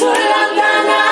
Tulangana,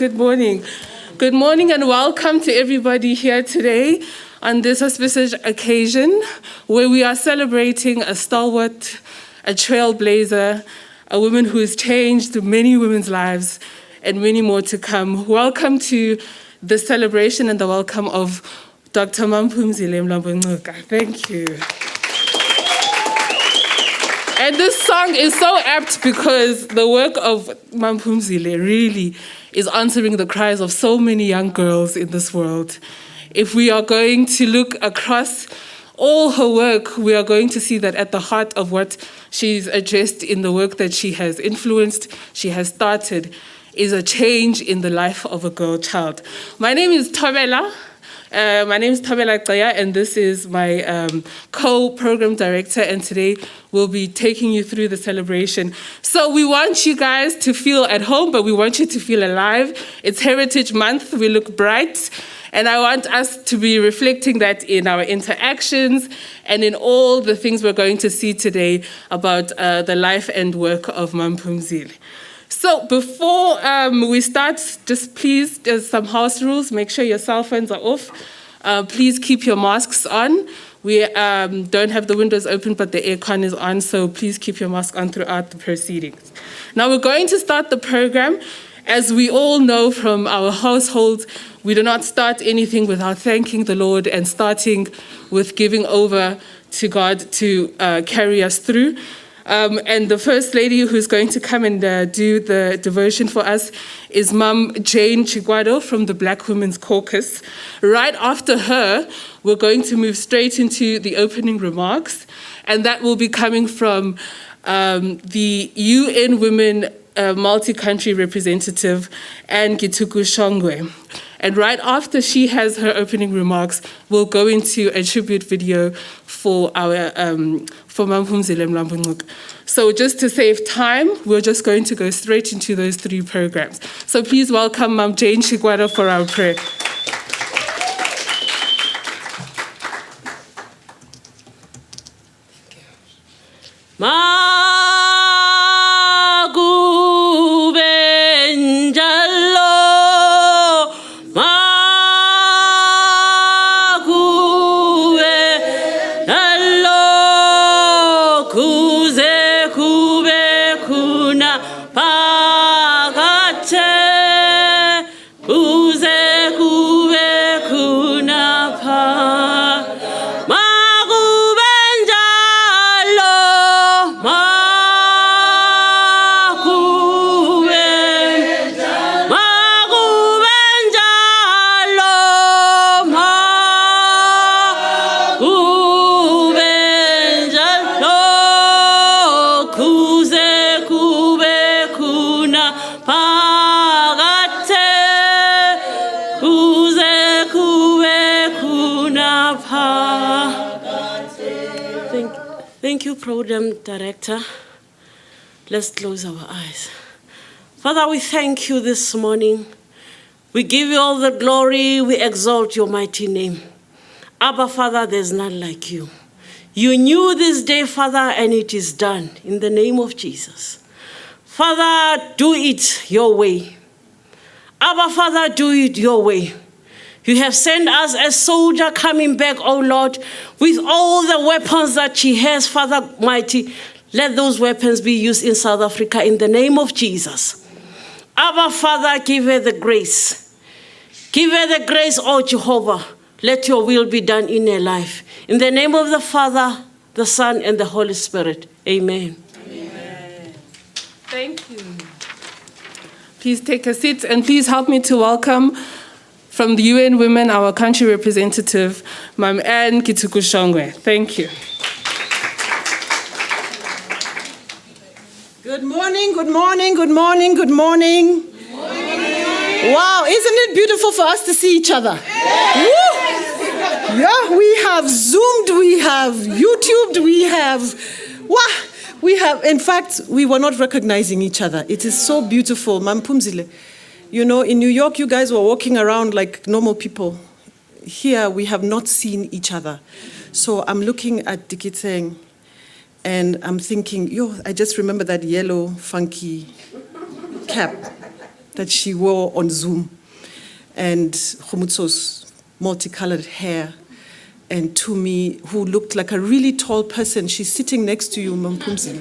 Good morning. Good morning and welcome to everybody here today on this auspicious occasion where we are celebrating a stalwart, a trailblazer, a woman who has changed many women's lives and many more to come. Welcome to the celebration and the welcome of Dr. Phumzile Mlambo-Ngcuka. Thank you. And this song is so apt because the work of Phumzile really is answering the cries of so many young girls in this world. If we are going to look across all her work, we are going to see that at the heart of what she's addressed in the work that she has influenced, she has started, is a change in the life of a girl child. My name is Thobela. And this is my co-program director, and today we'll be taking you through the celebration. So we want you guys to feel at home, but we want you to feel alive. It's Heritage Month, we look bright, and I want us to be reflecting that in our interactions and in all the things we're going to see today about the life and work of Phumzile. So before we start, just please, there's some house rules. Make sure your cell phones are off. Please keep your masks on. We don't have the windows open, but the aircon is on, so please keep your mask on throughout the proceedings. Now we're going to start the program. As we all know from our households, we do not start anything without thanking the Lord and starting with giving over to God to carry us through. And the first lady who's going to come and do the devotion for us is Mum Jane Chigwado from the Black Women's Caucus. Right after her, we're going to move straight into the opening remarks, and that will be coming from the UN Women multi-country representative, Anne Gituku Shongwe. And right after she has her opening remarks, we'll go into a tribute video for our for Phumzile Mlambo-Ngcuka. So just to save time, we're just going to go straight into those three programs. So please welcome Mum Jane Chigwado for our prayer. Thank you, Program Director. Let's close our eyes. Father, we thank you this morning. We give you all the glory. We exalt your mighty name. Abba, Father, there's none like you. You knew this day, Father, and it is done in the name of Jesus. Father, do it your way. Abba, Father, do it your way. You have sent us a soldier coming back, oh Lord, with all the weapons that she has, Father mighty. Let those weapons be used in South Africa in the name of Jesus. Abba, Father, give her the grace. Give her the grace, oh Jehovah. Let your will be done in her life. In the name of the Father, the Son, and the Holy Spirit. Amen. Amen. Thank you. Please take a seat and please help me to welcome from the UN Women, our country representative, Ma'am Anne Gituku Shongwe. Thank you. Good morning, good morning, good morning, good morning. Good morning. Wow, isn't it beautiful for us to see each other? Yes. Yeah, we have Zoomed, we have YouTubed, we have, in fact, we were not recognizing each other. It is so beautiful, Ma'am Phumzile. You know, in New York, you guys were walking around like normal people. Here, we have not seen each other. So I'm looking at Dikitseng, and I'm thinking, yo, I just remember that yellow, funky cap. that she wore on Zoom. And Khomutso's multicolored hair. And Tumi, who looked like a really tall person. She's sitting next to you, Mampumzile.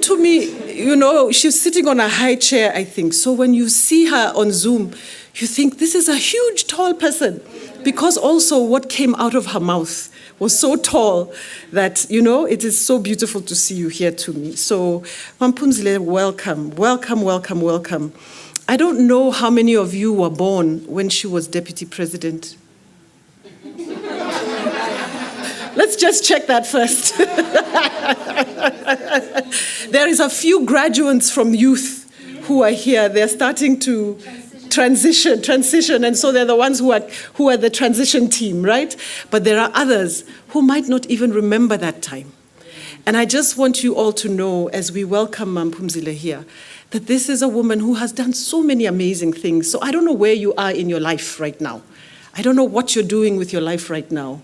Tumi, you know, she's sitting on a high chair, I think. So when you see her on Zoom, you think this is a huge, tall person. Because also what came out of her mouth was so tall that, you know, it is so beautiful to see you here, Tumi. So, Mampumzile, welcome, welcome, welcome, welcome. I don't know how many of you were born when she was deputy president. Let's just check that first. There is a few graduates from youth who are here. They're starting to transition, and so they're the ones who are the transition team, right? But there are others who might not even remember that time. And I just want you all to know, as we welcome Mampumzile here, that this is a woman who has done so many amazing things. So I don't know where you are in your life right now. I don't know what you're doing with your life right now.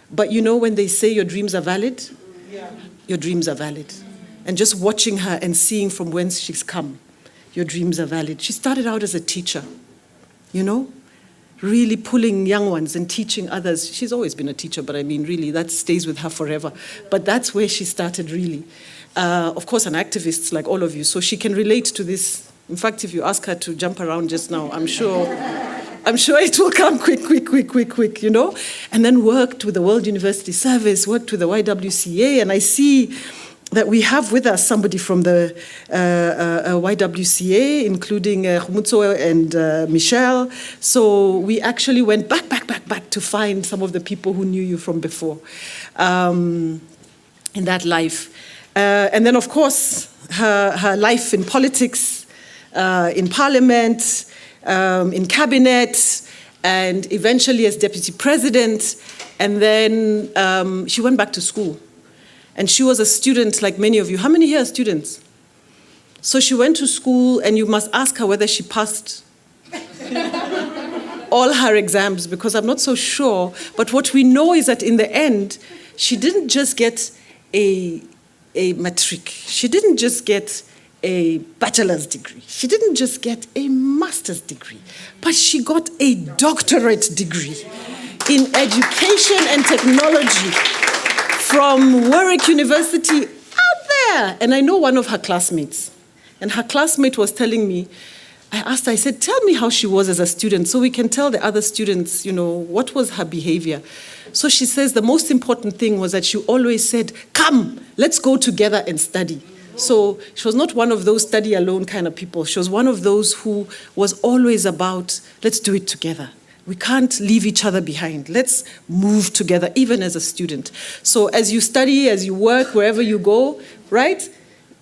But you know when they say your dreams are valid? Yeah. Your dreams are valid. And just watching her and seeing from whence she's come, your dreams are valid. She started out as a teacher, you know, really pulling young ones and teaching others. She's always been a teacher, but I mean, really, that stays with her forever. But that's where she started, really. Of course, an activist like all of you, so she can relate to this. In fact, if you ask her to jump around just now, I'm sure it will come quick, you know? And then worked with the World University Service, worked with the YWCA, and I see that we have with us somebody from the YWCA, including Khomutso and Michelle. So we actually went back to find some of the people who knew you from before in that life. And then, of course, her life in politics, in parliament, in cabinet, and eventually as deputy president. And then she went back to school. And she was a student like many of you. How many here are students? So she went to school, and you must ask her whether she passed all her exams, because I'm not so sure. But what we know is that in the end, she didn't just get a matric. She didn't just get a bachelor's degree. She didn't just get a master's degree, but she got a doctorate degree in education and technology from Warwick University out there. And I know one of her classmates. And her classmate was telling me, I asked her, I said, tell me how she was as a student so we can tell the other students, you know, what was her behavior. So she says the most important thing was that she always said, come, let's go together and study. So she was not one of those study alone kind of people. She was one of those who was always about, let's do it together. We can't leave each other behind. Let's move together, even as a student. So as you study, as you work, wherever you go, right?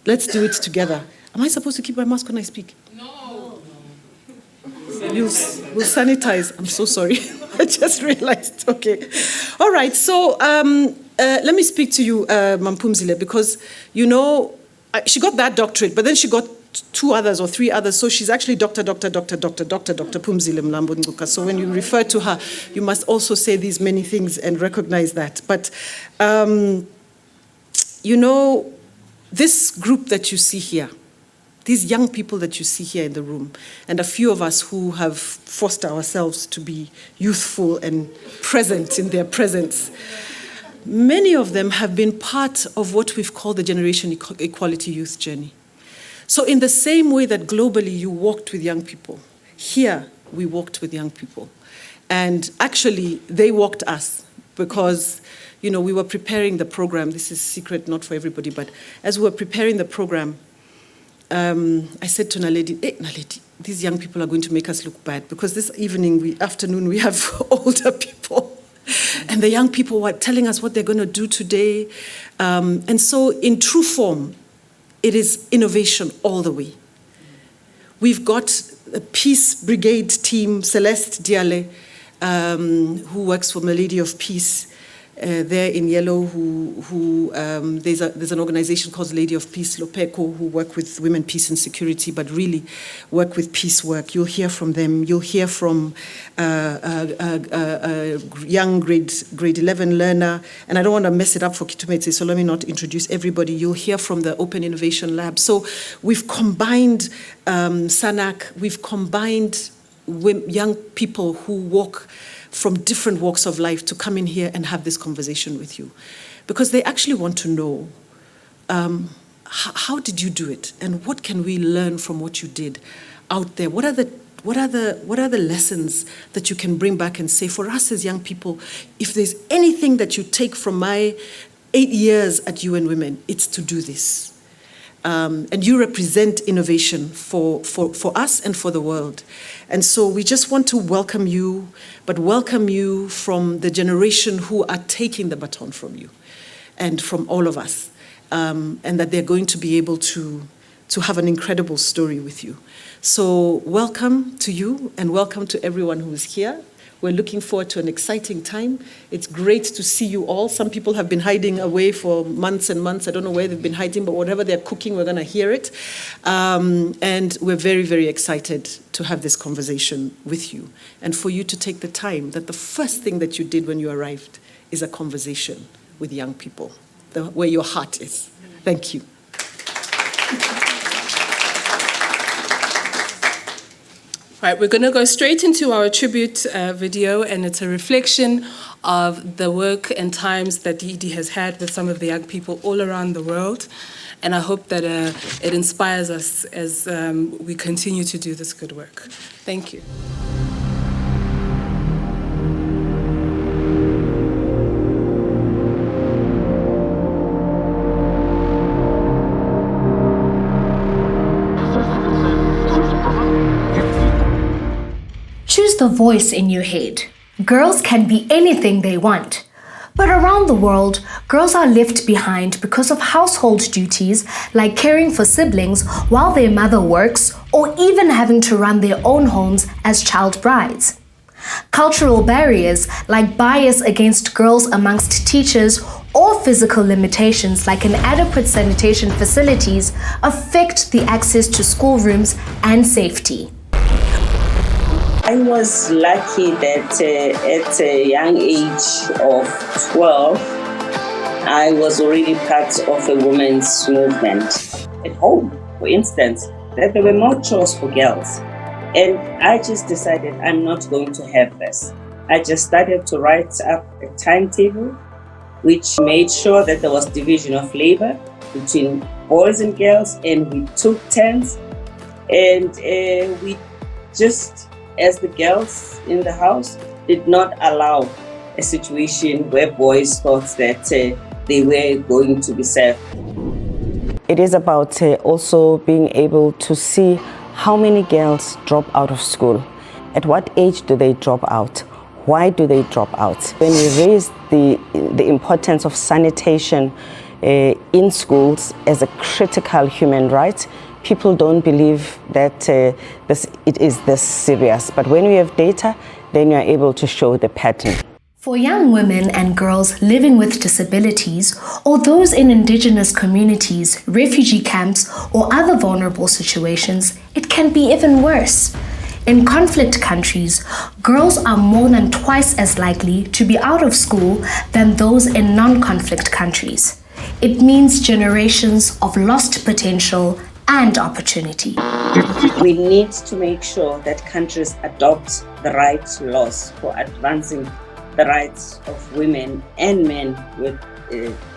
Let's do it together. Am I supposed to keep my mask when I speak? No. We'll sanitize. I'm so sorry. I just realized. Okay. All right. So let me speak to you, Mampumzile, because, you know, she got that doctorate, but then she got 2 others or 3 others. So she's actually Dr. Phumzile Mlambo-Ngcuka. So when you refer to her, you must also say these many things and recognize that. But, you know, this group that you see here, these young people that you see here in the room, and a few of us who have forced ourselves to be youthful and present in their presence, many of them have been part of what we've called the Generation Equality Youth Journey. So in the same way that globally you walked with young people, here we walked with young people. And actually, they walked us because, you know, we were preparing the program. This is secret, not for everybody, but as we were preparing the program, I said to Naledi, hey, Naledi, these young people are going to make us look bad because this afternoon we have older people. And the young people were telling us what they're going to do today. And so in true form, it is innovation all the way. We've got a Peace Brigade team, Celeste Diale, who works for My Lady of Peace. there in yellow, there's an organization called Lady of Peace, Lopeko, who work with women, peace and security, but really work with peace work. You'll hear from them. You'll hear from a young grade 11 learner, and I don't want to mess it up for Kitumetse, so let me not introduce everybody. You'll hear from the Open Innovation Lab. So we've combined SANAC, we've combined young people who walk from different walks of life to come in here and have this conversation with you, because they actually want to know how did you do it, and what can we learn from what you did out there? What are the lessons that you can bring back and say, for us as young people, if there's anything that you take from my 8 years at UN Women, it's to do this. And you represent innovation for us and for the world. And so we just want to welcome you, but welcome you from the generation who are taking the baton from you and from all of us, and that they're going to be able to have an incredible story with you. So welcome to you, and welcome to everyone who is here. We're looking forward to an exciting time. It's great to see you all. Some people have been hiding away for months and months. I don't know where they've been hiding, but whatever they're cooking, we're going to hear it. And we're very, very excited to have this conversation with you, and for you to take the time that the first thing that you did when you arrived is a conversation with young people, where your heart is. Thank you. Right, we're going to go straight into our tribute video, and it's a reflection of the work and times that DED has had with some of the young people all around the world. And I hope that it inspires us as we continue to do this good work. Thank you. Choose the voice in your head. Girls can be anything they want. But around the world, girls are left behind because of household duties like caring for siblings while their mother works, or even having to run their own homes as child brides. Cultural barriers like bias against girls amongst teachers or physical limitations like inadequate sanitation facilities affect the access to schoolrooms and safety. I was lucky that at a young age of 12, I was already part of a women's movement. At home, for instance, that there were more chores for girls. And I just decided I'm not going to have this. I just started to write up a timetable which made sure that there was division of labor between boys and girls, and we took turns, and we just, as the girls in the house, did not allow a situation where boys thought that they were going to be served. It is about also being able to see how many girls drop out of school. At what age do they drop out? Why do they drop out? When we raise the importance of sanitation in schools as a critical human right, people don't believe that it is this serious. But when we have data, then you are able to show the pattern. For young women and girls living with disabilities, or those in indigenous communities, refugee camps, or other vulnerable situations, it can be even worse. In conflict countries, girls are more than twice as likely to be out of school than those in non-conflict countries. It means generations of lost potential and opportunity. We need to make sure that countries adopt the right laws for advancing the rights of women and men with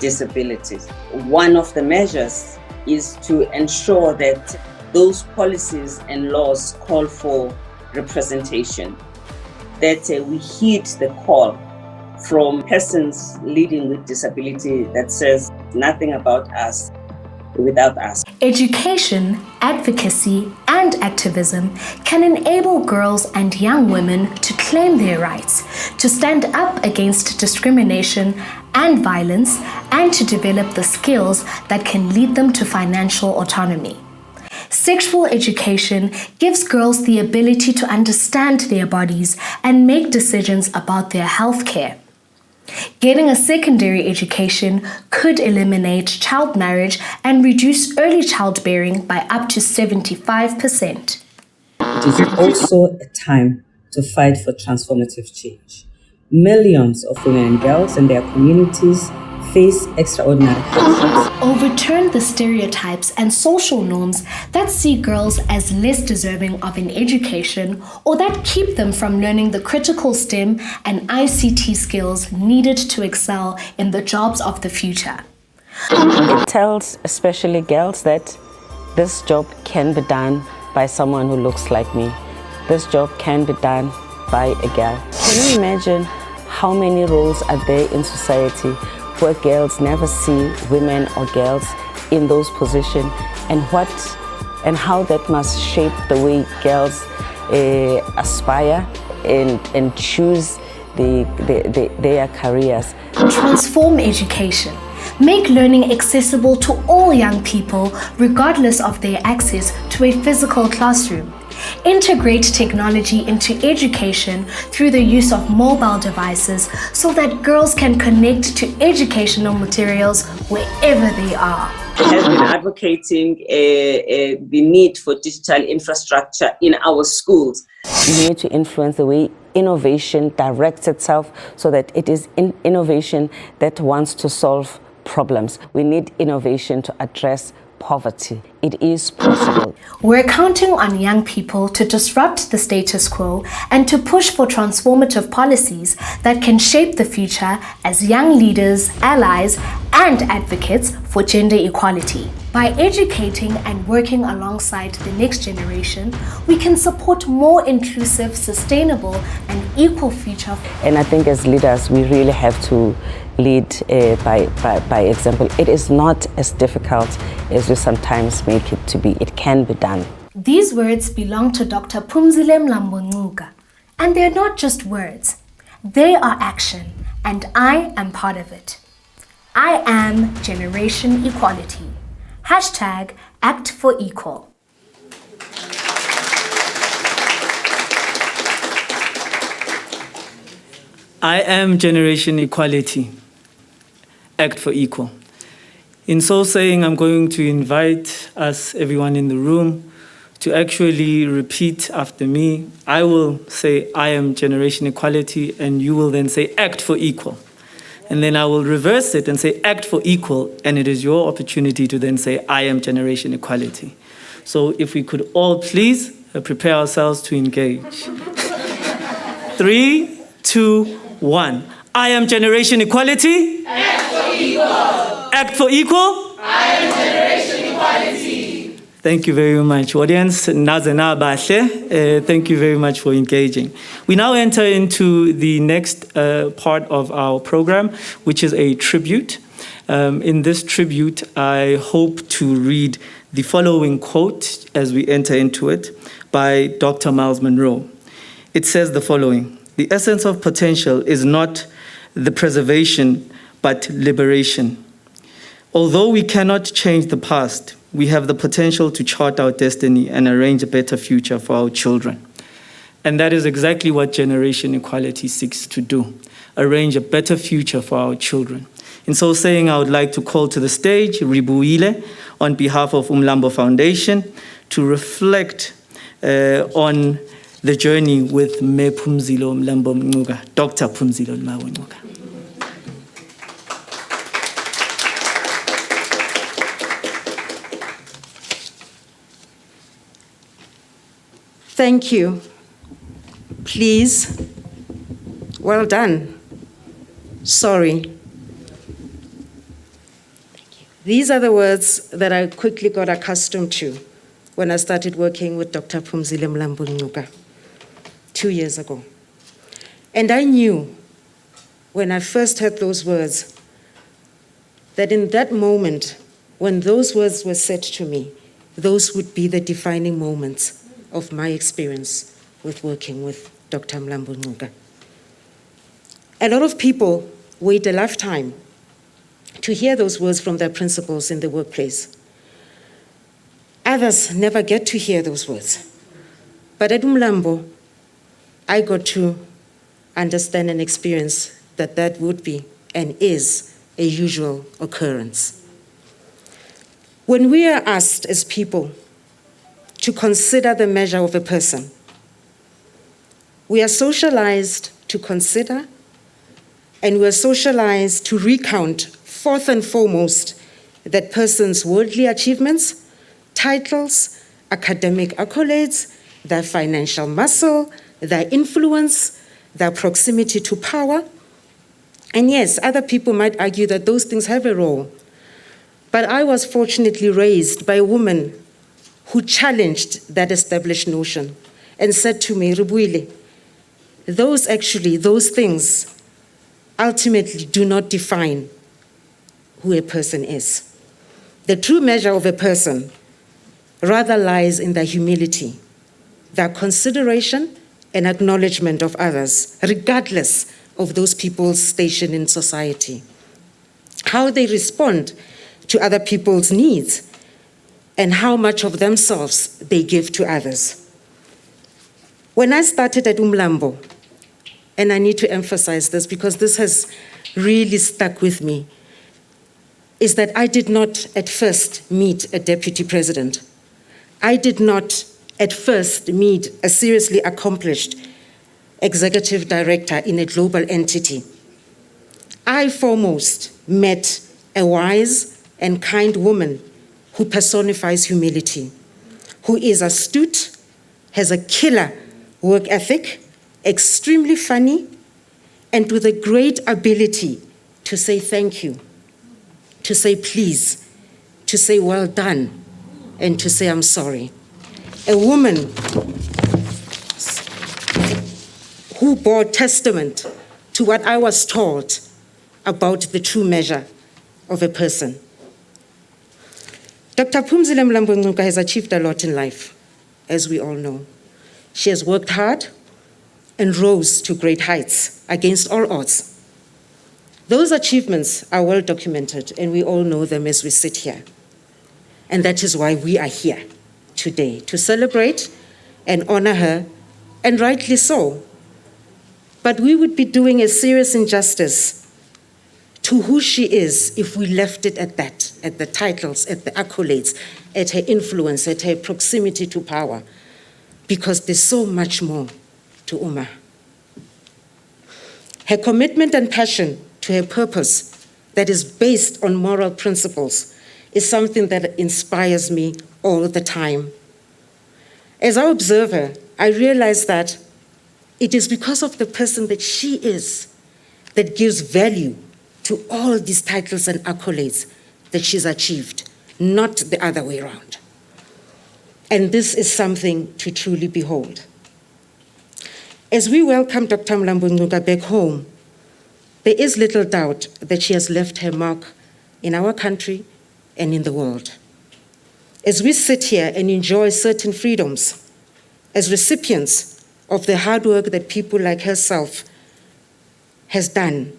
disabilities. One of the measures is to ensure that those policies and laws call for representation, that we heed the call from persons living with disability that says nothing about us without us. Education, advocacy, and activism can enable girls and young women to claim their rights, to stand up against discrimination and violence, and to develop the skills that can lead them to financial autonomy. Sexual education gives girls the ability to understand their bodies and make decisions about their health care. Getting a secondary education could eliminate child marriage and reduce early childbearing by up to 75%. It is also a time to fight for transformative change. Millions of women and girls and their communities face extraordinary hardships. Overturn the stereotypes and social norms that see girls as less deserving of an education or that keep them from learning the critical STEM and ICT skills needed to excel in the jobs of the future. It tells especially girls that this job can be done by someone who looks like me. This job can be done by a girl. Can you imagine how many roles are there in society where girls never see women or girls in those positions, and how that must shape the way girls aspire and choose their careers. Transform education. Make learning accessible to all young people, regardless of their access to a physical classroom. Integrate technology into education through the use of mobile devices so that girls can connect to educational materials wherever they are. Has been advocating the need for digital infrastructure in our schools. We need to influence the way innovation directs itself so that it is innovation that wants to solve problems. We need innovation to address poverty. It is possible. We're counting on young people to disrupt the status quo and to push for transformative policies that can shape the future as young leaders, allies, and advocates for gender equality. By educating and working alongside the next generation, we can support more inclusive, sustainable, and equal future. And I think as leaders, we really have to lead by example. It is not as difficult as we sometimes make it to be. It can be done. These words belong to Dr. Phumzile Mlambo-Ngcuka. And they're not just words. They are action, and I am part of it. I am Generation Equality. Hashtag Act for Equal. I am Generation Equality. Act for Equal. In so saying, I'm going to invite us, everyone in the room, to actually repeat after me. I will say, I am Generation Equality, and you will then say, Act for Equal. And then I will reverse it and say, Act for Equal, and it is your opportunity to then say, I am Generation Equality. So if we could all please prepare ourselves to engage. 3, 2, 1. I am Generation Equality. Act for Equal. Act for Equal. I am Generation Equality. Thank you very much, audience. Thank you very much for engaging. We now enter into the next part of our program, which is a tribute. In this tribute, I hope to read the following quote as we enter into it by Dr. Miles Monroe. It says the following: "The essence of potential is not the preservation, but liberation. Although we cannot change the past, we have the potential to chart our destiny and arrange a better future for our children." And that is exactly what Generation Equality seeks to do, arrange a better future for our children. In so saying, I would like to call to the stage Ribuile on behalf of Mlambo Foundation to reflect on the journey with Me Phumzile Mlambo-Ngcuka, Dr. Phumzile Mlambo-Ngcuka. Thank you. Please. Well done. Sorry. These are the words that I quickly got accustomed to when I started working with Dr. Phumzile Mlambo-Ngcuka 2 years ago. And I knew when I first heard those words that in that moment, when those words were said to me, those would be the defining moments of my experience with working with Dr. Mlambo-Ngcuka. A lot of people wait a lifetime to hear those words from their principals in the workplace. Others never get to hear those words. But at Mlambo, I got to understand and experience that that would be and is a usual occurrence. When we are asked as people to consider the measure of a person, we are socialized to consider, and we are socialized to recount, fourth and foremost, that person's worldly achievements, titles, academic accolades, their financial muscle, their influence, their proximity to power. And yes, other people might argue that those things have a role. But I was fortunately raised by a woman who challenged that established notion and said to me, Rebuile, those things ultimately do not define who a person is. The true measure of a person rather lies in their humility, their consideration and acknowledgement of others, regardless of those people's station in society, how they respond to other people's needs, and how much of themselves they give to others. When I started at Umlambo, and I need to emphasize this because this has really stuck with me, is that I did not at first meet a deputy president. I did not at first meet a seriously accomplished executive director in a global entity. I foremost met a wise and kind woman who personifies humility, who is astute, has a killer work ethic, extremely funny, and with a great ability to say thank you, to say please, to say well done, and to say I'm sorry. A woman who bore testament to what I was taught about the true measure of a person. Dr. Phumzile Mlambo-Ngcuka has achieved a lot in life, as we all know. She has worked hard and rose to great heights against all odds. Those achievements are well documented, and we all know them as we sit here. And that is why we are here today, to celebrate and honor her, and rightly so. But we would be doing a serious injustice to who she is if we left it at that, at the titles, at the accolades, at her influence, at her proximity to power, because there's so much more to Uma. Her commitment and passion to her purpose that is based on moral principles is something that inspires me all the time. As I observe her, I realize that it is because of the person that she is that gives value to all these titles and accolades that she's achieved, not the other way around. And this is something to truly behold. As we welcome Dr. Mlambo-Ngcuka back home, there is little doubt that she has left her mark in our country and in the world. As we sit here and enjoy certain freedoms, as recipients of the hard work that people like herself has done,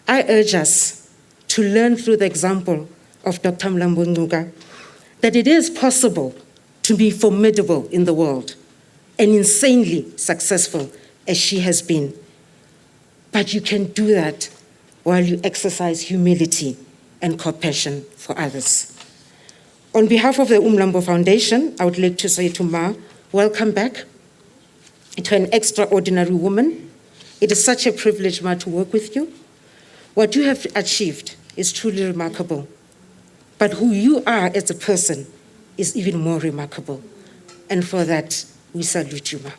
I urge us to learn through the example of Dr. Mlambo-Ngcuka that it is possible to be formidable in the world and insanely successful as she has been. But you can do that while you exercise humility and compassion for others. On behalf of the Umlambo Foundation, I would like to say to Ma, welcome back to an extraordinary woman. It is such a privilege, Ma, to work with you. What you have achieved is truly remarkable. But who you are as a person is even more remarkable. And for that, we salute you, Ma.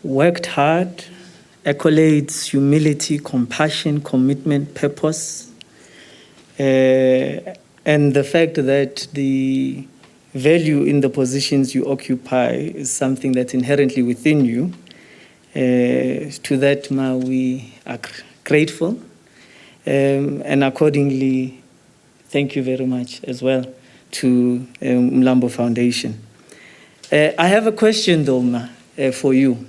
Worked hard, accolades, humility, compassion, commitment, purpose, and the fact that the value in the positions you occupy is something that's inherently within you. To that, Ma, we are grateful, and accordingly, thank you very much as well to Mlambo Foundation. I have a question, though, Ma, for you.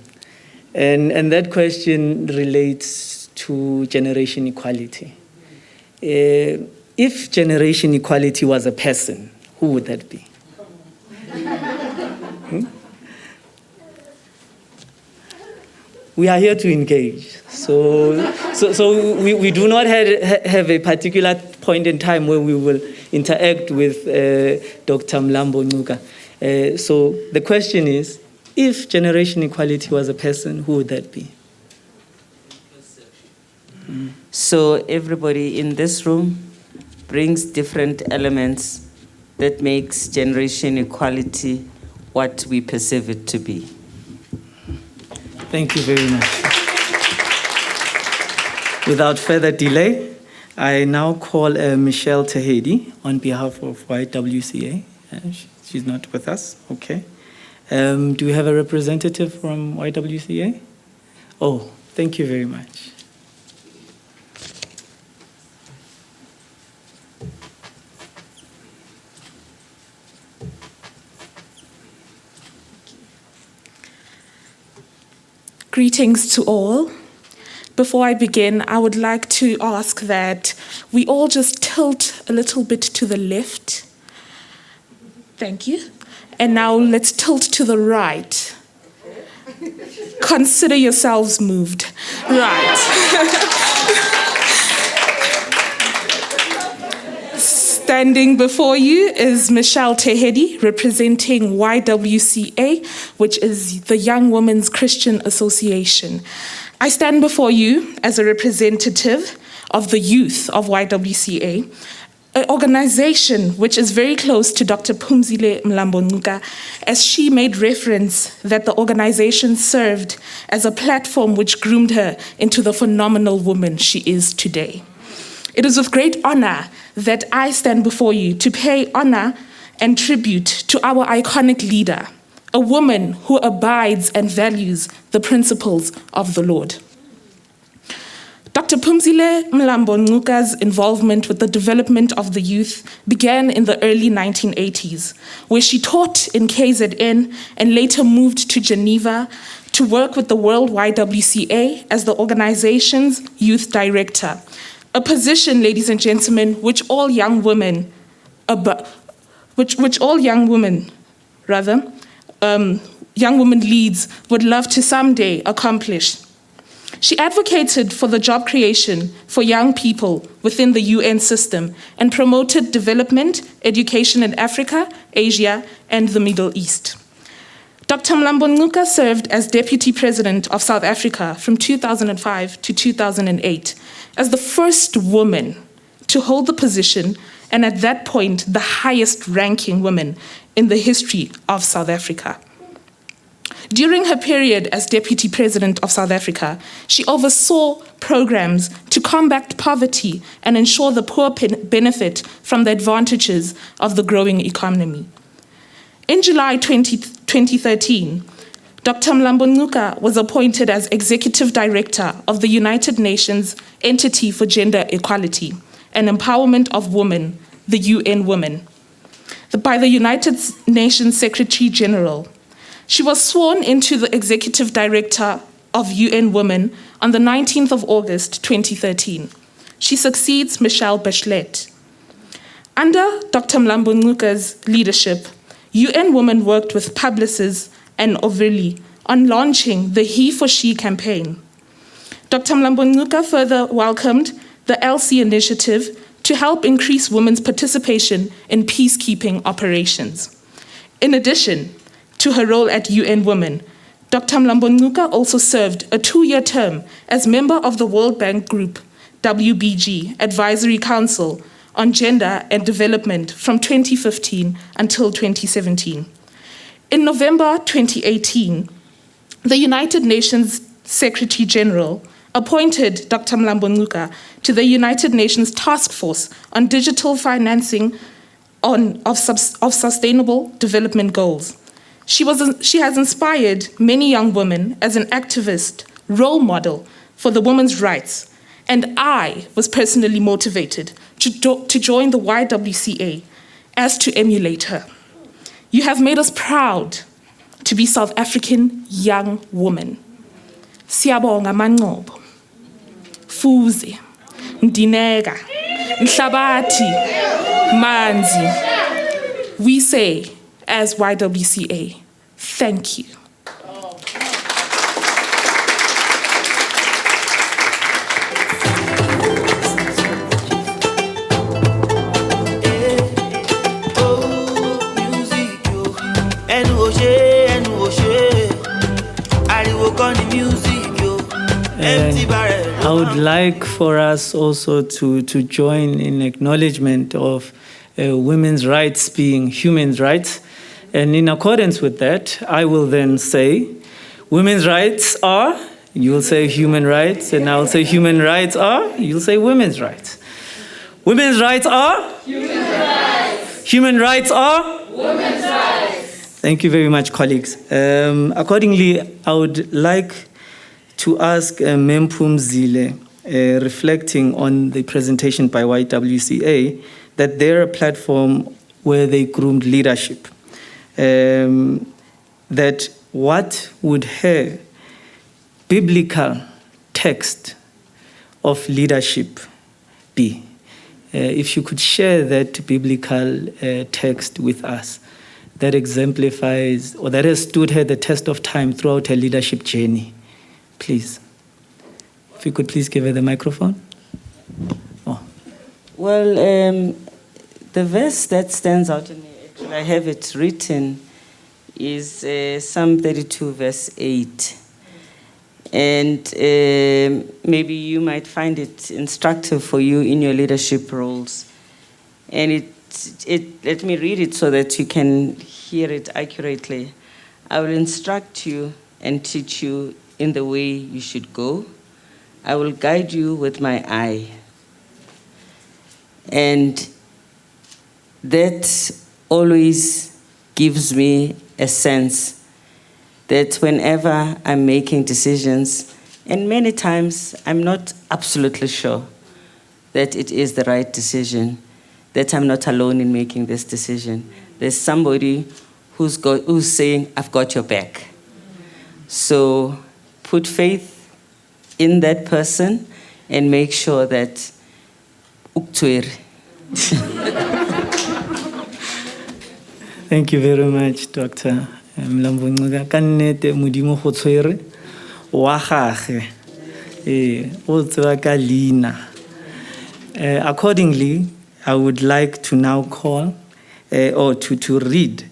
And that question relates to generation equality. If generation equality was a person, who would that be? we are here to engage. So we do not have a particular point in time where we will interact with Dr. Mlambo-Ngcuka. So the question is, if generation equality was a person, who would that be? So everybody in this room brings different elements that makes generation equality what we perceive it to be. Thank you very much. Without further delay, I now call Michelle Tahedi on behalf of YWCA. She's not with us, okay. Do we have a representative from YWCA? Oh, thank you very much. Greetings to all. Before I begin, I would like to ask that we all just tilt a little bit to the left. Thank you. And now let's tilt to the right. Consider yourselves moved. Right. Standing before you is Michelle Tahedi, representing YWCA, which is the Young Women's Christian Association. I stand before you as a representative of the youth of YWCA, an organization which is very close to Dr. Phumzile Mlambo-Ngcuka, as she made reference that the organization served as a platform which groomed her into the phenomenal woman she is today. It is with great honor that I stand before you to pay honor and tribute to our iconic leader, a woman who abides and values the principles of the Lord. Dr. Phumzile Mlambo-Ngcuka's involvement with the development of the youth began in the early 1980s, where she taught in KZN and later moved to Geneva to work with the World YWCA as the organization's youth director. A position, ladies and gentlemen, which all young women, young women leads would love to someday accomplish. She advocated for the job creation for young people within the UN system and promoted development, education in Africa, Asia, and the Middle East. Dr. Mlambo-Ngcuka served as Deputy President of South Africa from 2005 to 2008 as the first woman to hold the position, and at that point, the highest ranking woman in the history of South Africa. During her period as Deputy President of South Africa, she oversaw programs to combat poverty and ensure the poor benefit from the advantages of the growing economy. In July 2013, Dr. Mlambo-Ngcuka was appointed as Executive Director of the United Nations Entity for Gender Equality and Empowerment of Women, the UN Women, by the United Nations Secretary General. She was sworn into the Executive Director of UN Women on the 19th of August 2013. She succeeds Michelle Bachelet. Under Dr. Mlambo-Ngcuka's leadership, UN Women worked with Publicis and Overly on launching the He for She campaign. Dr. Mlambo-Ngcuka further welcomed the LC initiative to help increase women's participation in peacekeeping operations. In addition to her role at UN Women, Dr. Mlambo-Ngcuka also served a 2-year term as member of the World Bank Group, WBG, Advisory Council on Gender and Development from 2015 until 2017. In November 2018, the United Nations Secretary General appointed Dr. Mlambo-Ngcuka to the United Nations Task Force on Digital Financing of Sustainable Development Goals. She has inspired many young women as an activist, role model for the women's rights, and I was personally motivated to join the YWCA as to emulate her. You have made us proud to be South African young women. Siyabonga Manqobo, Fuze, Ndineka, Nhlabati, Manzi. We say, as YWCA, thank you. would like for us also to join in acknowledgement of women's rights being human rights. And in accordance with that, I will then say, women's rights are, you'll say human rights, and I'll say human rights are, you'll say women's rights. Women's rights are? Human rights. Human rights are? Women's rights. Thank you very much, colleagues. Accordingly, I would like to ask Mem Phumzile, reflecting on the presentation by YWCA, that they're a platform where they groomed leadership. That what would her biblical text of leadership be? If you could share that biblical text with us that exemplifies or that has stood her the test of time throughout her leadership journey, please. If you could please give her the microphone. Oh. Well, the verse that stands out to me, actually, I have it written, is Psalm 32, verse 8. And maybe you might find it instructive for you in your leadership roles. And let me read it so that you can hear it accurately. I will instruct you and teach you in the way you should go. I will guide you with my eye. And that always gives me a sense that whenever I'm making decisions, and many times I'm not absolutely sure that it is the right decision, that I'm not alone in making this decision. There's somebody who's saying, I've got your back. So put faith in that person and make sure that Thank you very much, Dr. Mlambo-Ngcuka. Kannete modimo go tshwere wa gage o tswa ka leina. Accordingly, I would like to now call or to read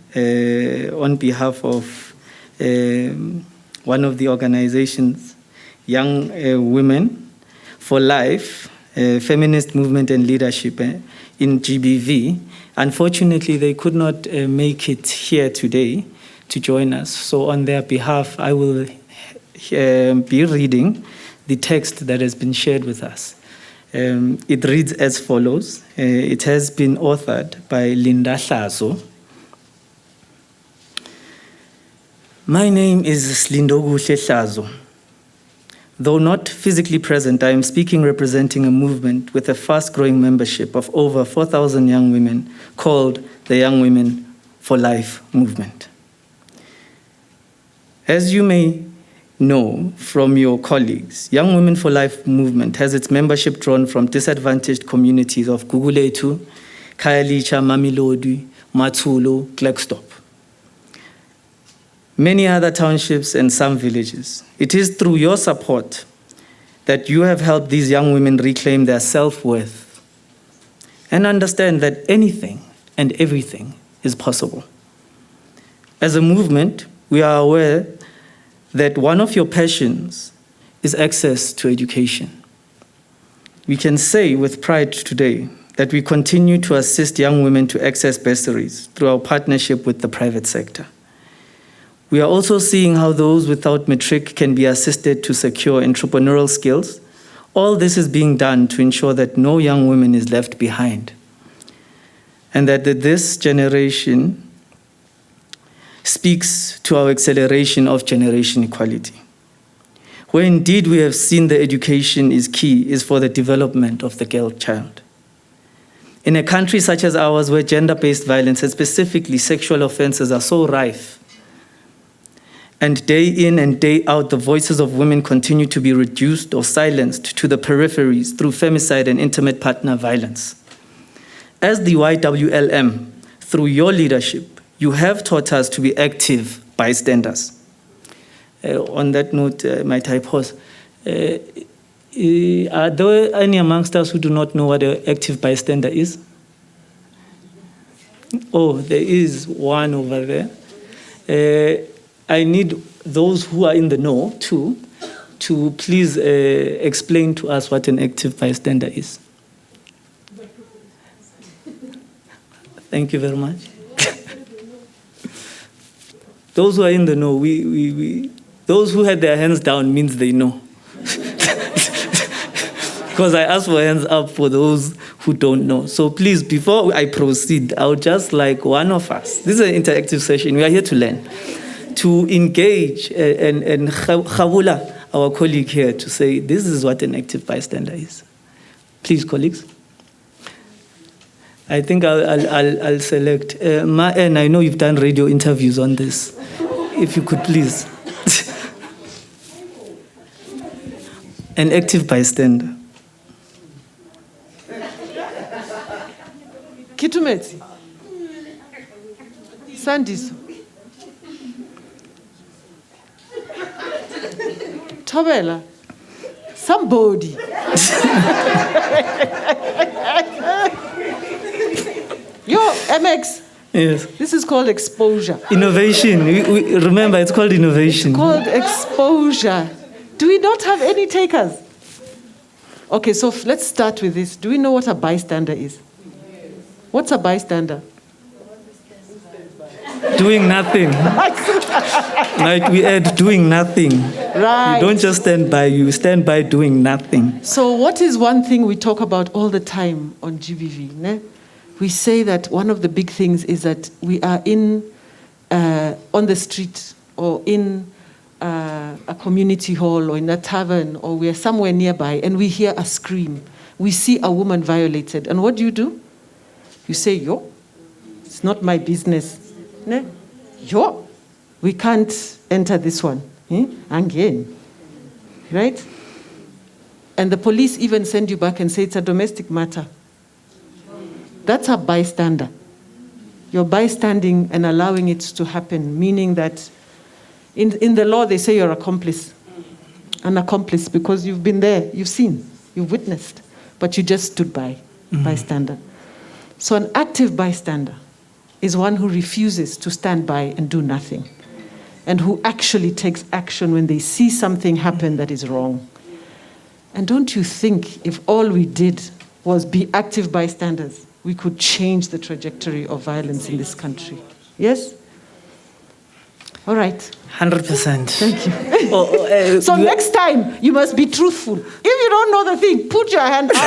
on behalf of one of the organizations, Young Women for Life, Feminist Movement and Leadership in GBV. Unfortunately, they could not make it here today to join us. So on their behalf, I will be reading the text that has been shared with us. It reads as follows. It has been authored by Linda Hlazo. My name is Slindoguhle Hlazo. Though not physically present, I am speaking representing a movement with a fast-growing membership of over 4,000 young women called the Young Women for Life movement. As you may know from your colleagues, Young Women for Life movement has its membership drawn from disadvantaged communities of Gugulethu, Khayelitsha, Mamelodi, Matsulo, Klerksdorp, many other townships and some villages. It is through your support that you have helped these young women reclaim their self-worth and understand that anything and everything is possible. As a movement, we are aware that one of your passions is access to education. We can say with pride today that we continue to assist young women to access bursaries through our partnership with the private sector. We are also seeing how those without matric can be assisted to secure entrepreneurial skills. All this is being done to ensure that no young woman is left behind, and that this generation speaks to our acceleration of generation equality. Where indeed we have seen the education is key is for the development of the girl child. In a country such as ours, where gender-based violence and specifically sexual offenses are so rife, and day in and day out, the voices of women continue to be reduced or silenced to the peripheries through femicide and intimate partner violence. As the YWLM, through your leadership, you have taught us to be active bystanders. On that note, might I pause? Are there any amongst us who do not know what an active bystander is? Oh, there is one over there. I need those who are in the know, too, to please explain to us what an active bystander is. Thank you very much. Those who are in the know, those who had their hands down means they know. Because I asked for hands up for those who don't know. So please, before I proceed, I would just like one of us, this is an interactive session, we are here to learn, to engage and Khabula, our colleague here, to say, this is what an active bystander is. Please, colleagues. I think I'll select. And I know you've done radio interviews on this. If you could please. An active bystander. Kitumeti. Sandiso. Tobela. Somebody. Yo, MX. Yes. This is called exposure. Innovation. We remember, it's called innovation. It's called exposure. Do we not have any takers? Okay, so let's start with this. Do we know what a bystander is? What's a bystander? Doing nothing. Like we add doing nothing. Right. You don't just stand by, you stand by doing nothing. So what is one thing we talk about all the time on GBV? Ne? We say that one of the big things is that we are on the street or in a community hall or in a tavern or we are somewhere nearby and we hear a scream. We see a woman violated. And what do? You say, yo, it's not my business. Ne? Yo, we can't enter this one. Again. Right? And the police even send you back and say it's a domestic matter. That's a bystander. You're bystanding and allowing it to happen, meaning that in the law they say you're an accomplice because you've been there, you've seen, you've witnessed, but you just stood by, bystander. So an active bystander is one who refuses to stand by and do nothing, and who actually takes action when they see something happen that is wrong. And don't you think if all we did was be active bystanders, we could change the trajectory of violence in this country? Yes? All right. 100%. Thank you. So next time, you must be truthful. If you don't know the thing, put your hand up.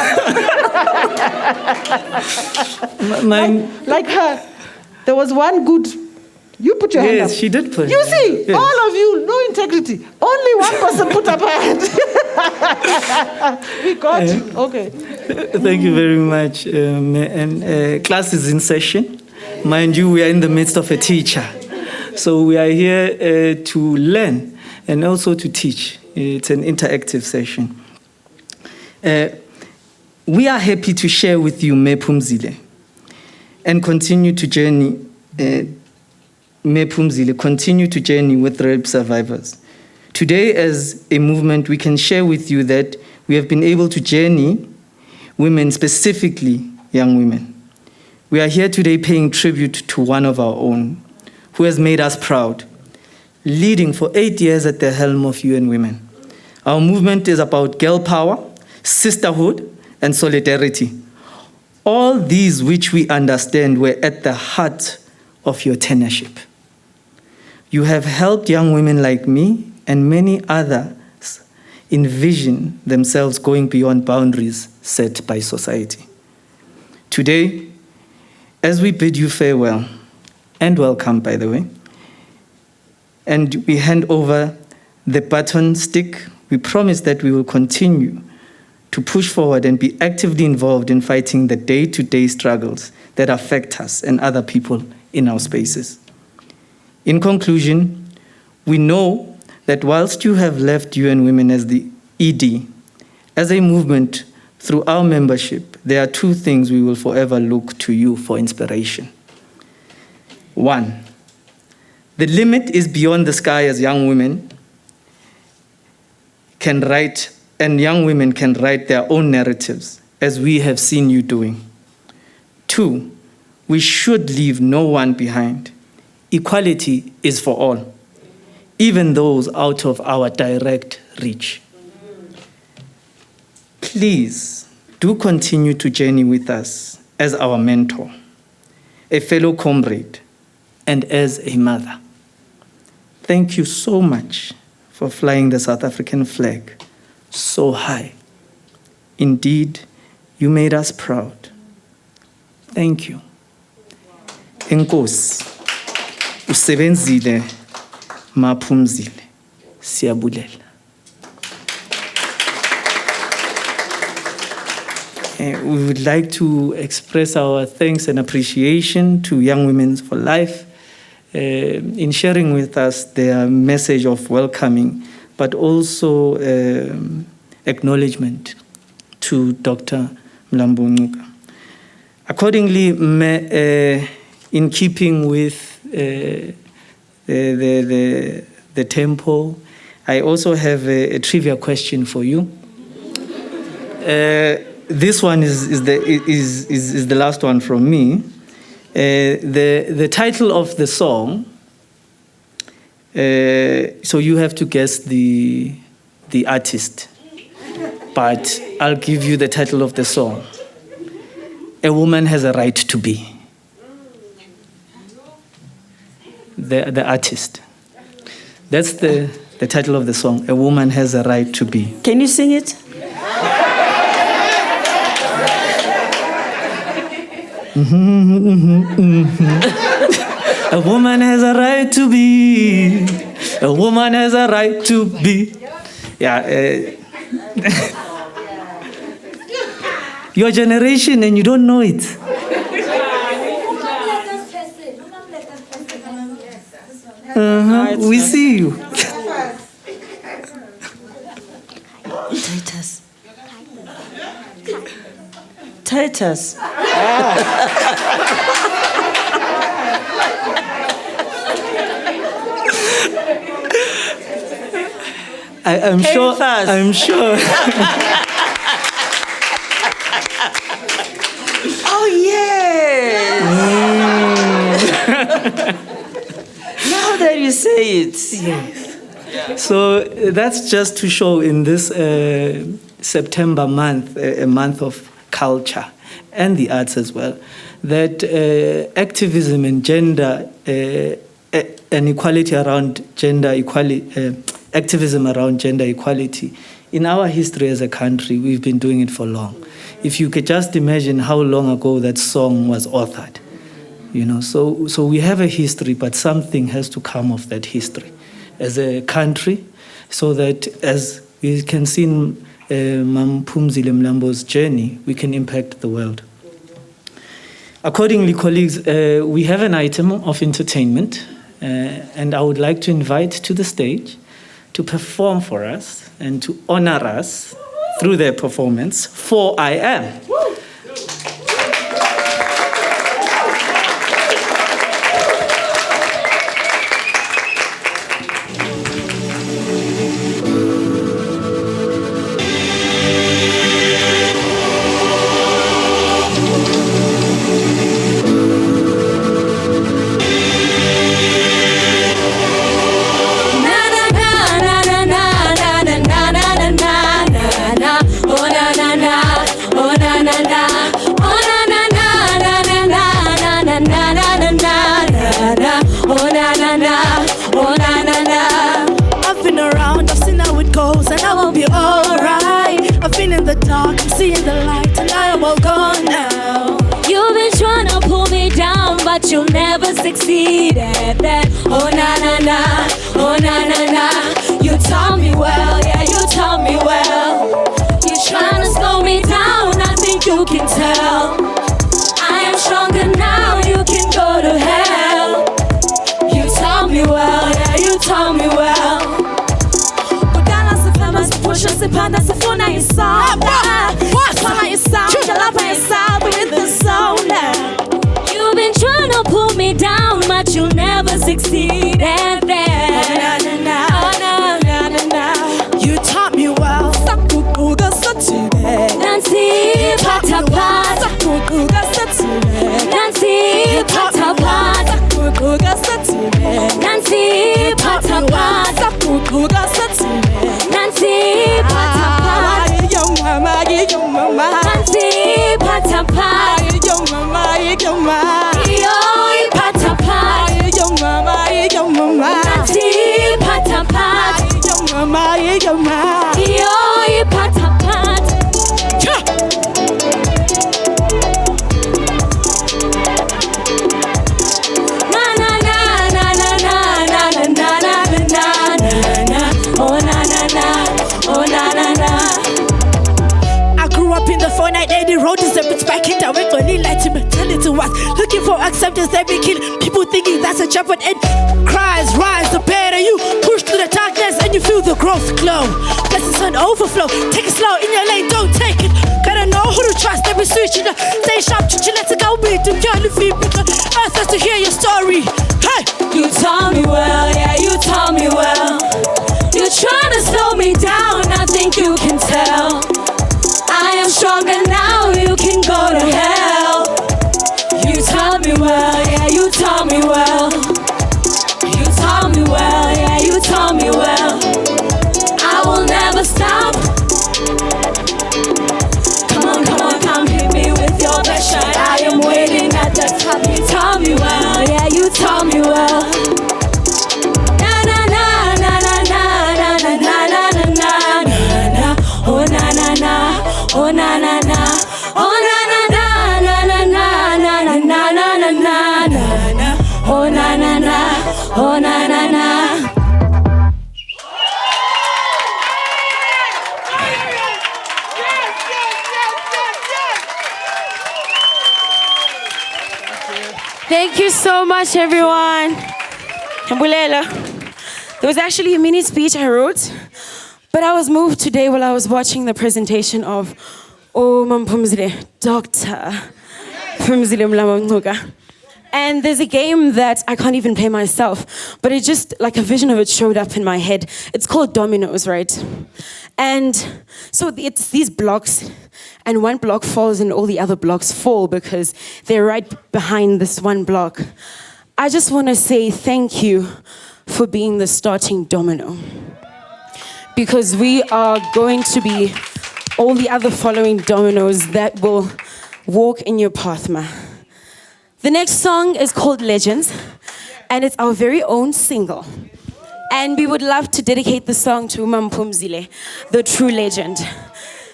like her. There was one good... You put your hand up. Yes, she did put. You see, yes. all of you, no integrity. Only one person put up her hand. We got you. Okay. Thank you very much. Class is in session. Mind you, we are in the midst of a teacher. So we are here to learn and also to teach. It's an interactive session. We are happy to share with you Phumzile and continue to journey. Phumzile continue to journey with rape survivors. Today, as a movement, we can share with you that we have been able to journey women, specifically young women. We are here today paying tribute to one of our own, who has made us proud, leading for 8 years at the helm of UN Women. Our movement is about girl power, sisterhood, and solidarity. All these which we understand were at the heart of your tenureship. You have helped young women like me and many others envision themselves going beyond boundaries set by society. Today, as we bid you farewell, and welcome, by the way, and we hand over the baton stick, we promise that we will continue to push forward and be actively involved in fighting the day-to-day struggles that affect us and other people in our spaces. In conclusion, we know that whilst you have left UN Women as the ED, as a movement through our membership, there are two things we will forever look to you for inspiration. One, the limit is beyond the sky as young women can write, and young women can write their own narratives, as we have seen you doing. Two, we should leave no one behind. Equality is for all, even those out of our direct reach. please do continue to journey with us as our mentor, a fellow comrade, and as a mother. Thank you so much for flying the South African flag so high. Indeed, you made us proud. Thank you. Enkosi, usebenzile maphumzile. Siyabulela. We would like to express our thanks and appreciation to Young Women for Life in sharing with us their message of welcoming, but also acknowledgement to Dr. Mlambo-Ngcuka. Accordingly, in keeping with the tempo, I also have a trivia question for you. This one is the last one from me. The title of the song, so you have to guess the artist, but I'll give you the title of the song. A Woman Has a Right to Be. The artist. That's the title of the song. A Woman Has a Right to Be. Can you sing it? A woman has a right to be. A woman has a right to be. Yeah. Your generation and you don't know it. We see you. Titus. I'm sure. I'm sure. Oh yeah. Now that you say it. Yes. So that's just to show in this September month, a month of culture and the arts as well, that activism and gender and equality around gender equality, activism around gender equality, in our history as a country, we've been doing it for long. If you could just imagine how long ago that song was authored, so we have a history, but something has to come of that history as a country, so that as we can see in Phumzile Mlambo's journey, we can impact the world. Accordingly, colleagues, we have an item of entertainment, and I would like to invite to the stage to perform for us and to honor us through their performance, For I Am. I've been around, I've seen how it goes, and I will be alright. I've been in the dark, I'm seeing the light, and I am all gone now. You've been trying to pull me down, but you'll never succeed at that. Oh na na na, oh na na na. You taught me well, yeah, you taught me well. You're trying to slow me down, I think you can tell. I am stronger now, you can go to hell. You taught me well, yeah, you taught me well. Kudala sifema sipusha sipanda sifuna isonga. Kama isonga, jalapa isonga with the soda. You've been trying to pull me down, but you'll never succeed at that. Oh na na na na. You taught me well. Sakukuga satine. Nancy Patapat. Sakukuga satine. Nancy Patapat. Sakukuga satine. Nancy Patapat. Sakukuga satine. Nancy Patapat. Yo mama, mama. Yo, ipata-pat. Yo mama, yo mama. Nati, pata-pat. Yo mama, yo mama. Yo, ipata-pat. Na na na na na na na na na na na na. Oh na na na. Oh na na na. I grew up in the 498 road is a bit back in direct only light to me, tell it to us. Looking for acceptance every kill. People thinking that's a job, but it cries, rise, the better you push through the darkness and you feel the growth glow. Blessings on overflow. Take it slow in your lane, don't take it. Gotta know who to trust, every switch. Stay sharp, chill, let's go beat them. Can't feel earth has to hear your story. Hey! You taught me well, yeah, you taught me well. You're trying to slow me down, I think you can tell. I am stronger now, you can go to hell. You taught me well, yeah, you taught me well. You taught me well, yeah, you taught me well. I will never stop. Come on, come hit me with your best shot. I am waiting at the top. You taught me well, yeah, you taught me well. Na na na na na na na na na na na na na. Oh na na na, oh na na na, oh na na na na na na na na na na na na na. Oh na na na, oh na na na. Thank you so much, everyone. Mbulela. There was actually a mini speech I wrote, but I was moved today while I was watching the presentation of Dr. Phumzile Mlambo-Ngcuka. And there's a game that I can't even play myself, but it just, like a vision of it showed up in my head. It's called dominoes, right? And so it's these blocks, and one block falls and all the other blocks fall because they're right behind this one block. I just want to say thank you for being the starting domino, because we are going to be all the other following dominoes that will walk in your path, ma. The next song is called Legends, and it's our very own single. And we would love to dedicate the song to Phumzile, the true legend.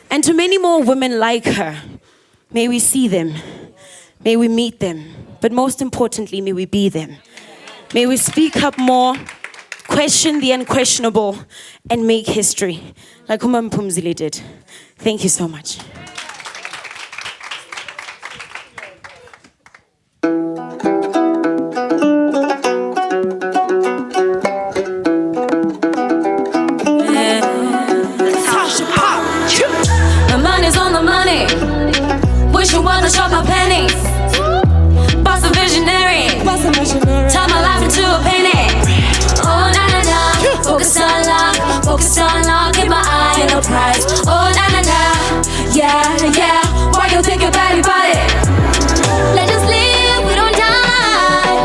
And to many more women like her. May we see them, may we meet them, but most importantly, may we be them. May we speak up more, question the unquestionable, and make history, like Phumzile did. Thank you so much. The money's on the money. Wish you wanna shop my pennies. Boss a visionary. Turn my life into a penny. Oh na na na. Focus on luck. Keep my eye on the prize. Oh na na na. Yeah, yeah. Why you think about it? Let's just live, we don't die.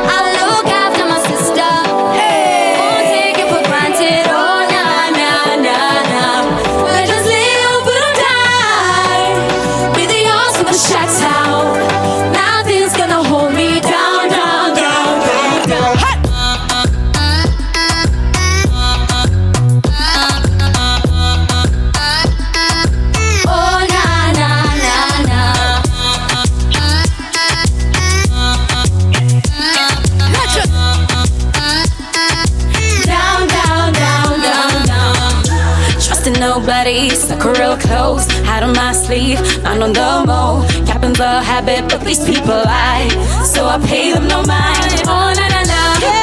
I'll look after my sister. Hey. Won't take it for granted. Oh na na na na. Let's just live, we don't die. Be the yours with the shacks out. Nothing's gonna hold me down, down, down, down, down. Oh na na na na. Down, down, down, down, down. Trusting nobody, stuck real close. Hat on my sleeve, mind on the move. Capping's a habit, but these people lie, so I pay them no mind. Oh na na na,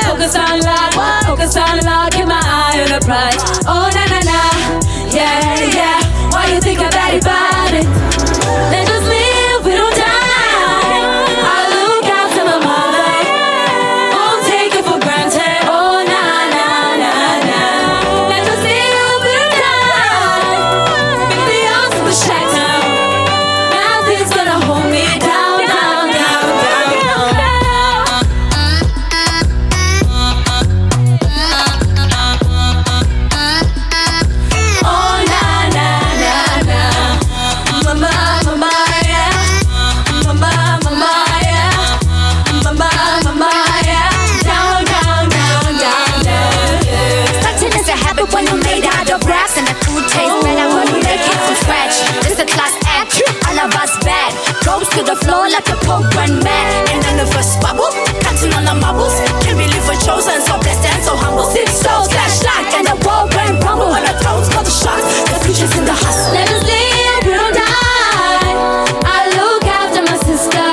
focus on luck, keep my eye on the prize. Oh na na na, yeah yeah. Why you think I'm bad about it? Let's just live, we don't die. I look after my mother. Won't take it for granted. Oh na na na na. Let's just live, we don't die. Be the odds of the shack down. Nothing's gonna hold me down, down, down, down, down. like a program man. And then the first bubble, counting on the marbles. Can't believe we're chosen, so blessed and so humble. 6 souls flashlight and the world went rumble. On the thrones call the shots, the future's in the hustle. Let us live, we don't die. I look after my sister.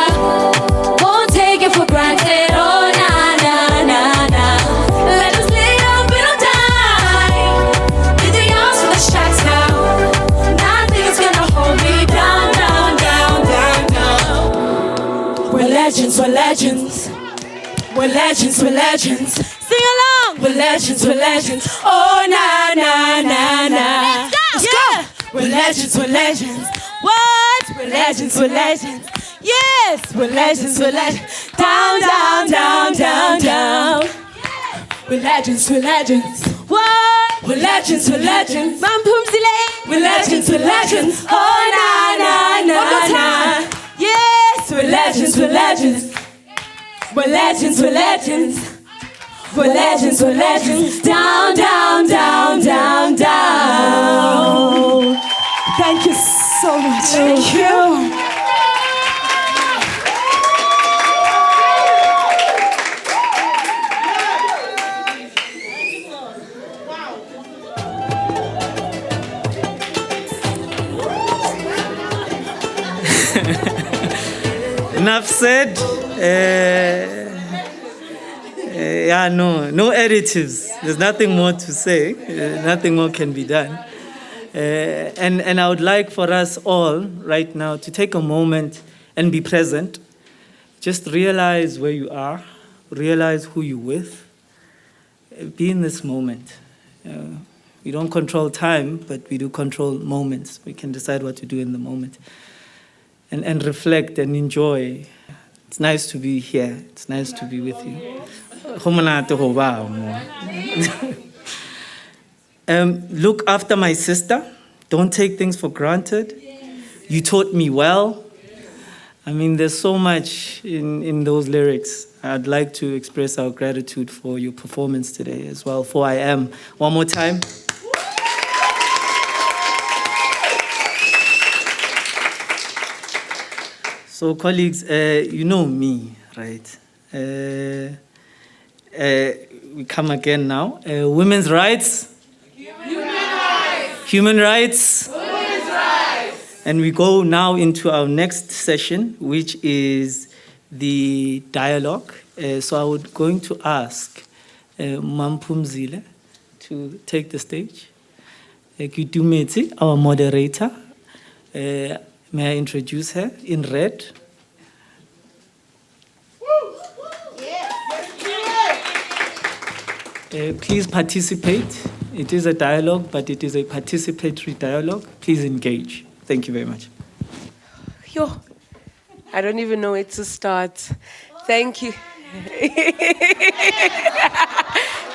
Won't take it for granted. Oh, na, na, na, na. Let us live, we don't die. With the arms for the shots now. Nothing's gonna hold me down, down, down, down, down. We're legends, we're legends. We're legends, we're legends. Sing along. We're legends, we're legends. Oh, na, na, na, na. Let's go. We're legends, we're legends. What? We're legends, we're legends. Yes, we're legends, we're legends. Down, down, down, down, down. We're legends, we're legends. What? We're legends, we're legends. Mlambo-Ngcuka. We're legends, we're legends. Oh, na, na, na, na. Yes, we're legends, we're legends. We're legends, we're legends. We're legends, we're legends. Down, down, down, down, down. Thank you so much. Thank you. Enough said. Yeah, no additives. There's nothing more to say. Nothing more can be done. And I would like for us all right now to take a moment and be present. Just realize where you are. Realize who you're with. Be in this moment. We don't control time, but we do control moments. We can decide what to do in the moment. And reflect and enjoy. It's nice to be here. It's nice to be with you. Look after my sister. Don't take things for granted. You taught me well. I mean, there's so much in those lyrics. I'd like to express our gratitude for your performance today as well, for I am. One more time. So, colleagues, you know me, right? We come again now. Women's rights. Human rights. Human rights. Women's rights. And we go now into our next session, which is the dialogue. So I would going to ask Phumzile to take the stage. Kidumeti, our moderator. May I introduce her in red? Please participate. It is a dialogue, but it is a participatory dialogue. Please engage. Thank you very much. Yo, I don't even know where to start. Thank you.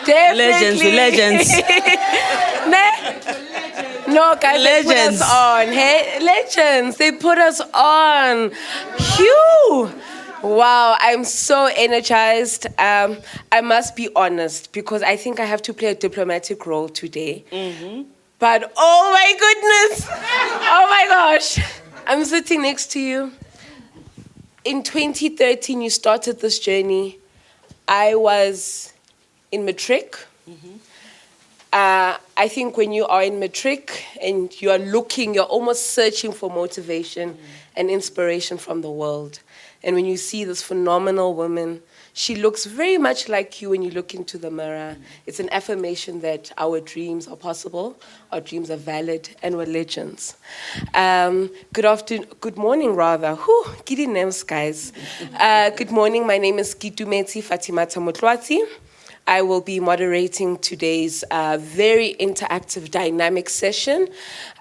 Definitely. Legends. No, guys, legends. They put us on. Hey, legends, they put us on. Phew. Wow, I'm so energized. I must be honest because I think I have to play a diplomatic role today. Mm-hmm. But oh my goodness, oh my gosh, I'm sitting next to you. In 2013, you started this journey. I was in matric. Mm-hmm. I think when you are in matric and you are looking, you're almost searching for motivation and inspiration from the world. And when you see this phenomenal woman, she looks very much like you when you look into the mirror. It's an affirmation that our dreams are possible, our dreams are valid, and we're legends. Good morning, rather. Whew, giddy names, guys. Good morning, my name is Kidumeti Fatimata Motlwati. I will be moderating today's very interactive, dynamic session.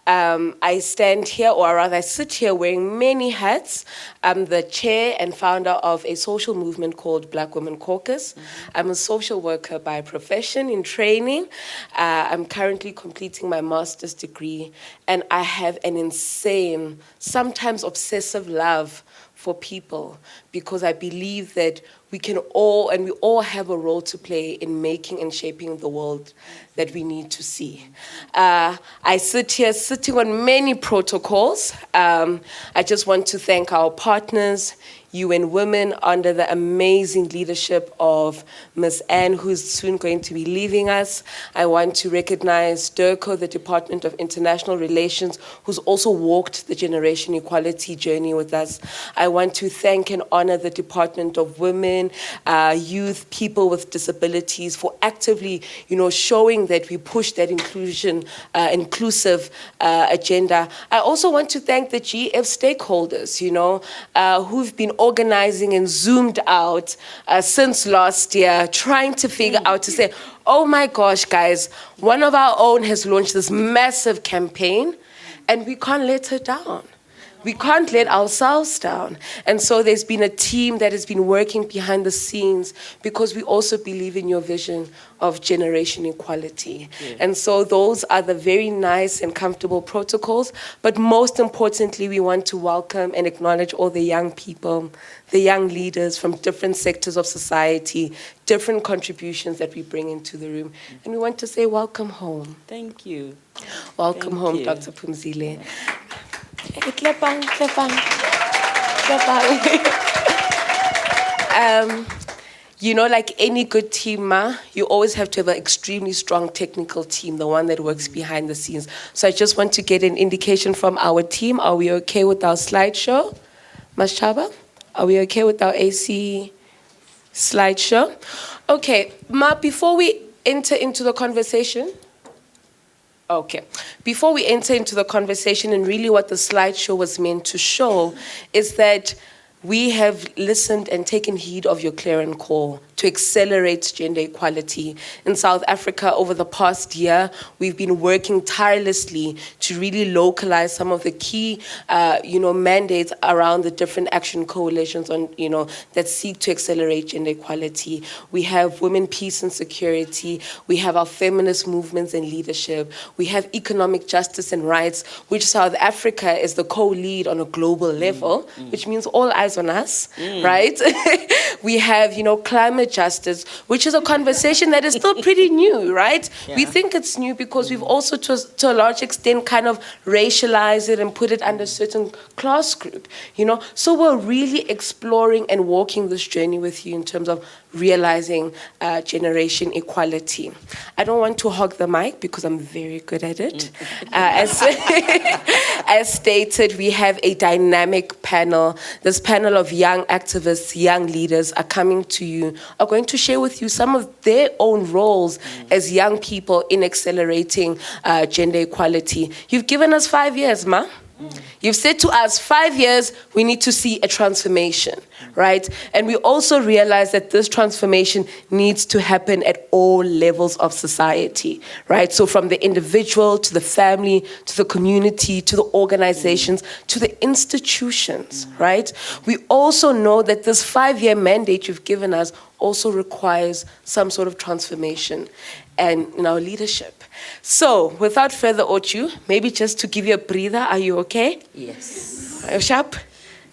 I stand here, or rather I sit here wearing many hats. I'm the chair and founder of a social movement called Black Women Caucus. Mm-hmm. I'm a social worker by profession in training. I'm currently completing my master's degree, and I have an insane, sometimes obsessive love for people, because I believe that we all have a role to play in making and shaping the world that we need to see. I sit here sitting on many protocols. I just want to thank our partners, UN Women, under the amazing leadership of Ms. Anne, who's soon going to be leaving us. I want to recognize DIRCO, the Department of International Relations, who's also walked the generation equality journey with us. I want to thank and honor the Department of Women, Youth, People with Disabilities for actively, showing that we push that inclusive agenda. I also want to thank the GF stakeholders, who've been organizing and zoomed out since last year, trying to figure out to say, oh my gosh, guys, one of our own has launched this massive campaign and we can't let her down. We can't let ourselves down. And so there's been a team that has been working behind the scenes because we also believe in your vision of generation equality. Yeah. And so those are the very nice and comfortable protocols. But most importantly, we want to welcome and acknowledge all the young people, the young leaders from different sectors of society, different contributions that we bring into the room. And we want to say welcome home. Thank you. Welcome home, Dr. Phumzile. Klepang. Like any good team, you always have to have an extremely strong technical team, the one that works behind the scenes. So I just want to get an indication from our team. Are we okay with our slideshow? Mashaba, are we okay with our AC slideshow? Okay, Ma, before we enter into the conversation, before we enter into the conversation, and really what the slideshow was meant to show is that we have listened and taken heed of your clarion call to accelerate gender equality. In South Africa, over the past year, we've been working tirelessly to really localize some of the key, mandates around the different action coalitions that seek to accelerate gender equality. We have women, peace and security. We have our feminist movements and leadership. We have economic justice and rights, which South Africa is the co-lead on a global level, which means all eyes on us, right? We have, climate justice, which is a conversation that is still pretty new, right? Yeah. We think it's new because we've also, to a large extent, kind of racialized it and put it under a certain class group, So we're really exploring and walking this journey with you in terms of realizing generation equality. I don't want to hog the mic because I'm very good at it. As stated, we have a dynamic panel. This panel of young activists, young leaders are coming to you, are going to share with you some of their own roles as young people in accelerating gender equality. You've given us 5 years, Ma. You've said to us, 5 years, we need to see a transformation, right? And we also realize that this transformation needs to happen at all levels of society, right? So from the individual to the family, to the community, to the organizations, to the institutions, right? We also know that this 5-year mandate you've given us also requires some sort of transformation and in our leadership. So, without further ado, maybe just to give you a breather, are you okay? Yes. Are you sharp?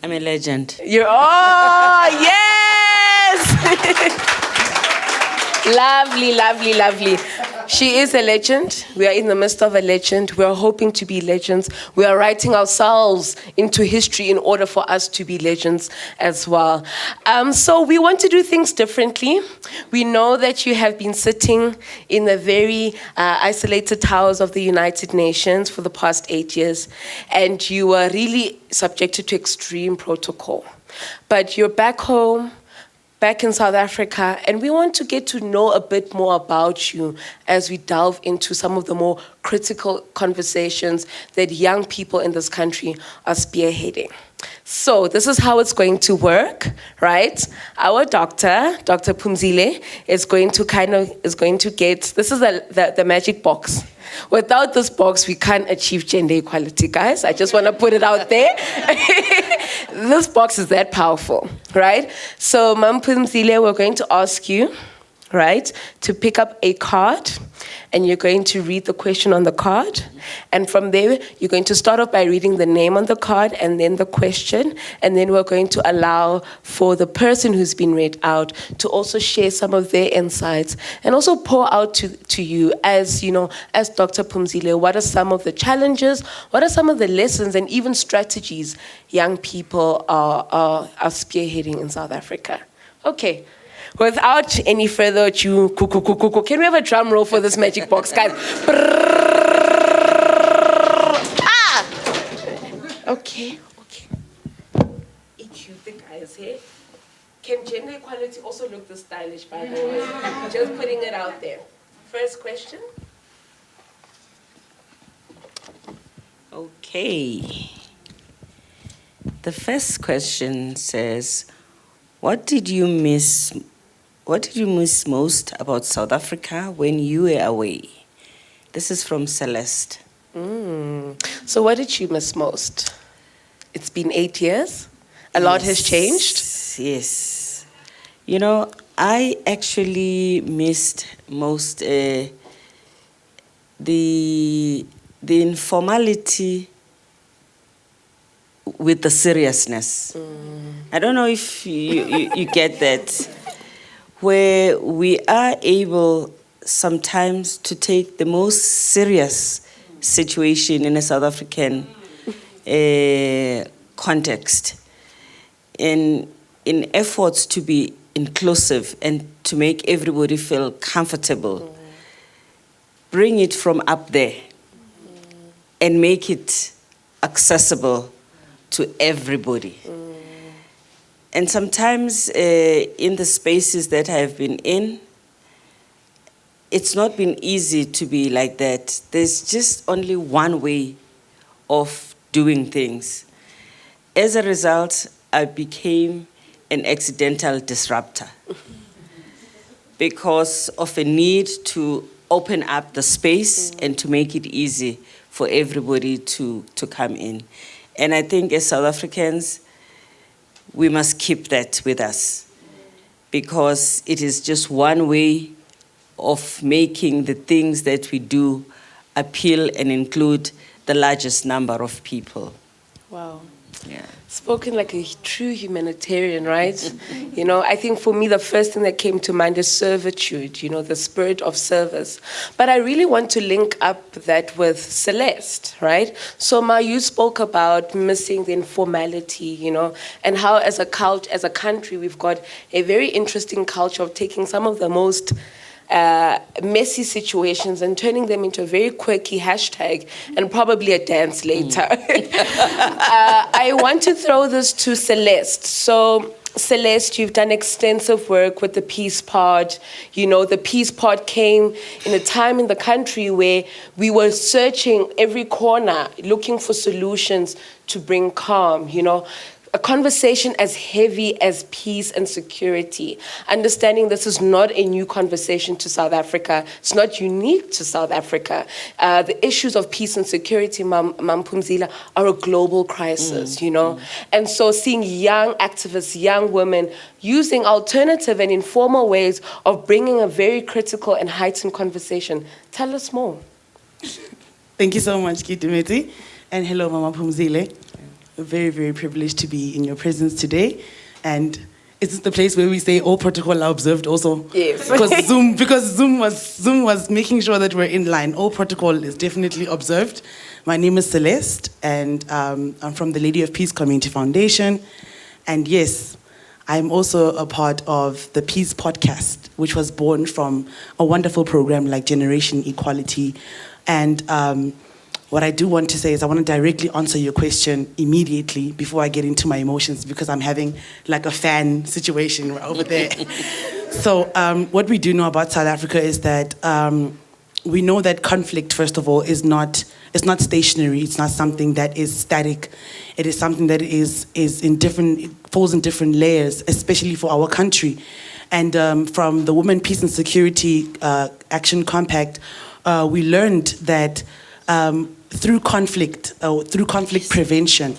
I'm a legend. Yes! Lovely, lovely, lovely. She is a legend. We are in the midst of a legend. We are hoping to be legends. We are writing ourselves into history in order for us to be legends as well. So we want to do things differently. We know that you have been sitting in the very isolated towers of the United Nations for the past 8 years, and you were really subjected to extreme protocol. But you're back home, back in South Africa, and we want to get to know a bit more about you as we delve into some of the more critical conversations that young people in this country are spearheading. So this is how it's going to work, right? Our Dr. Phumzile, is going to get, this is the magic box. Without this box, we can't achieve gender equality, guys. I just want to put it out there. This box is that powerful, right? So, Mam Phumzile, we're going to ask you right, to pick up a card, and you're going to read the question on the card. And from there, you're going to start off by reading the name on the card and then the question. And then we're going to allow for the person who's been read out to also share some of their insights and also pour out to you as, as Dr. Phumzile, what are some of the challenges, what are some of the lessons and even strategies young people are spearheading in South Africa? Okay. Without any further ado, can we have a drum roll for this magic box, guys? Okay. EQ the guys here. Can gender equality also look this stylish, by the way? Just putting it out there. First question. Okay. The first question says, what did you miss most about South Africa when you were away? This is from Celeste. So what did you miss most? It's been 8 years. A lot has changed. Yes. I actually missed most the informality with the seriousness. I don't know if you get that, where we are able sometimes to take the most serious situation in a South African context in efforts to be inclusive and to make everybody feel comfortable. Bring it from up there and make it accessible to everybody. And sometimes in the spaces that I've been in, it's not been easy to be like that. There's just only one way of doing things. As a result, I became an accidental disruptor because of a need to open up the space and to make it easy for everybody to come in. And I think as South Africans, we must keep that with us because it is just one way of making the things that we do appeal and include the largest number of people. Wow. Yeah. Spoken like a true humanitarian, right? I think for me, the first thing that came to mind is servitude, the spirit of service. But I really want to link up that with Celeste, right? So, Ma, you spoke about missing the informality, and how as a country, we've got a very interesting culture of taking some of the most messy situations and turning them into a very quirky hashtag and probably a dance later. I want to throw this to Celeste. So, Celeste, you've done extensive work with the Peace Pod. The Peace Pod came in a time in the country where we were searching every corner, looking for solutions to bring calm, a conversation as heavy as peace and security, understanding this is not a new conversation to South Africa. It's not unique to South Africa. The issues of peace and security, Mam Phumzile, are a global crisis, And so seeing young activists, young women, using alternative and informal ways of bringing a very critical and heightened conversation. Tell us more. Thank you so much, Kitumeti. And hello, Mama Phumzile. Very, very privileged to be in your presence today. And is this the place where we say all protocol are observed also? Yes. Because Zoom was making sure that we're in line. All protocol is definitely observed. My name is Celeste, and I'm from the Lady of Peace Community Foundation. And yes, I'm also a part of the Peace Podcast, which was born from a wonderful program like Generation Equality. And what I do want to say is I want to directly answer your question immediately before I get into my emotions because I'm having like a fan situation right over there. So what we do know about South Africa is that we know that conflict, first of all, is not stationary. It's not something that is static. It is something that falls in different layers, especially for our country. And from the Women, Peace and Security Action Compact, we learned that through conflict prevention,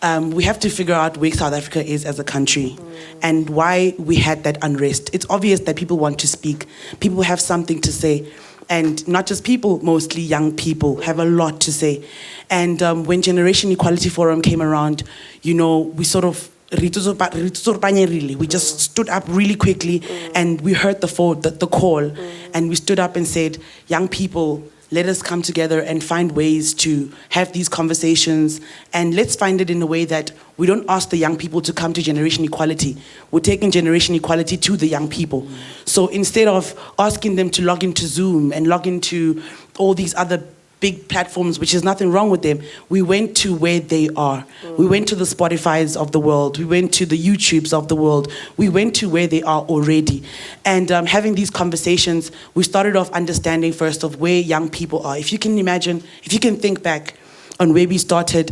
we have to figure out where South Africa is as a country and why we had that unrest. It's obvious that people want to speak. People have something to say. And not just people, mostly young people have a lot to say. And when Generation Equality Forum came around, you know, we sort of, we just stood up really quickly and we heard the call and we stood up and said, young people, let us come together and find ways to have these conversations, and let's find it in a way that we don't ask the young people to come to Generation Equality. We're taking Generation Equality to the young people. So instead of asking them to log into Zoom and log into all these other big platforms, which is nothing wrong with them, we went to where they are. We went to the Spotifys of the world. We went to the YouTubes of the world. We went to where they are already. And having these conversations, we started off understanding first of where young people are. If you can imagine, if you can think back on where we started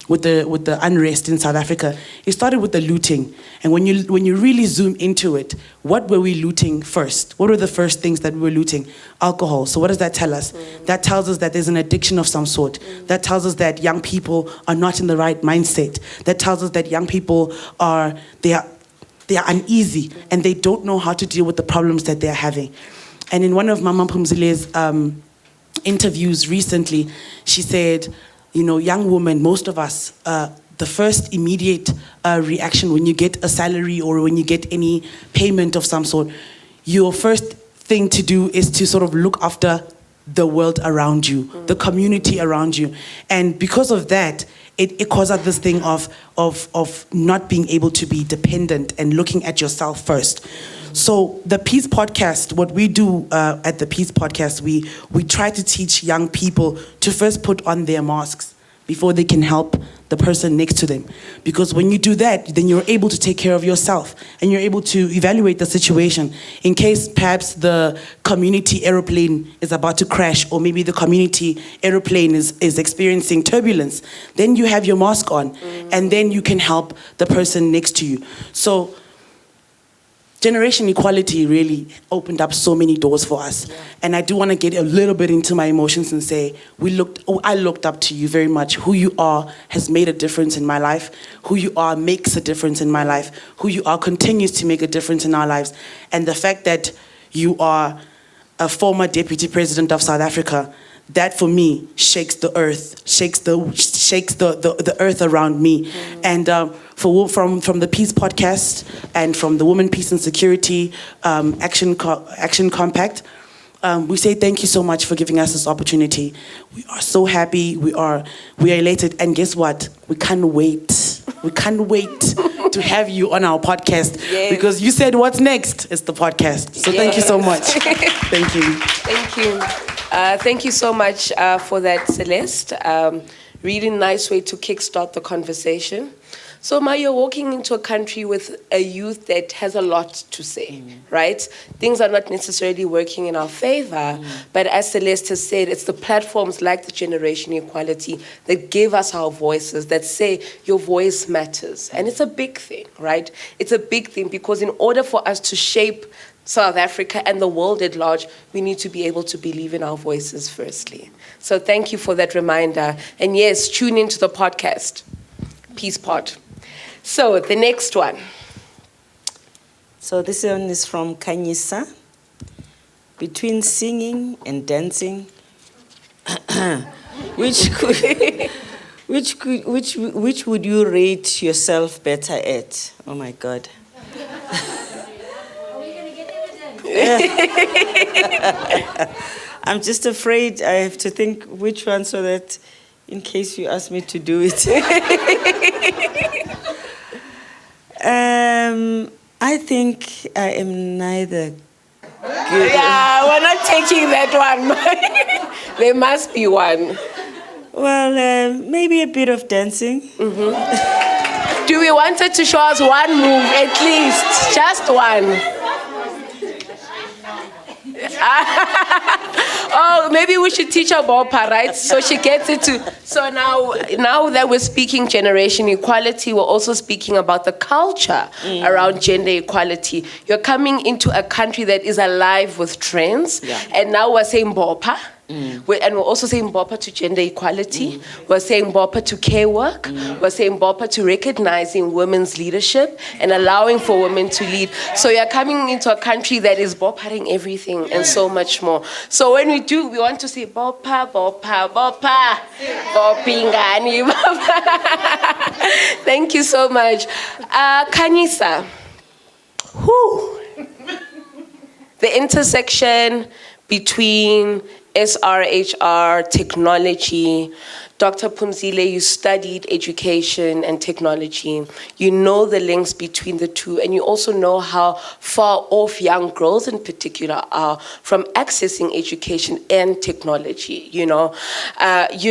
with the unrest in South Africa, it started with the looting. And when you really zoom into it, what were we looting first? What were the first things that we were looting? Alcohol. So what does that tell us? That tells us that there's an addiction of some sort. That tells us that young people are not in the right mindset. That tells us that young people are uneasy and they don't know how to deal with the problems that they're having. And in one of Mama Phumzile's interviews recently, she said, you know, young women, most of us, the first immediate reaction when you get a salary or when you get any payment of some sort, your first thing to do is to sort of look after the world around you, the community around you. And because of that, it causes this thing of not being able to be dependent and looking at yourself first. So the Peace Podcast, what we do at the Peace Podcast, we try to teach young people to first put on their masks before they can help the person next to them. Because when you do that, then you're able to take care of yourself and you're able to evaluate the situation. In case perhaps the community aeroplane is about to crash or maybe the community aeroplane is experiencing turbulence, then you have your mask on and then you can help the person next to you. So Generation Equality really opened up so many doors for us. Yeah. And I do want to get a little bit into my emotions and say, I looked up to you very much. Who you are has made a difference in my life. Who you are makes a difference in my life. Who you are continues to make a difference in our lives. And the fact that you are a former deputy president of South Africa, that for me shakes the earth, shakes the earth around me. And from the Peace Podcast and from the Women, Peace and Security Action Compact, we say thank you so much for giving us this opportunity. We are so happy. We are elated. And guess what? We can't wait. We can't wait to have you on our podcast. Yes. Because you said what's next is the podcast. So Thank you so much. Thank you. Thank you. Thank you so much for that, Celeste. Really nice way to kickstart the conversation. So, Ma, you're walking into a country with a youth that has a lot to say, right? Things are not necessarily working in our favor, but as Celeste has said, it's the platforms like the Generation Equality that give us our voices, that say your voice matters. And it's a big thing, right? It's a big thing because in order for us to shape South Africa and the world at large, we need to be able to believe in our voices firstly. So thank you for that reminder. And yes, tune into the podcast, Peace Pod. So the next one. So this one is from Kanyisa. Between singing and dancing, which would you rate yourself better at? Oh my God. I'm just afraid I have to think which one so that in case you ask me to do it. I think I am neither good. Yeah, we're not taking that one. There must be one. Well, maybe a bit of dancing. Mm-hmm. Do we want her to show us one move at least? Just one. Oh, maybe we should teach her Bopa, right? So she gets it too. So now that we're speaking Generation Equality, we're also speaking about the culture around gender equality. You're coming into a country that is alive with trends, and now we're saying Bopa. And we're also saying Bopa to gender equality. We're saying Bopa to care work. We're saying Bopa to recognizing women's leadership and allowing for women to lead. So you're coming into a country that is Bopaing everything and so much more. So when we do, we want to say Bopa, Bopa, Bopa, Bopingani, Bopa. Thank you so much. Kanyisa. The intersection between SRHR, technology. Dr. Phumzile, you studied education and technology. You know the links between the two, and you also know how far off young girls in particular are from accessing education and technology. You're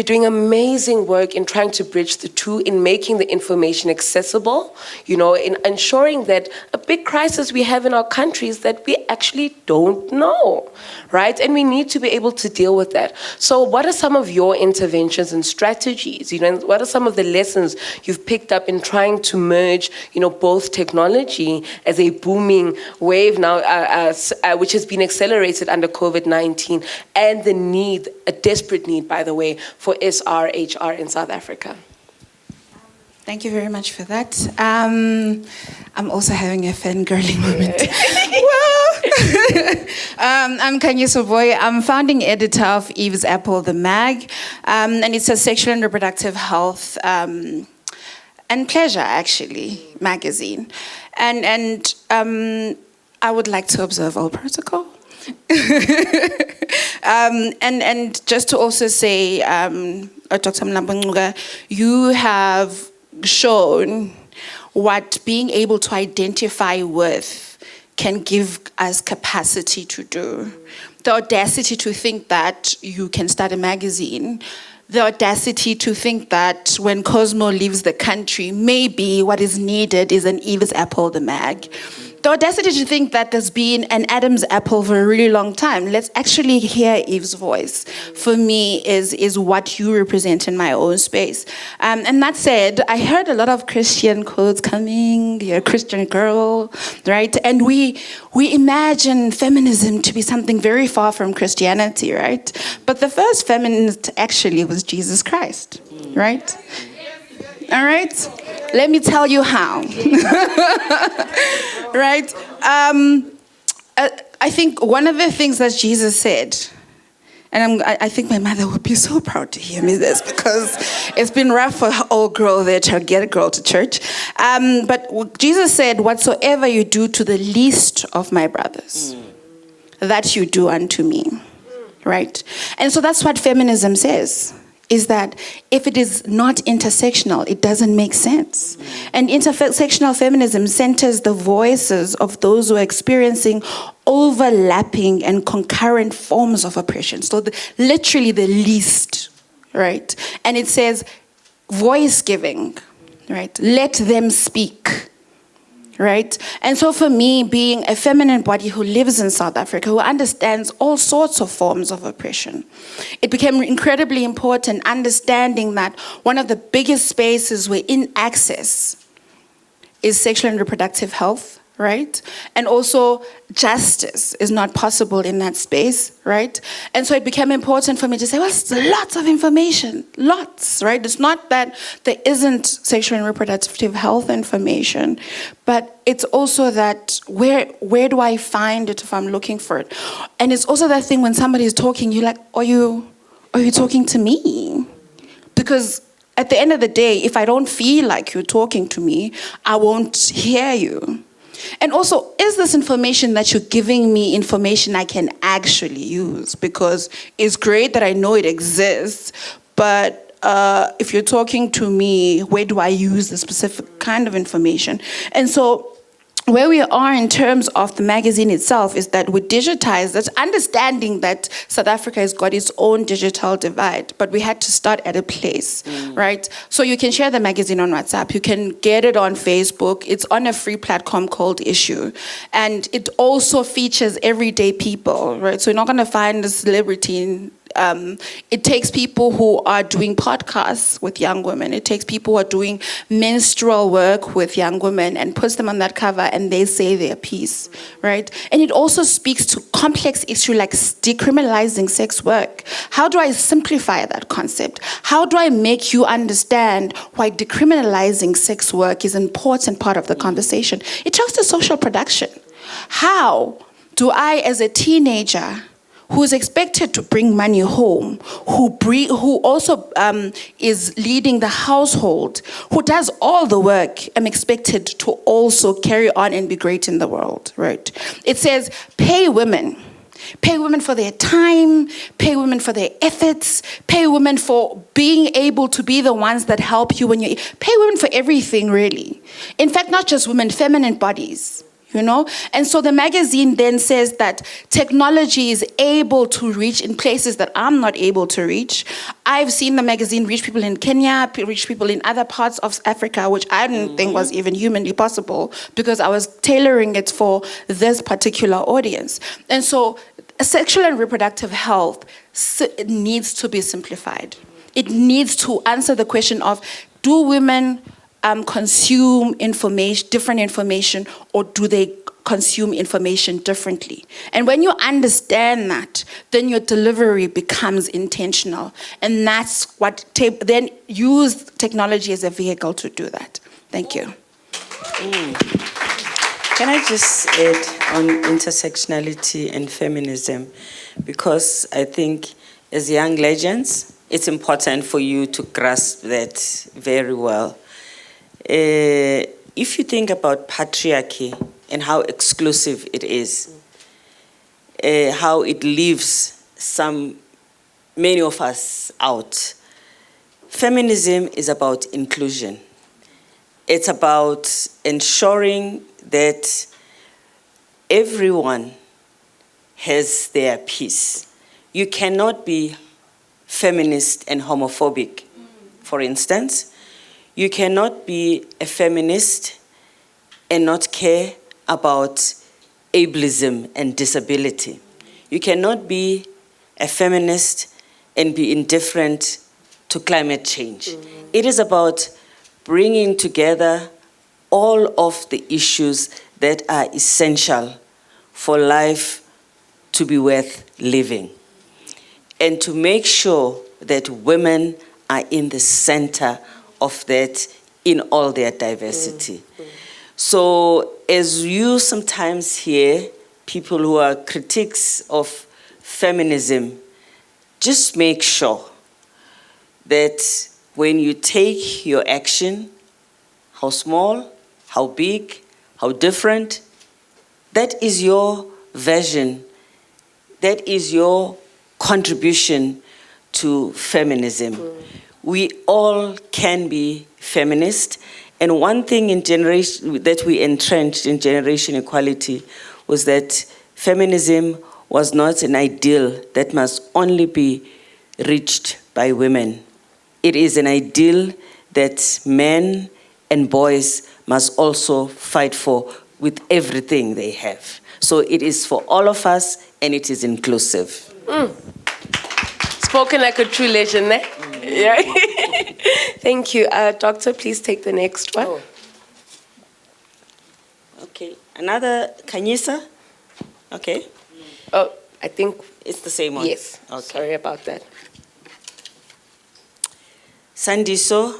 doing amazing work in trying to bridge the two, in making the information accessible, in ensuring that a big crisis we have in our country is that we actually don't know, right? And we need to be able to deal with that. So what are some of your interventions and strategies? What are some of the lessons you've picked up in trying to merge, both technology as a booming wave now, which has been accelerated under COVID-19, and the need, a desperate need, by the way, for SRHR in South Africa? Thank you very much for that. I'm also having a fangirling moment. I'm Kanyisa Boy. I'm founding editor of Eve's Apple, the mag, and it's a sexual and reproductive health and pleasure, actually, magazine. And I would like to observe all protocol. And just to also say, Dr. Mlambo-Ngcuka, you have shown what being able to identify with can give us capacity to do. The audacity to think that you can start a magazine, the audacity to think that when Cosmo leaves the country, maybe what is needed is an Eve's Apple, the mag. The audacity to think that there's been an Adam's apple for a really long time. Let's actually hear Eve's voice. For me, is what you represent in my own space. And that said, I heard a lot of Christian quotes coming. You're a Christian girl, right? And we imagine feminism to be something very far from Christianity, right? But the first feminist actually was Jesus Christ, right? All right? Let me tell you how. Right? I think one of the things that Jesus said, and I think my mother would be so proud to hear me this, because it's been rough for old girl there to get a girl to church. But Jesus said, whatsoever you do to the least of my brothers, that you do unto me. Right? And so that's what feminism says. Is that if it is not intersectional, it doesn't make sense. And intersectional feminism centers the voices of those who are experiencing overlapping and concurrent forms of oppression. So literally the least, right? And it says voice giving, right? Let them speak. Right? And so for me, being a feminine body who lives in South Africa, who understands all sorts of forms of oppression, it became incredibly important understanding that one of the biggest spaces we're in access is sexual and reproductive health, right? And also justice is not possible in that space, right? And so it became important for me to say, well, it's lots of information, lots, right? It's not that there isn't sexual and reproductive health information, but it's also that where do I find it if I'm looking for it? And it's also that thing when somebody is talking, you're like, are you talking to me? Because at the end of the day, if I don't feel like you're talking to me, I won't hear you. And also, is this information that you're giving me information I can actually use? Because it's great that I know it exists, but if you're talking to me, where do I use the specific kind of information? And so where we are in terms of the magazine itself is that we digitize that, understanding that South Africa has got its own digital divide, but we had to start at a place, right? So you can share the magazine on WhatsApp, you can get it on Facebook, it's on a free platform called Issue, and it also features everyday people, right? So you're not gonna find a celebrity It takes people who are doing podcasts with young women. It takes people who are doing menstrual work with young women and puts them on that cover and they say their piece, right? And it also speaks to complex issue like decriminalizing sex work. How do I simplify that concept? How do I make you understand why decriminalizing sex work is an important part of the conversation? It talks to social production. How do I, as a teenager, who is expected to bring money home, who also is leading the household, who does all the work, am expected to also carry on and be great in the world, right? It says, pay women. Pay women for their time, pay women for their efforts, pay women for being able to be the ones that help you when you pay women for everything, really. In fact, not just women, feminine bodies. You know? And so the magazine then says that technology is able to reach in places that I'm not able to reach. I've seen the magazine reach people in Kenya, reach people in other parts of Africa, which I didn't think was even humanly possible because I was tailoring it for this particular audience. And so sexual and reproductive health needs to be simplified. It needs to answer the question of, do women consume different information, or do they consume information differently? And when you understand that, then your delivery becomes intentional. And that's what, then use technology as a vehicle to do that. Thank you. Can I just add on intersectionality and feminism? Because I think as young legends, it's important for you to grasp that very well. If you think about patriarchy and how exclusive it is, how it leaves many of us out, feminism is about inclusion. It's about ensuring that everyone has their piece. You cannot be feminist and homophobic, for instance. You cannot be a feminist and not care about ableism and disability. You cannot be a feminist and be indifferent to climate change. It is about bringing together all of the issues that are essential for life to be worth living, and to make sure that women are in the center of that in all their diversity. So as you sometimes hear people who are critics of feminism, just make sure that when you take your action, how small, how big, how different, that is your version, that is your contribution to feminism. We all can be feminist. And one thing in generation that we entrenched in generation equality was that feminism was not an ideal that must only be reached by women. It is an ideal that men and boys must also fight for with everything they have. So it is for all of us, and it is inclusive. Spoken like a true legend, eh? Yeah. Thank you. Doctor, please take the next one. Oh. Okay. Another Kanyisa? Okay. Oh, I think it's the same one. Yes. Okay. Sorry about that. Sandiso,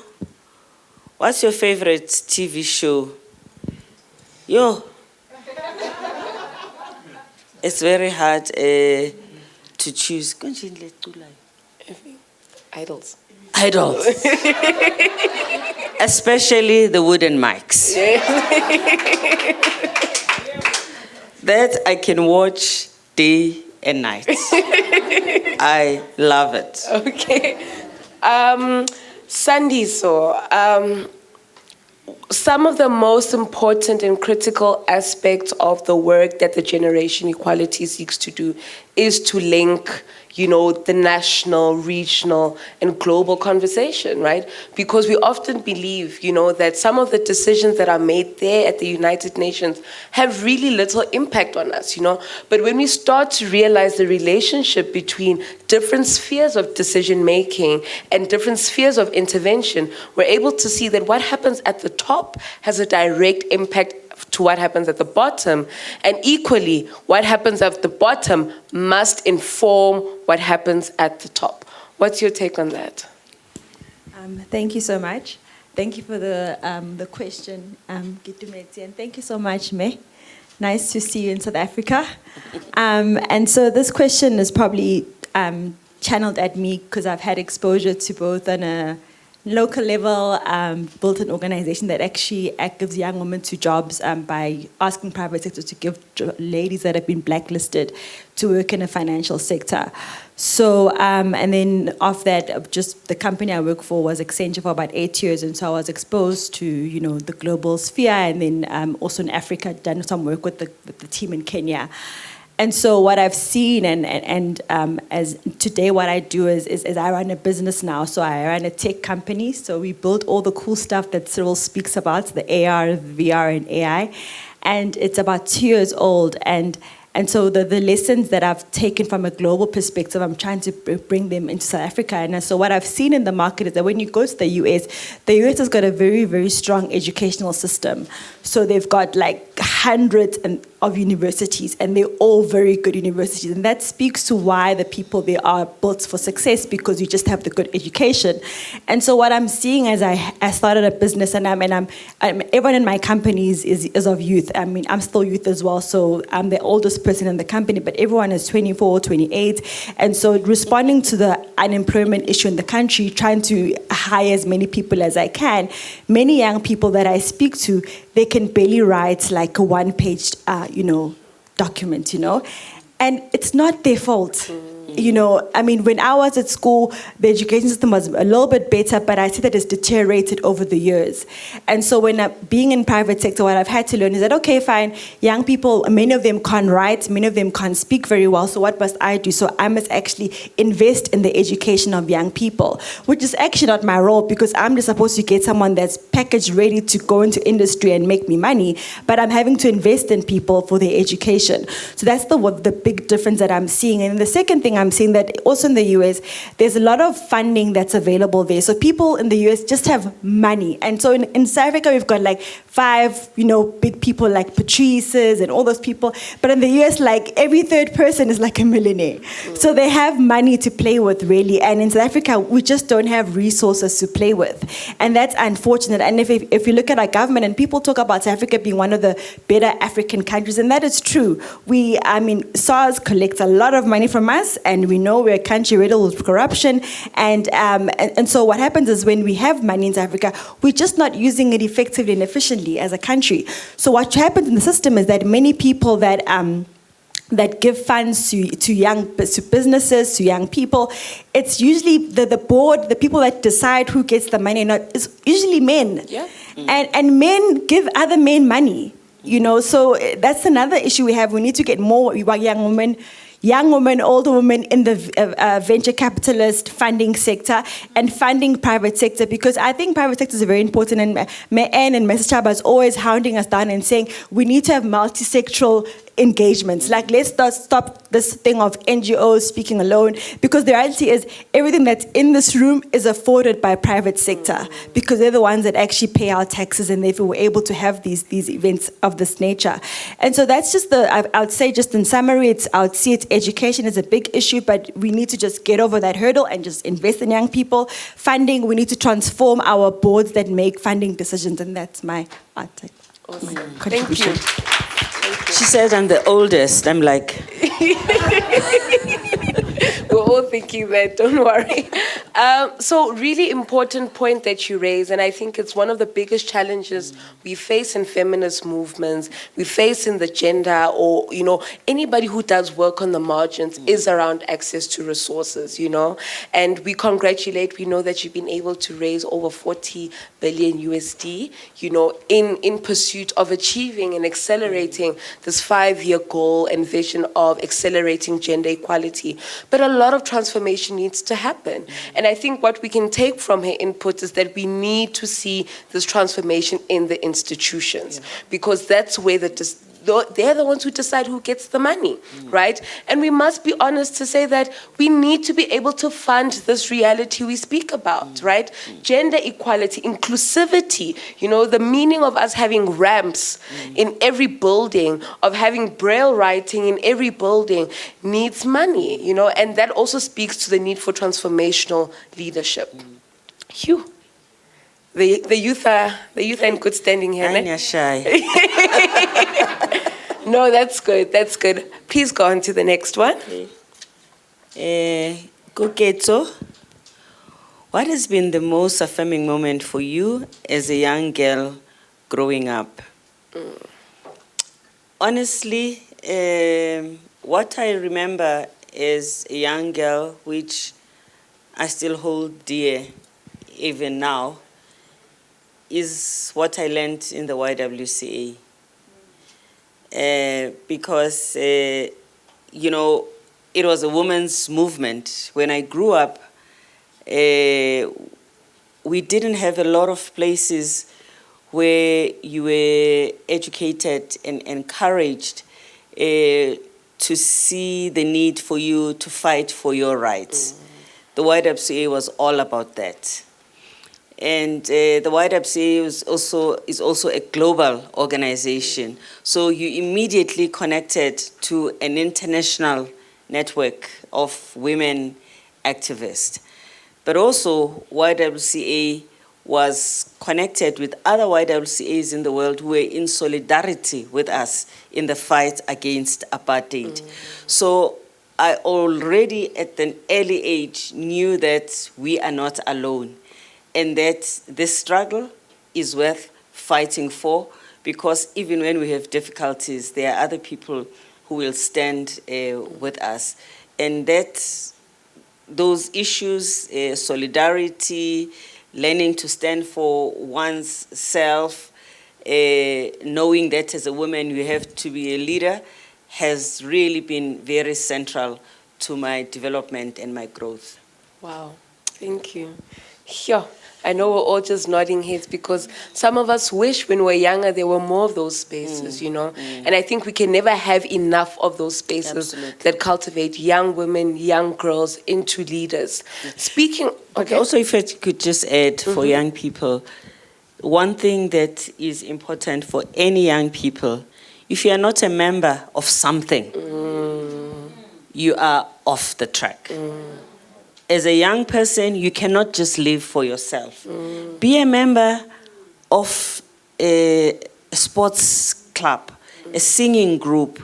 what's your favorite TV show? Yo. It's very hard to choose. Idols. Idols. Especially the wooden mics. That I can watch day and night. I love it. Okay. Sandy, so some of the most important and critical aspects of the work that the Generation Equality seeks to do is to link, the national, regional, and global conversation, right? Because we often believe, that some of the decisions that are made there at the United Nations have really little impact on us, But when we start to realize the relationship between different spheres of decision making and different spheres of intervention, we're able to see that what happens at the top has a direct impact to what happens at the bottom, and equally, what happens at the bottom must inform what happens at the top. What's your take on that? Thank you so much. Thank you for the question, Gitumeti, and thank you so much, Me. Nice to see you in South Africa. And so this question is probably channeled at me because I've had exposure to both on a local level, built an organization that actually gives young women to jobs by asking private sector to give ladies that have been blacklisted to work in a financial sector. So, and then off that, just the company I work for was Accenture for about 8 years, and so I was exposed to, the global sphere, and then also in Africa, done some work with the team in Kenya. And so what I've seen, and as today what I do is I run a business now. So I run a tech company. So we build all the cool stuff that Cyril speaks about, the AR, VR, and AI. And it's about 2 years old. And so the lessons that I've taken from a global perspective, I'm trying to bring them into South Africa. And so what I've seen in the market is that when you go to the US has got a very, very strong educational system. So they've got like hundreds of universities, and they're all very good universities. And that speaks to why the people there are built for success, because you just have the good education. And so what I'm seeing as I started a business, and everyone in my company is of youth. I mean, I'm still youth as well, so I'm the oldest person in the company, but everyone is 24, 28. And so responding to the unemployment issue in the country, trying to hire as many people as I can, many young people that I speak to, they can barely write like a one-page, document, and it's not their fault. I mean, when I was at school, the education system was a little bit better, but I see that it's deteriorated over the years. And so when being in private sector, what I've had to learn is that, okay, fine, young people, many of them can't write, many of them can't speak very well, so what must I do? So I must actually invest in the education of young people, which is actually not my role, because I'm just supposed to get someone that's packaged ready to go into industry and make me money, but I'm having to invest in people for their education. So that's the big difference that I'm seeing. And the second thing I'm seeing that also in the US, there's a lot of funding that's available there. So people in the US just have money. And so in South Africa, we've got like 5, big people like Patrice's and all those people. But in the US, like every third person is like a millionaire. So they have money to play with, really. And in South Africa, we just don't have resources to play with. And that's unfortunate. And if you look at our government, and people talk about South Africa being one of the better African countries, and that is true. SARS collects a lot of money from us, and we know we're a country riddled with corruption. And so what happens is when we have money in South Africa, we're just not using it effectively and efficiently as a country. So what happens in the system is that many people that give funds to businesses, to young people, it's usually the board, the people that decide who gets the money or not, is usually men. Yeah. And men give other men money. So that's another issue we have. We need to get more young women, older women in the venture capitalist funding sector and funding private sector, because I think private sector is very important. And Anne and Mr. Chaba is always hounding us down and saying we need to have multi-sectoral engagements. Like, let's stop this thing of NGOs speaking alone, because the reality is everything that's in this room is afforded by private sector, because they're the ones that actually pay our taxes, and therefore we're able to have these events of this nature. And so that's just I would say, just in summary, I would see education is a big issue, but we need to just get over that hurdle and just invest in young people. Funding, we need to transform our boards that make funding decisions, and that's my Awesome. Contribution. She said I'm the oldest. I'm like... We're all thinking that, don't worry. So really important point that you raise, and I think it's one of the biggest challenges we face in feminist movements, we face in the gender, or, anybody who does work on the margins is around access to resources, and we congratulate, we know that you've been able to raise over 40 billion USD, in pursuit of achieving and accelerating this 5-year goal and vision of accelerating gender equality. But a lot of transformation needs to happen. And I think what we can take from her input is that we need to see this transformation in the institutions, because that's where they're the ones who decide who gets the money, right? And we must be honest to say that we need to be able to fund this reality we speak about, right? Gender equality, inclusivity, the meaning of us having ramps in every building, of having braille writing in every building needs money, and that also speaks to the need for transformational leadership. Hugh. The youth are in good standing here. I'm shy. No, that's good. That's good. Please go on to the next one. Koketso, what has been the most affirming moment for you as a young girl growing up? Honestly, what I remember as a young girl, which I still hold dear even now, is what I learned in the YWCA. Because, it was a women's movement. When I grew up, we didn't have a lot of places where you were educated and encouraged to see the need for you to fight for your rights. The YWCA was all about that. And the YWCA is also a global organization. So you immediately connected to an international network of women activists. But also YWCA was connected with other YWCAs in the world who were in solidarity with us in the fight against apartheid. So I already at an early age knew that we are not alone, and that this struggle is worth fighting for, because even when we have difficulties, there are other people who will stand with us. And that those issues, solidarity, learning to stand for one's self, knowing that as a woman you have to be a leader, has really been very central to my development and my growth. Wow, thank you. Yeah. I know we're all just nodding heads, because some of us wish when we were younger there were more of those spaces, And I think we can never have enough of those spaces that cultivate young women, young girls into leaders. Speaking... Okay. Also, if I could just add for young people, one thing that is important for any young people, if you are not a member of something, you are off the track. As a young person, you cannot just live for yourself. Be a member of a sports club, a singing group,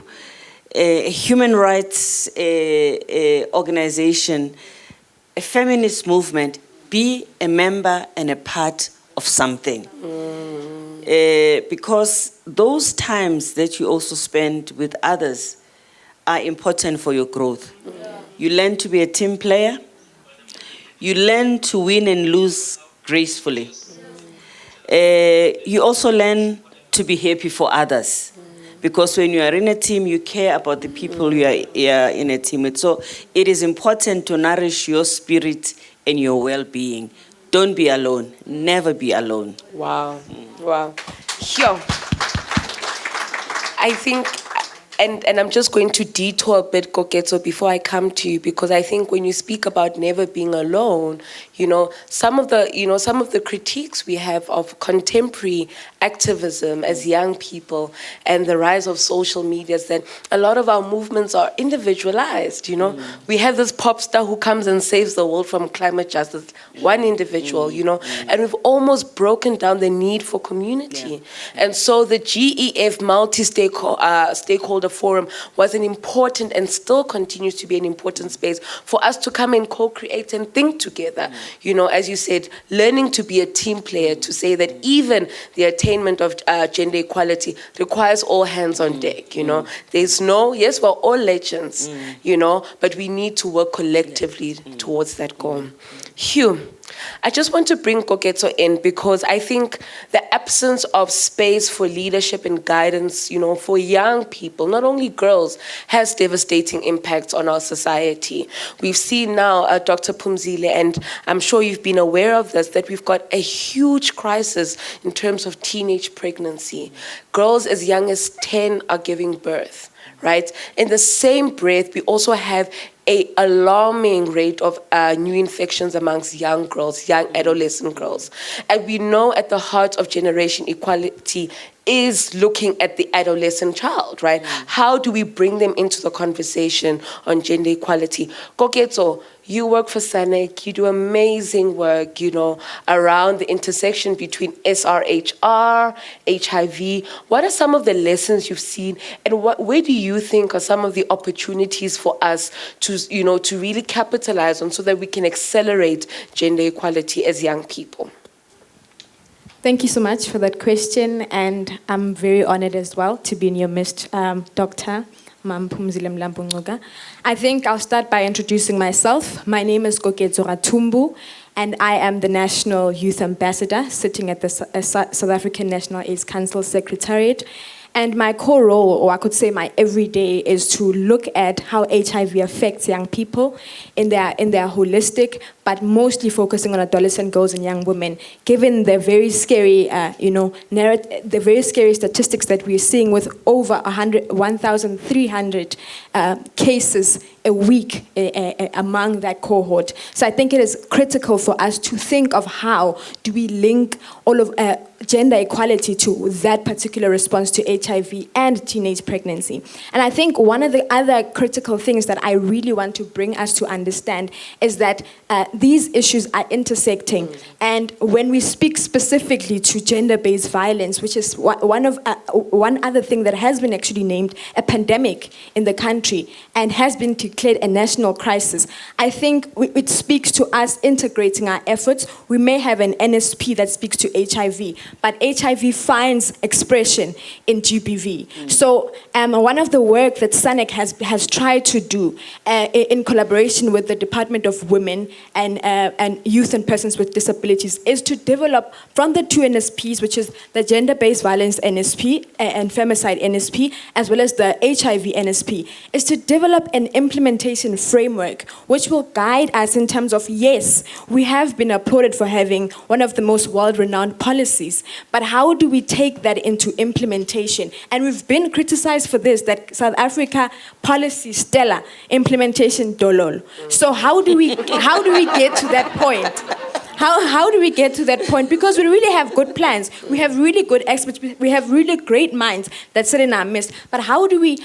a human rights organization, a feminist movement. Be a member and a part of something. Because those times that you also spend with others are important for your growth. You learn to be a team player. You learn to win and lose gracefully. You also learn to be happy for others. Because when you are in a team, you care about the people you are in a team with. So it is important to nourish your spirit and your well-being. Don't be alone. Never be alone. Wow. Wow. Yo. I think... And I'm just going to detour a bit, Koketso, before I come to you, because I think when you speak about never being alone, some of the critiques we have of contemporary activism as young people and the rise of social media is that a lot of our movements are individualized. We have this pop star who comes and saves the world from climate justice, one individual, and we've almost broken down the need for community. And so the GEF multi-stakeholder Stakeholder Forum was an important and still continues to be an important space for us to come and co-create and think together. You know, as you said, learning to be a team player, to say that even the attainment of gender equality requires all hands on deck, you know. There's no, yes, we're all legends, you know, but we need to work collectively towards that goal. Hugh, I just want to bring Koketso in because I think the absence of space for leadership and guidance, you know, for young people, not only girls, has devastating impacts on our society. We've seen now, Dr. Phumzile, and I'm sure you've been aware of this, that we've got a huge crisis in terms of teenage pregnancy. Girls as young as 10 are giving birth, right? In the same breath, we also have an alarming rate of new infections amongst young girls, young adolescent girls. And we know at the heart of generation equality is looking at the adolescent child, right? How do we bring them into the conversation on gender equality? Koketso, you work for SANEC, you do amazing work, you know, around the intersection between SRHR, HIV. What are some of the lessons you've seen, and where do you think are some of the opportunities for us to, you know, to really capitalize on so that we can accelerate gender equality as young people? Thank you so much for that question, and I'm very honored as well to be in your midst, Dr. Phumzile Mlambo-Ngcuka. I think I'll start by introducing myself. My name is Koketso Ratumbu, and I am the National Youth Ambassador sitting at the South African National AIDS Council Secretariat. And my core role, or I could say my everyday, is to look at how HIV affects young people in their holistic, but mostly focusing on adolescent girls and young women, given the very scary, the very scary statistics that we're seeing with over 1,300 cases a week among that cohort. So I think it is critical for us to think of how do we link all of gender equality to that particular response to HIV and teenage pregnancy. And I think one of the other critical things that I really want to bring us to understand is that these issues are intersecting. And when we speak specifically to gender-based violence, which is one other thing that has been actually named a pandemic in the country and has been declared a national crisis, I think it speaks to us integrating our efforts. We may have an NSP that speaks to HIV, but HIV finds expression in GBV. So one of the work that SANEC has tried to do in collaboration with the Department of Women and Youth and Persons with Disabilities is to develop from the two NSPs, which is the Gender-Based Violence NSP and Femicide NSP, as well as the HIV NSP, is to develop an implementation framework which will guide us in terms of, yes, we have been applauded for having one of the most world-renowned policies, but how do we take that into implementation? And we've been criticized for this, that South Africa policy stellar, implementation dolol. So how do we get to that point? How do we get to that point? Because we really have good plans. We have really good experts. We have really great minds that sit in our midst. But how do we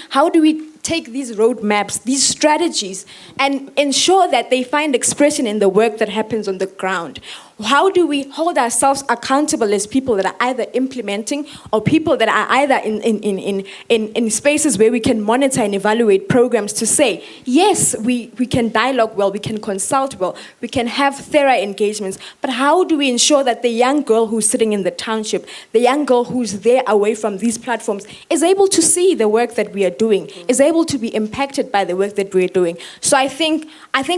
take these roadmaps, these strategies, and ensure that they find expression in the work that happens on the ground? How do we hold ourselves accountable as people that are either implementing or people that are either in spaces where we can monitor and evaluate programs to say, yes, we can dialogue well, we can consult well, we can have thorough engagements, but how do we ensure that the young girl who's sitting in the township, the young girl who's there away from these platforms, is able to see the work that we are doing, is able to be impacted by the work that we're doing? So I think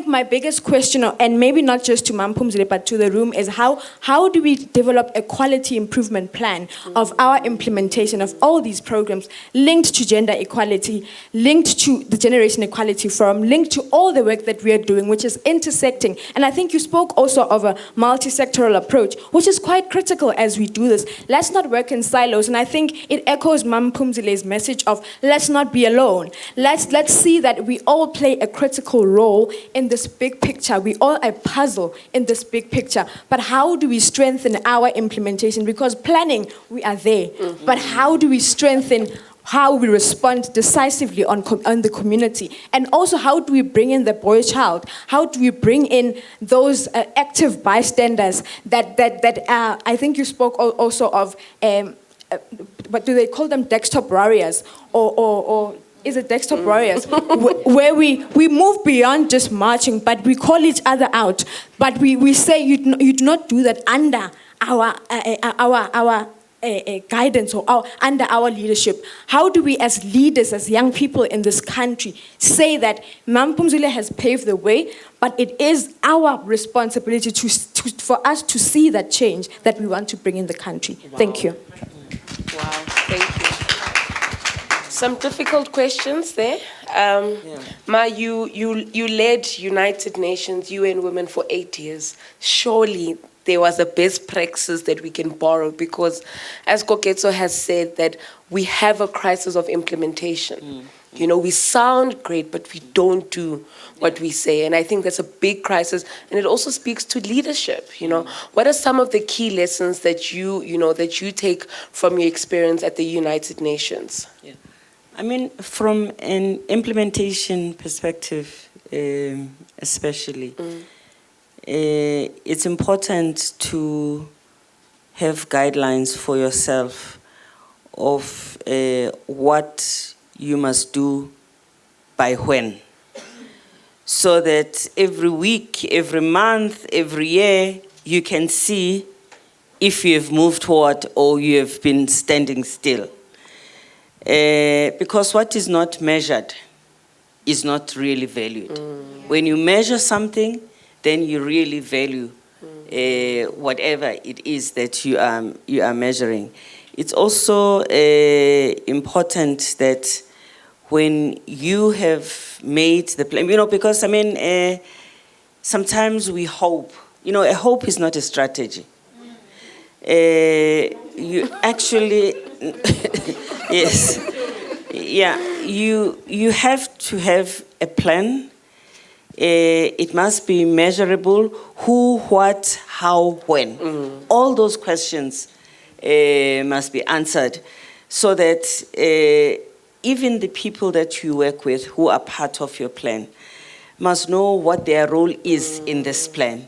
my biggest question, and maybe not just to Phumzile, but to the room, is how do we develop a quality improvement plan of our implementation of all these programs linked to gender equality, linked to the Generation Equality Forum, linked to all the work that we are doing, which is intersecting. And I think you spoke also of a multi-sectoral approach, which is quite critical as we do this. Let's not work in silos. And I think it echoes Phumzile's message of let's not be alone. Let's see that we all play a critical role in this big picture. We all are a puzzle in this big picture. But how do we strengthen our implementation? Because planning, we are there. But how do we strengthen how we respond decisively on the community? And also, how do we bring in the boy child? How do we bring in those active bystanders that I think you spoke also of, what do they call them? Desktop warriors or is a desktop warriors, where we move beyond just marching, but we call each other out. But we say you do not do that under our guidance or under our leadership. How do we as leaders, as young people in this country, say that Mam Phumzile has paved the way, but it is our responsibility for us to see that change that we want to bring in the country. Wow. Thank you. Wow, thank you. Some difficult questions there. Ma, you led United Nations, UN Women for 8 years. Surely there was a best practice that we can borrow, because as Koketso has said, that we have a crisis of implementation. You know, we sound great, but we don't do what we say. And I think that's a big crisis. And it also speaks to leadership, you know. What are some of the key lessons that that you take from your experience at the United Nations? Yeah. I mean, from an implementation perspective, especially, it's important to have guidelines for yourself of what you must do by when, so that every week, every month, every year, you can see if you have moved forward or you have been standing still. Because what is not measured is not really valued. When you measure something, then you really value whatever it is that you are measuring. It's also important that when you have made the plan, because sometimes we hope. A hope is not a strategy. You actually, yes, yeah. You have to have a plan. It must be measurable. Who, what, how, when. All those questions must be answered, so that even the people that you work with who are part of your plan must know what their role is in this plan.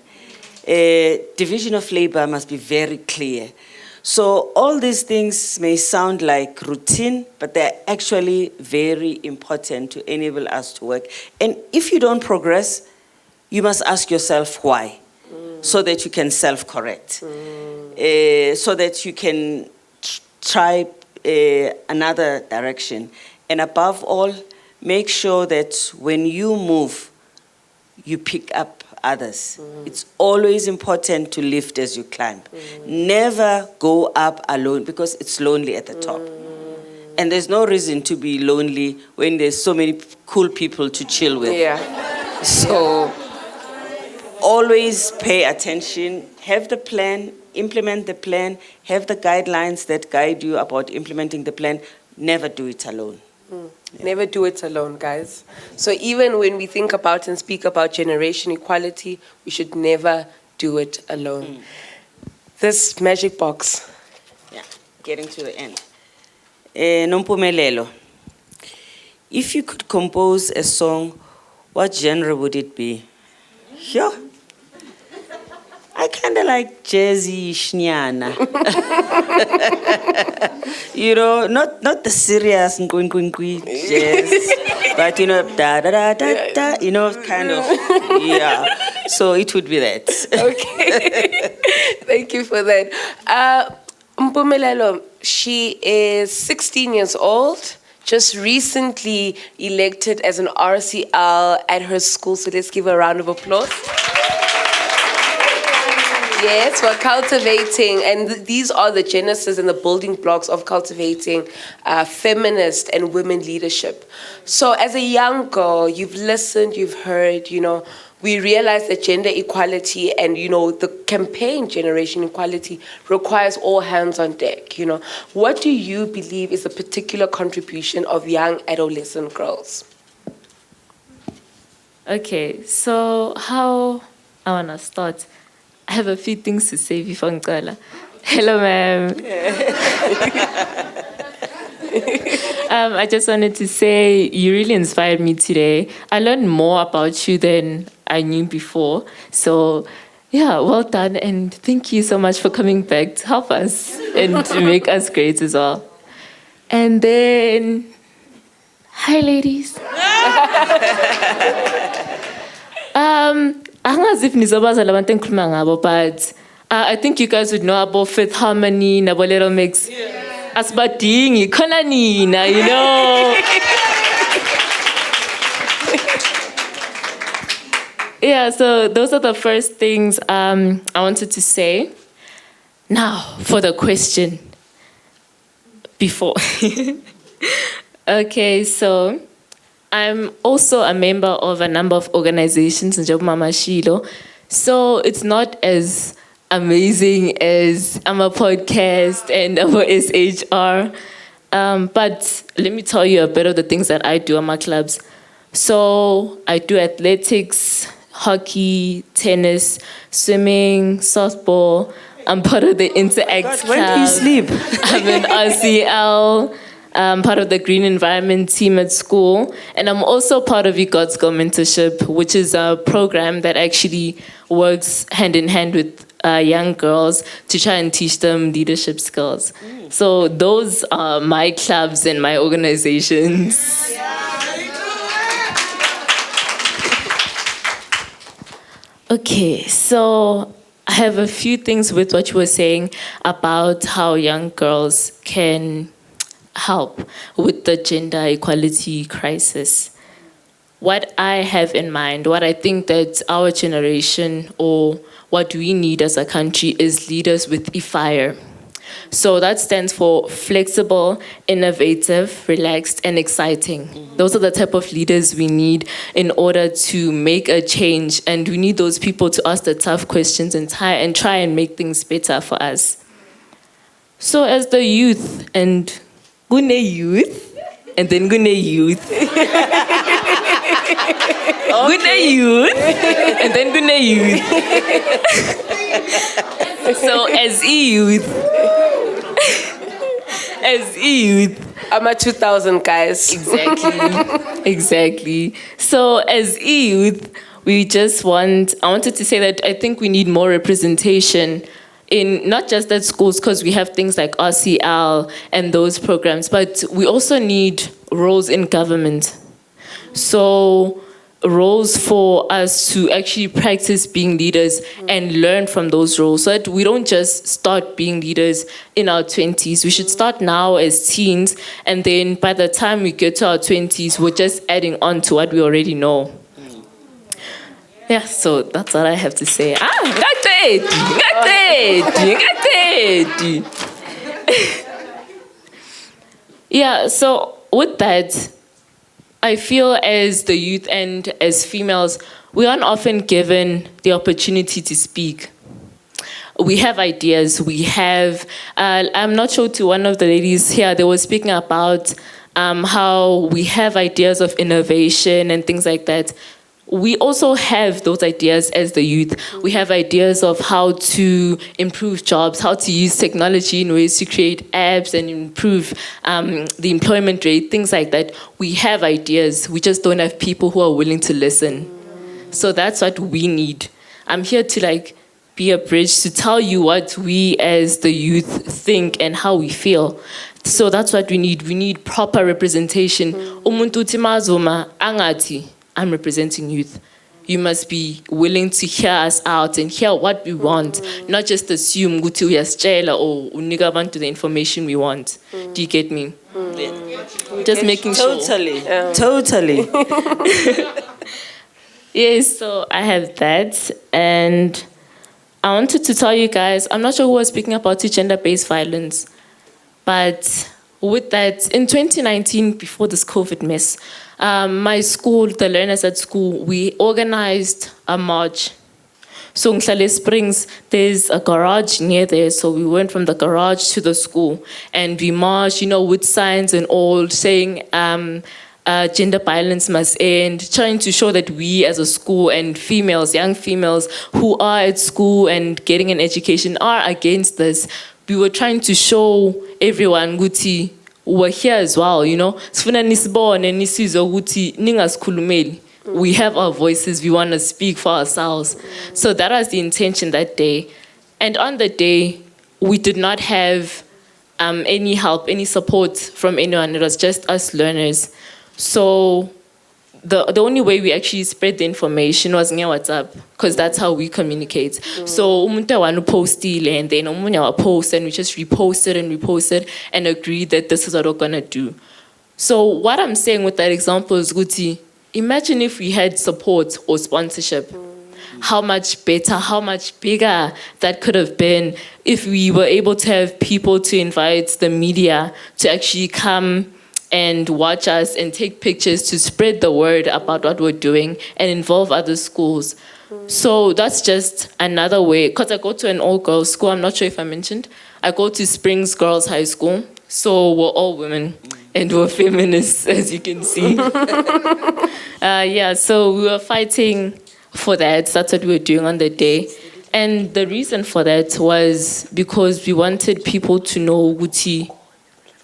Division of labor must be very clear. So all these things may sound like routine, but they're actually very important to enable us to work. And if you don't progress, you must ask yourself why, so that you can self-correct, so that you can try another direction. And above all, make sure that when you move, you pick up others. It's always important to lift as you climb. Never go up alone, because it's lonely at the top. And there's no reason to be lonely when there's so many cool people to chill with. Yeah. So always pay attention, have the plan, implement the plan, have the guidelines that guide you about implementing the plan. Never do it alone. Never do it alone, guys. So even when we think about and speak about generation equality, we should never do it alone. This magic box. Yeah, getting to the end. Nompumelelo. If you could compose a song, what genre would it be? Sure. I kind of like jazzy shnyana. Not the serious jazz, but da da da da da, kind of, yeah. So it would be that. Okay. Thank you for that. Mpumelelo, she is 16 years old, just recently elected as an RCL at her school, so let's give her a round of applause. Yes, we're cultivating, and these are the genesis and the building blocks of cultivating feminist and women leadership. So as a young girl, you've listened, you've heard, we realize that gender equality and, the campaign Generation Equality requires all hands on deck, What do you believe is a particular contribution of young adolescent girls? Okay, so how I want to start. I have a few things to say before Ngcuka. Hello, ma'am. I just wanted to say you really inspired me today. I learned more about you than I knew before. So, yeah, well done. And thank you so much for coming back to help us and to make us great as well. And then, Hi, ladies. Angazi if nizobaza labantu engikhuluma ngabo, but I think you guys would know about Fifth Harmony, nabo Little Mix. Asibadingi, khona nina, you know. Yeah, so those are the first things I wanted to say. Now, for the question before. Okay, so I'm also a member of a number of organizations in Mama Shilo. So it's not as amazing as I'm a podcast and I'm a SHR. But let me tell you a bit of the things that I do at my clubs. So I do athletics, hockey, tennis, swimming, softball. I'm part of the Interact Club. When do you sleep? I'm in RCL. I'm part of the Green Environment team at school. And I'm also part of God's Girl Mentorship, which is a program that actually works hand in hand with young girls to try and teach them leadership skills. So those are my clubs and my organizations. Okay, so I have a few things with what you were saying about how young girls can help with the gender equality crisis. What I have in mind, what I think that our generation or what we need as a country is leaders with a fire. So that stands for flexible, innovative, relaxed, and exciting. Those are the type of leaders we need in order to make a change. And we need those people to ask the tough questions and try and make things better for us. So as the youth, and gune youth, and then gune youth. Gune youth, and then gune youth. So as youth, I'm a 2000 guys. Exactly. So as youth, I wanted to say that I think we need more representation in not just at schools, because we have things like RCL and those programs, but we also need roles in government. So roles for us to actually practice being leaders and learn from those roles, so that we don't just start being leaders in our 20s. We should start now as teens, and then by the time we get to our 20s, we're just adding on to what we already know. Yeah, so that's what I have to say. Yeah, so with that, I feel as the youth and as females, we aren't often given the opportunity to speak. We have ideas, I'm not sure to one of the ladies here, they were speaking about how we have ideas of innovation and things like that. We also have those ideas as the youth. We have ideas of how to improve jobs, how to use technology in ways to create apps and improve the employment rate, things like that. We have ideas. We just don't have people who are willing to listen. So that's what we need. I'm here to be a bridge to tell you what we as the youth think and how we feel. So that's what we need. We need proper representation. Umuntu uthi mazuma angati. I'm representing youth. You must be willing to hear us out and hear what we want, not just assume ukuthi uyasitshela or unika abantu the information we want. Do you get me? Just making sure. Totally. Yes, so I have that, and I wanted to tell you guys, I'm not sure who was speaking about gender-based violence, but with that, in 2019, before this COVID mess, my school, the learners at school, we organized a march. So in Nhlale Springs, there's a garage near there. So we went from the garage to the school and we marched, with signs and all saying gender violence must end, trying to show that we as a school and females, young females who are at school and getting an education are against this. We were trying to show everyone, Guti, we're here as well, we have our voices, we want to speak for ourselves. So that was the intention that day. And on the day, we did not have any help, any support from anyone. It was just us learners. So the only way we actually spread the information was via WhatsApp, because that's how we communicate. So umuntu wanu postile, and then umuntu wa post, and we just reposted and agreed that this is what we're gonna do. So what I'm saying with that example is, Guti, imagine if we had support or sponsorship. How much better, how much bigger that could have been if we were able to have people to invite the media to actually come and watch us and take pictures to spread the word about what we're doing and involve other schools. So that's just another way, because I go to an all-girls school. I'm not sure if I mentioned. I go to Springs Girls High School, so we're all women and we're feminists, as you can see. So we were fighting for that. That's what we were doing on the day. And the reason for that was because we wanted people to know Guti,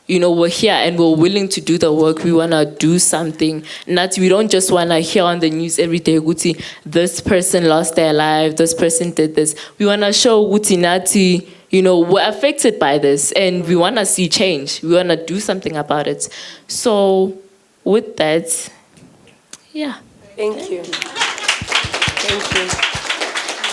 we're here and we're willing to do the work. We want to do something. We don't just want to hear on the news every day, Guti, this person lost their life, this person did this. We want to show Guti Nati, we're affected by this and we want to see change. We want to do something about it. So with that, yeah. Thank you. Thank you.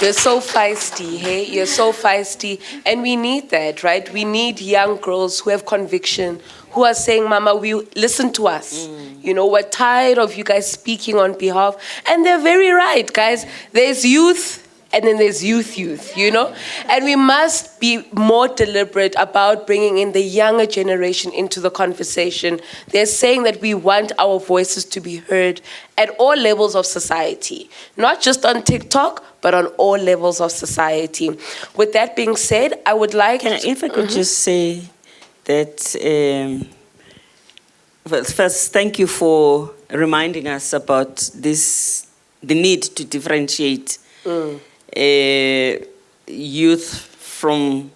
You're so feisty, hey? You're so feisty. And we need that, right? We need young girls who have conviction, who are saying, Mama, listen to us. We're tired of you guys speaking on behalf. And they're very right, guys. There's youth, and then there's youth, And we must be more deliberate about bringing in the younger generation into the conversation. They're saying that we want our voices to be heard at all levels of society, not just on TikTok, but on all levels of society. With that being said, I would like... If I could just say that, well, first, thank you for reminding us about the need to differentiate youth from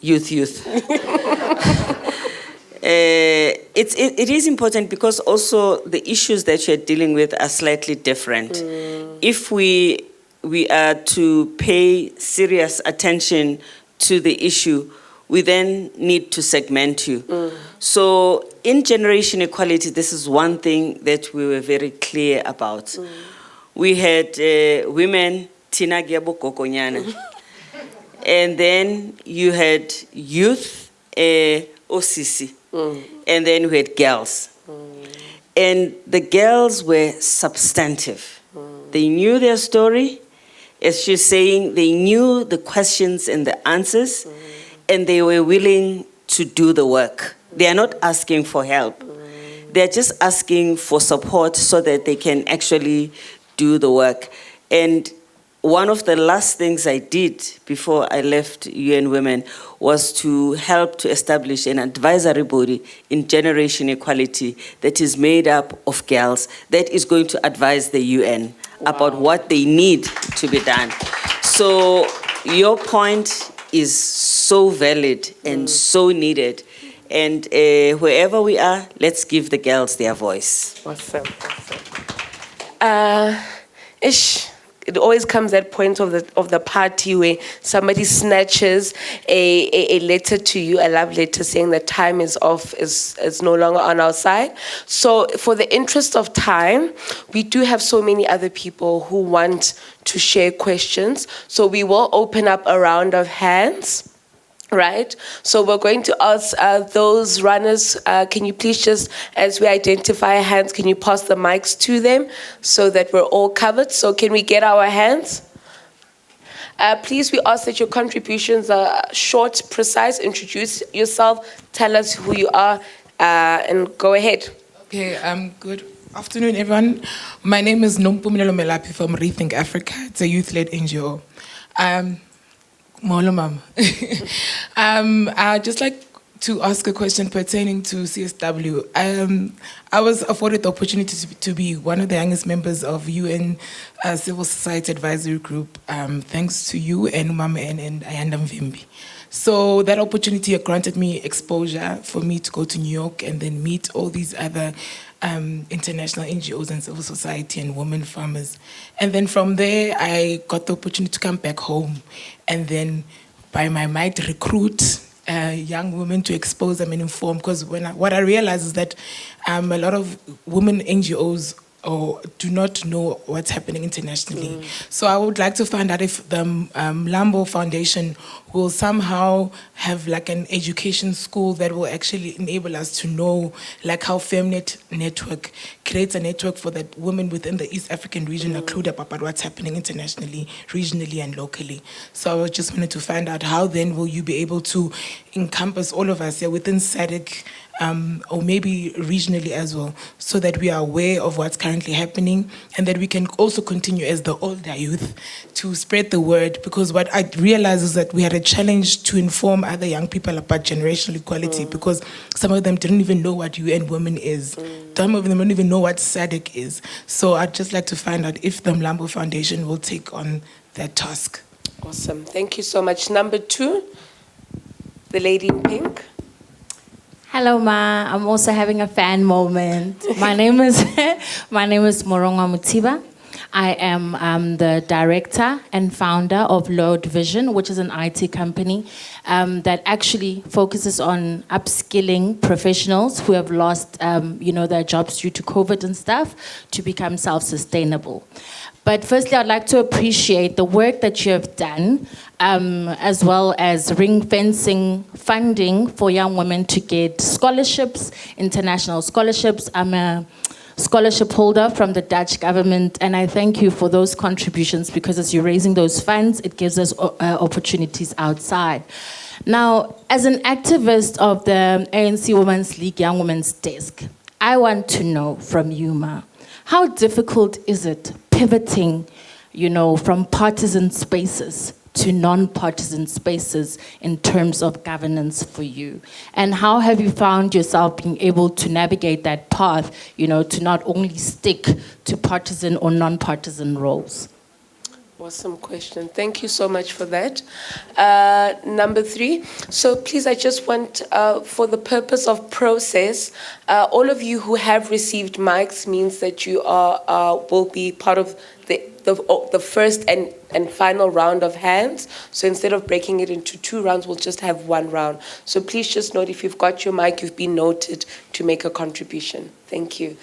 youth. It is important because also the issues that you're dealing with are slightly different. If we are to pay serious attention to the issue, we then need to segment you. So in generation equality, this is one thing that we were very clear about. We had women, Tina Giabo Kokonyana, and then you had youth, OCC, and then we had girls. And the girls were substantive. They knew their story. As she's saying, they knew the questions and the answers, and they were willing to do the work. They are not asking for help. They're just asking for support so that they can actually do the work. And one of the last things I did before I left UN Women was to help to establish an advisory body in generation equality that is made up of girls that is going to advise the UN about what they need to be done. So your point is so valid and so needed. And wherever we are, let's give the girls their voice. Awesome. It always comes at point of the party where somebody snatches a letter to you, a love letter saying that time is off, is no longer on our side. So for the interest of time, we do have so many other people who want to share questions. So we will open up a round of hands. Right, so we're going to ask those runners, can you please just, as we identify hands, can you pass the mics to them so that we're all covered? So can we get our hands? Please, we ask that your contributions are short, precise. Introduce yourself, tell us who you are, and go ahead. Okay, good afternoon, everyone. My name is Nompumelelo Melapi from Rethink Africa. It's a youth-led NGO. Molo Mama. I'd just like to ask a question pertaining to CSW. I was afforded the opportunity to be one of the youngest members of UN Civil Society Advisory Group, thanks to you and Mama and Ayanda Mvimbi. So that opportunity granted me exposure for me to go to New York and then meet all these other international NGOs and civil society and women farmers. And then from there, I got the opportunity to come back home and then by my might recruit young women, to expose them and inform. Because what I realize is that a lot of women NGOs do not know what's happening internationally. So I would like to find out if the Mlambo Foundation will somehow have like an education school that will actually enable us to know, like how Femnet Network creates a network for that women within the East African region are clued up about what's happening internationally, regionally and locally. So I just wanted to find out how then will you be able to encompass all of us here within SADC, or maybe regionally as well, so that we are aware of what's currently happening and that we can also continue as the older youth to spread the word. Because what I realized is that we had a challenge to inform other young people about generational equality, because some of them didn't even know what UN Women is. Some of them don't even know what SADC is. So I'd just like to find out if the Mlambo Foundation will take on that task. Awesome. Thank you so much. Number 2, the lady in pink. Hello, Ma. I'm also having a fan moment. My name is Moronga Mutiba. I am the director and founder of Load Vision, which is an IT company that actually focuses on upskilling professionals who have lost, their jobs due to COVID and stuff to become self-sustainable. But firstly, I'd like to appreciate the work that you have done, as well as ring-fencing funding for young women to get scholarships, international scholarships. I'm a scholarship holder from the Dutch government, and I thank you for those contributions, because as you're raising those funds, it gives us opportunities outside. Now, as an activist of the ANC Women's League Young Women's Desk, I want to know from you, Ma, how difficult is it pivoting, from partisan spaces to non-partisan spaces in terms of governance for you? And how have you found yourself being able to navigate that path, to not only stick to partisan or non-partisan roles? Awesome question. Thank you so much for that. Number 3. So please, I just want, for the purpose of process, all of you who have received mics means that you will be part of the first and final round of hands. So instead of breaking it into 2 rounds, we'll just have 1 round. So please just note, if you've got your mic, you've been noted to make a contribution. Thank you.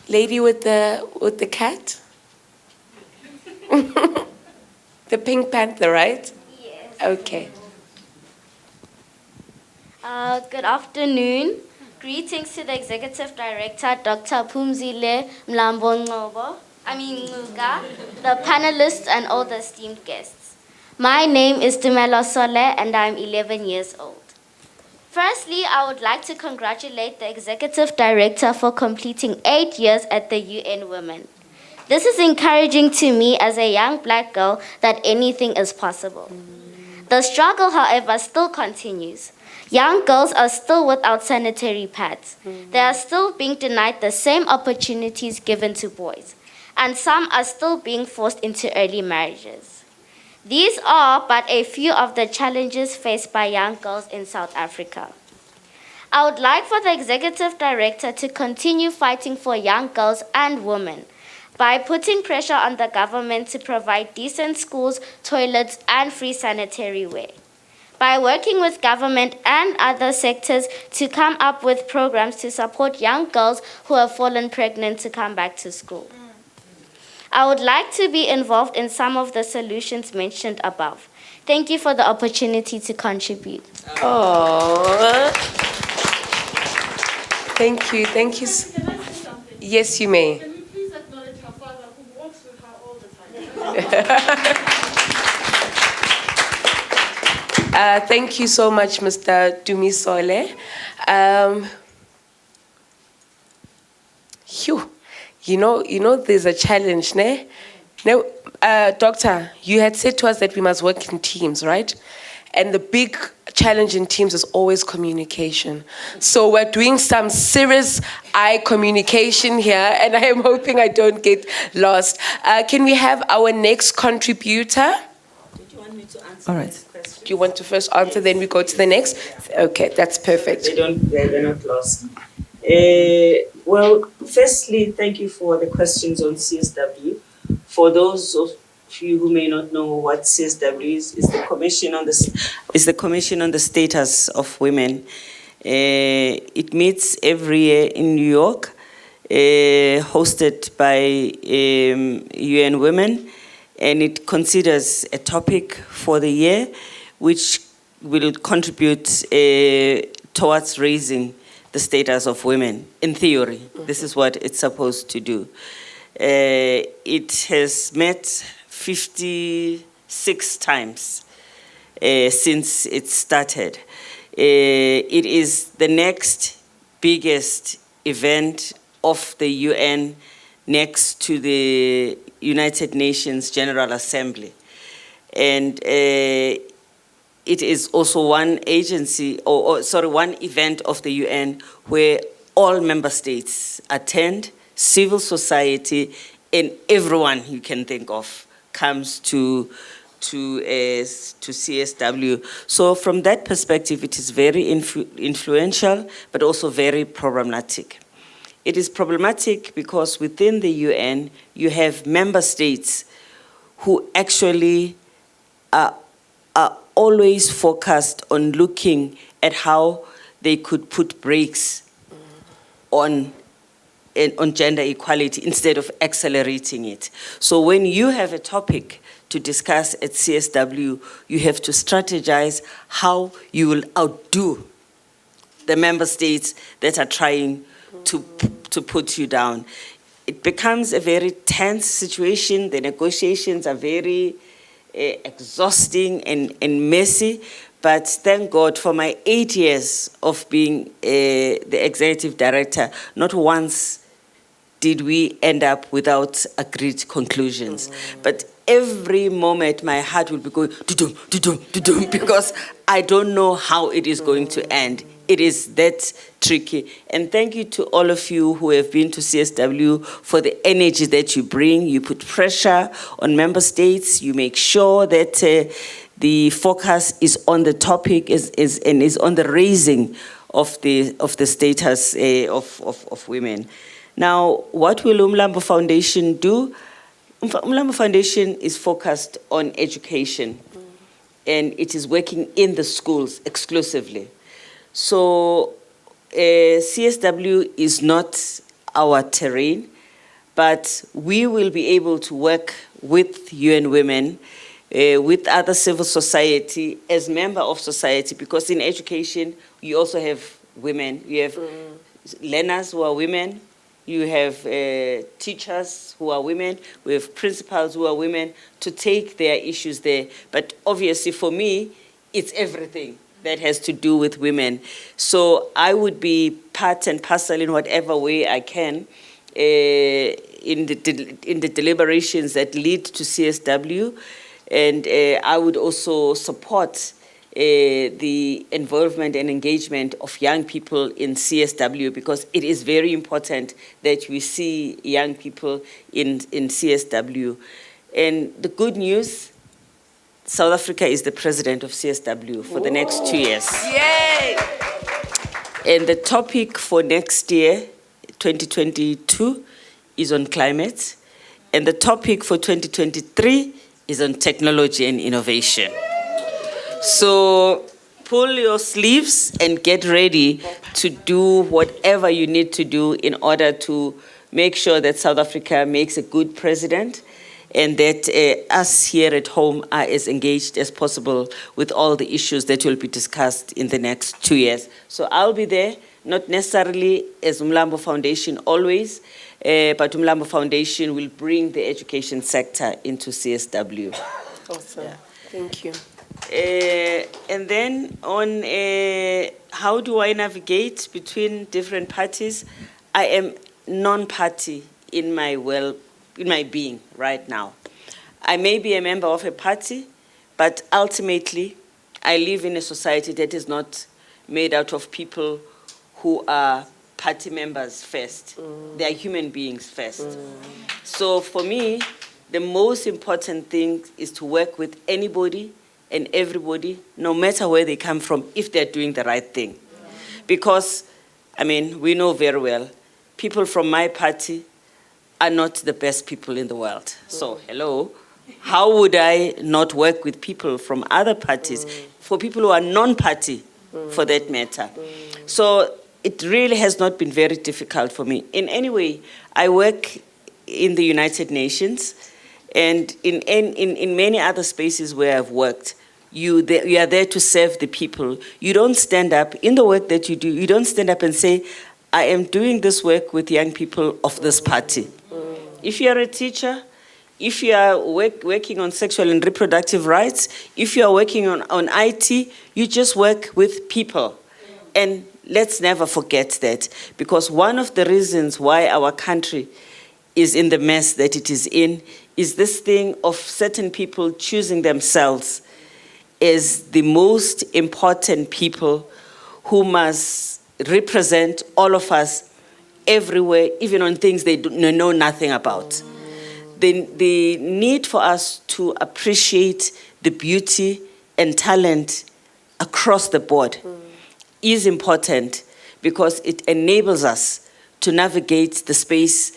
Lady with the cat? The Pink Panther, right? Yes. Okay. Good afternoon. Greetings to the Executive Director, Dr. Phumzile Mlambo-Ngcuka, the panelists and all the esteemed guests. My name is Dumelo Sole and I'm 11 years old. Firstly, I would like to congratulate the Executive Director for completing 8 years at the UN Women. This is encouraging to me as a young black girl that anything is possible. The struggle, however, still continues. Young girls are still without sanitary pads. They are still being denied the same opportunities given to boys. And some are still being forced into early marriages. These are but a few of the challenges faced by young girls in South Africa. I would like for the Executive Director to continue fighting for young girls and women by putting pressure on the government to provide decent schools, toilets, and free sanitary ware. By working with government and other sectors to come up with programs to support young girls who have fallen pregnant to come back to school. I would like to be involved in some of the solutions mentioned above. Thank you for the opportunity to contribute. Oh, thank you. Yes, you may. Thank you so much, Mr. Dumisole. There's a challenge, ne? Now, Doctor, you had said to us that we must work in teams, right? And the big challenge in teams is always communication. So we're doing some serious eye communication here, and I am hoping I don't get lost. Can we have our next contributor? Did you want me to answer? All right. Do you want to first answer, then we go to the next? Okay, that's perfect. They're not lost. Well, firstly, thank you for the questions on CSW. few who may not know what CSW is the Commission on the Status of Women. It meets every year in New York, hosted by UN Women, and it considers a topic for the year which will contribute towards raising the status of women. In theory, this is what it's supposed to do. It has met 56 times since it started. It is the next biggest event of the UN next to the United Nations General Assembly. And it is also one agency, one event of the UN where all member states attend, civil society, and everyone you can think of comes to CSW. So from that perspective, it is very influential, but also very problematic. It is problematic because within the UN, you have member states who actually are always focused on looking at how they could put brakes on gender equality instead of accelerating it. So when you have a topic to discuss at CSW, you have to strategize how you will outdo the member states that are trying to put you down. It becomes a very tense situation. The negotiations are very exhausting and messy, but thank God for my 8 years of being the executive director, not once did we end up without agreed conclusions. But every moment my heart will be going dudum, dudum, dudum, because I don't know how it is going to end. It is that tricky. And thank you to all of you who have been to CSW for the energy that you bring. You put pressure on member states. You make sure that the focus is on the topic and is on the raising of the status of women. Now, what will Mlambo Foundation do? Mlambo Foundation is focused on education, and it is working in the schools exclusively. So CSW is not our terrain, but we will be able to work with UN Women, with other civil society, as member of society, because in education, you also have women. You have learners who are women. You have teachers who are women. We have principals who are women to take their issues there. But obviously for me, it's everything that has to do with women. So I would be part and parcel in whatever way I can in the deliberations that lead to CSW. And I would also support the involvement and engagement of young people in CSW, because it is very important that we see young people in CSW. And the good news, South Africa is the president of CSW for the next 2 years. Yay! And the topic for next year, 2022, is on climate. And the topic for 2023 is on technology and innovation. So pull your sleeves and get ready to do whatever you need to do in order to make sure that South Africa makes a good president, and that us here at home are as engaged as possible with all the issues that will be discussed in the next 2 years. So I'll be there, not necessarily as Mlambo Foundation always, but Mlambo Foundation will bring the education sector into CSW. Awesome. Yeah. Thank you. And then on how do I navigate between different parties? I am non-party in my being right now. I may be a member of a party, but ultimately I live in a society that is not made out of people who are party members first. They are human beings first. So for me, the most important thing is to work with anybody and everybody, no matter where they come from, if they're doing the right thing. Because, I mean, we know very well, people from my party are not the best people in the world. So, hello, how would I not work with people from other parties, for people who are non-party, for that matter? So it really has not been very difficult for me. In any way, I work in the United Nations, and in many other spaces where I've worked, you are there to serve the people. You don't stand up, in the work that you do, you don't stand up and say, I am doing this work with young people of this party. If you are a teacher, if you are working on sexual and reproductive rights, if you are working on IT, you just work with people. And let's never forget that, because one of the reasons why our country is in the mess that it is in is this thing of certain people choosing themselves as the most important people who must represent all of us everywhere, even on things they know nothing about. The need for us to appreciate the beauty and talent across the board is important, because it enables us to navigate the space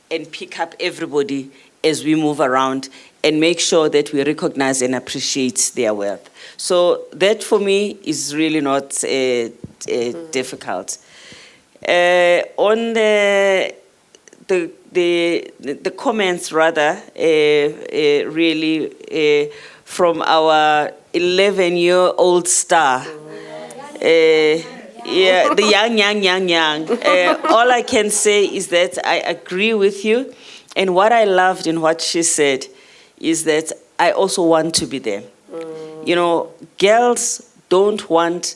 and pick up everybody as we move around and make sure that we recognize and appreciate their worth. So that for me is really not difficult. On the comments rather, really from our 11-year-old star, yeah, the young. All I can say is that I agree with you. And what I loved in what she said is that I also want to be there. You know, girls don't want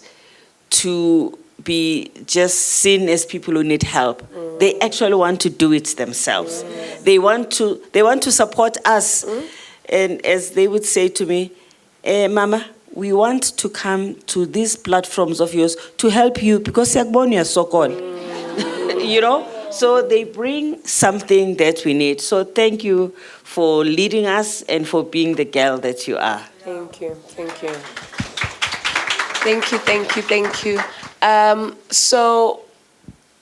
to be just seen as people who need help. They actually want to do it themselves. They want to support us. And as they would say to me, Mama, we want to come to these platforms of yours to help you because you're so-called. You know? So they bring something that we need. So thank you for leading us and for being the girl that you are. Thank you. So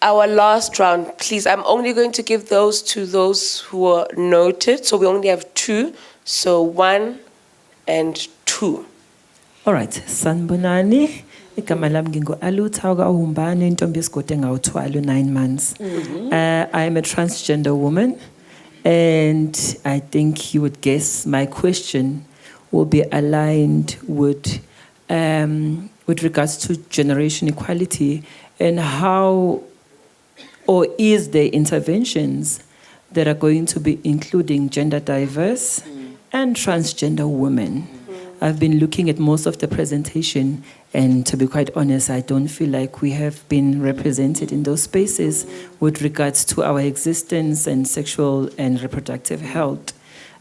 our last round, please. I'm only going to give those to those who are noted. So we only have 2. So 1 and 2. All right, sanibonani. Igama lami ngingu-Alutha Umbane, intombi yesigodi engawuthwala 9 months. I am a transgender woman, and I think you would guess my question will be aligned with regards to generation equality and how, or is there interventions that are going to be including gender diverse and transgender women. I've been looking at most of the presentation, and to be quite honest, I don't feel like we have been represented in those spaces with regards to our existence and sexual and reproductive health.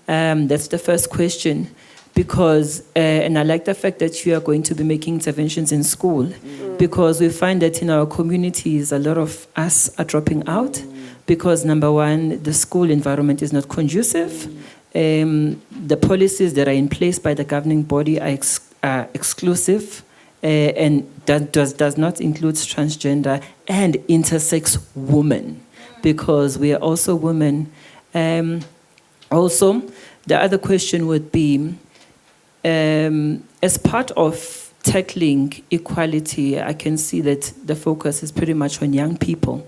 That's the first question, because, and I like the fact that you are going to be making interventions in school, because we find that in our communities, a lot of us are dropping out, because number one, the school environment is not conducive. The policies that are in place by the governing body are exclusive, and that does not include transgender and intersex women, because we are also women. Also, the other question would be, as part of tackling equality, I can see that the focus is pretty much on young people.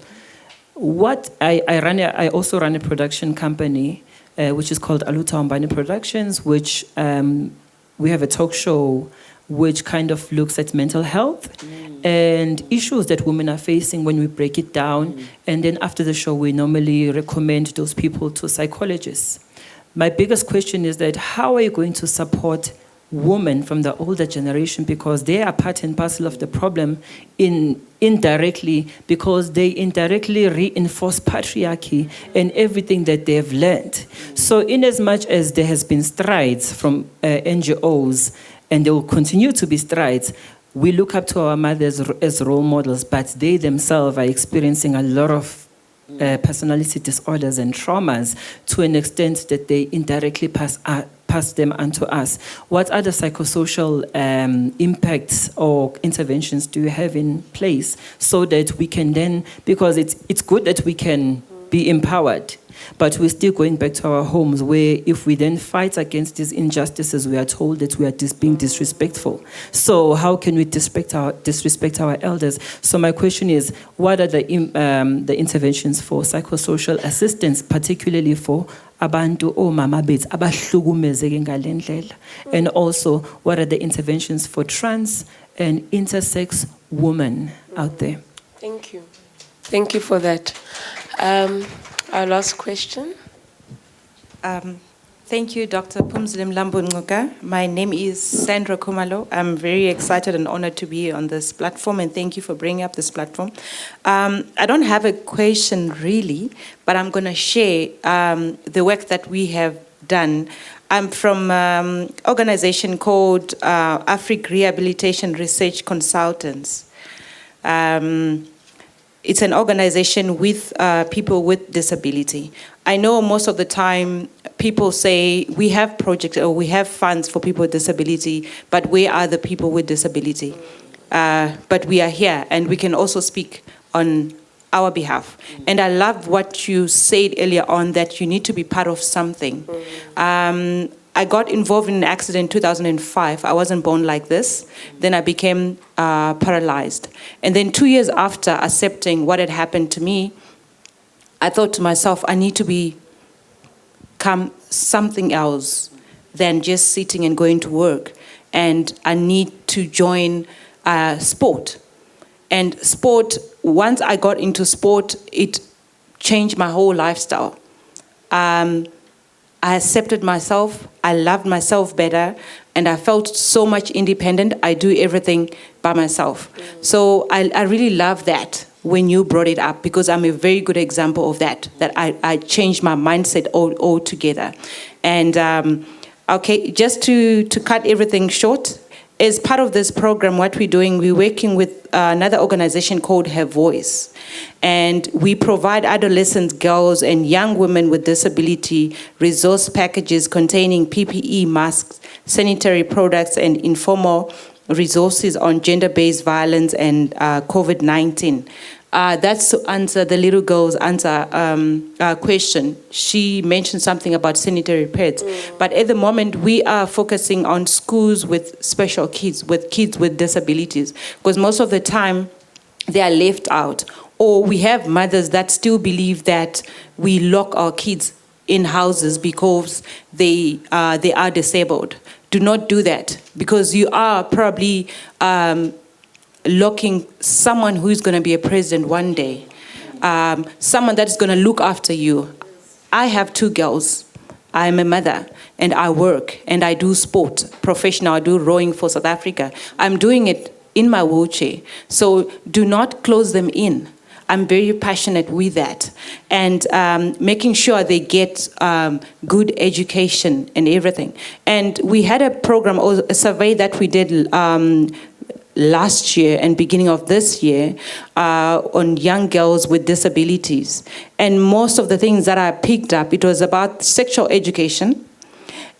I also run a production company, which is called Alutha Umbane Productions, which we have a talk show which kind of looks at mental health and issues that women are facing when we break it down. And then after the show, we normally recommend those people to psychologists. My biggest question is that how are you going to support women from the older generation, because they are part and parcel of the problem indirectly, because they indirectly reinforce patriarchy and everything that they have learned. So in as much as there has been strides from NGOs, and there will continue to be strides, we look up to our mothers as role models, but they themselves are experiencing a lot of personality disorders and traumas to an extent that they indirectly pass them onto us. What other psychosocial impacts or interventions do you have in place so that we can then, because it's good that we can be empowered. But we're still going back to our homes where if we then fight against these injustices, we are told that we are being disrespectful. So how can we disrespect our elders? So my question is, what are the interventions for psychosocial assistance, particularly for abantu omama bethu abahlukumezeke ngale ndlela? And also, what are the interventions for trans and intersex women out there? Thank you. Thank you for that. Our last question. Thank you, Dr. Phumzile Mlambo-Ngcuka. My name is Sandra Kumalo. I'm very excited and honored to be on this platform, and thank you for bringing up this platform. I don't have a question really, but I'm going to share the work that we have done. I'm from an organization called Africa Rehabilitation Research Consultants. It's an organization with people with disability. I know most of the time people say we have projects or we have funds for people with disability, but where are the people with disability? But we are here and we can also speak on our behalf. And I love what you said earlier on, that you need to be part of something. I got involved in an accident in 2005. I wasn't born like this. Then I became paralyzed. And then 2 years after accepting what had happened to me, I thought to myself, I need to become something else than just sitting and going to work. And I need to join sport. And sport, once I got into sport, it changed my whole lifestyle. I accepted myself, I loved myself better, and I felt so much independent. I do everything by myself. So I really love that when you brought it up, because I'm a very good example of that I changed my mindset altogether. And okay, just to cut everything short, as part of this program, what we're doing, we're working with another organization called Her Voice. And we provide adolescent girls and young women with disability resource packages containing PPE, masks, sanitary products, and informal resources on gender-based violence and COVID-19. That's to answer the little girl's question. She mentioned something about sanitary pads. But at the moment, we are focusing on schools with special kids with disabilities. Because most of the time, they are left out. Or we have mothers that still believe that we lock our kids in houses because they are disabled. Do not do that, because you are probably locking someone who is going to be a president one day, someone that is going to look after you. I have 2 girls. I'm a mother, and I work, and I do sport, professional. I do rowing for South Africa. I'm doing it in my wheelchair. So do not close them in. I'm very passionate with that. And making sure they get good education and everything. And we had a program, or a survey that we did last year and beginning of this year on young girls with disabilities. And most of the things that I picked up, it was about sexual education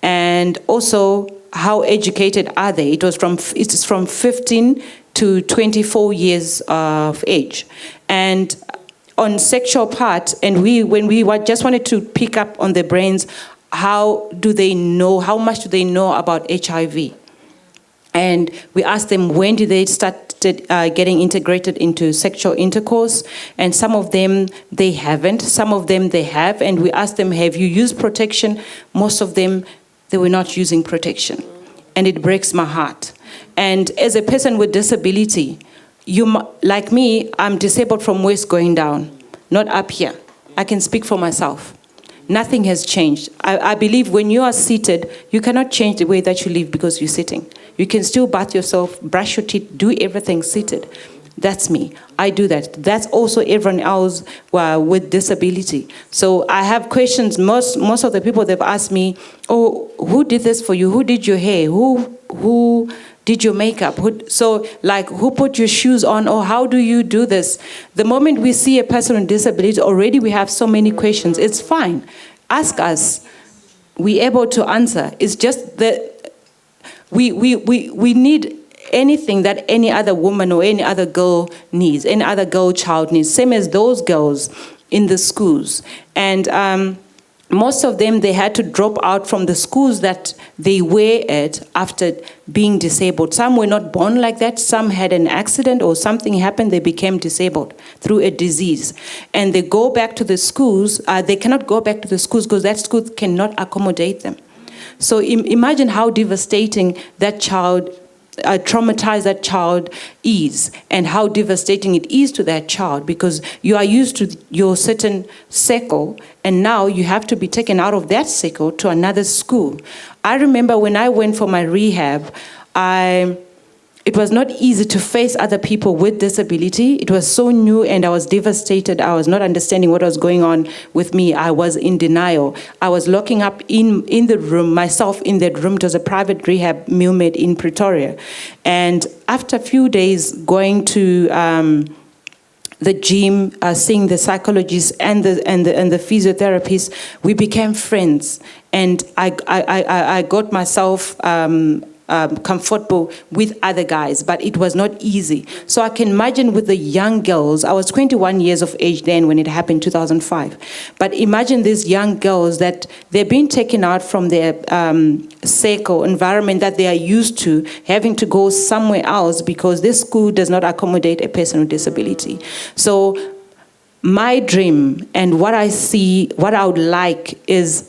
and also how educated are they. It's from 15 to 24 years of age. And on sexual part, and when we just wanted to pick up on the brains, how much do they know about HIV? And we asked them, when did they start getting integrated into sexual intercourse? And some of them, they haven't. Some of them, they have. And we asked them, have you used protection? Most of them, they were not using protection. And it breaks my heart. And as a person with disability, like me, I'm disabled from waist going down, not up here. I can speak for myself. Nothing has changed. I believe when you are seated, you cannot change the way that you live because you're sitting. You can still bath yourself, brush your teeth, do everything seated. That's me. I do that. That's also everyone else with disability. So I have questions. Most of the people, they've asked me, oh, who did this for you? Who did your hair? Who did your makeup? Who put your shoes on? Or how do you do this? The moment we see a person with disability, already we have so many questions. It's fine. Ask us. We're able to answer. It's just that we need anything that any other woman or any other girl needs, any other girl child needs. Same as those girls. in the schools. And most of them, they had to drop out from the schools that they were at after being disabled. Some were not born like that. Some had an accident or something happened. They became disabled through a disease. And they go back to the schools. They cannot go back to the schools because that school cannot accommodate them. So imagine how devastating that child, traumatized that child is, and how devastating it is to that child, because you are used to your certain circle and now you have to be taken out of that circle to another school. I remember when I went for my rehab, it was not easy to face other people with disability. It was so new and I was devastated. I was not understanding what was going on with me. I was in denial. I was locking up in the room, myself in that room. It was a private rehab Milmed in Pretoria. And after a few days going to the gym, seeing the psychologist and the physiotherapist, we became friends. And I got myself comfortable with other guys, but it was not easy. So I can imagine with the young girls, I was 21 years of age then when it happened, 2005. But imagine these young girls that they're being taken out from their circle environment that they are used to, having to go somewhere else because this school does not accommodate a person with disability. So my dream and what I see, what I would like is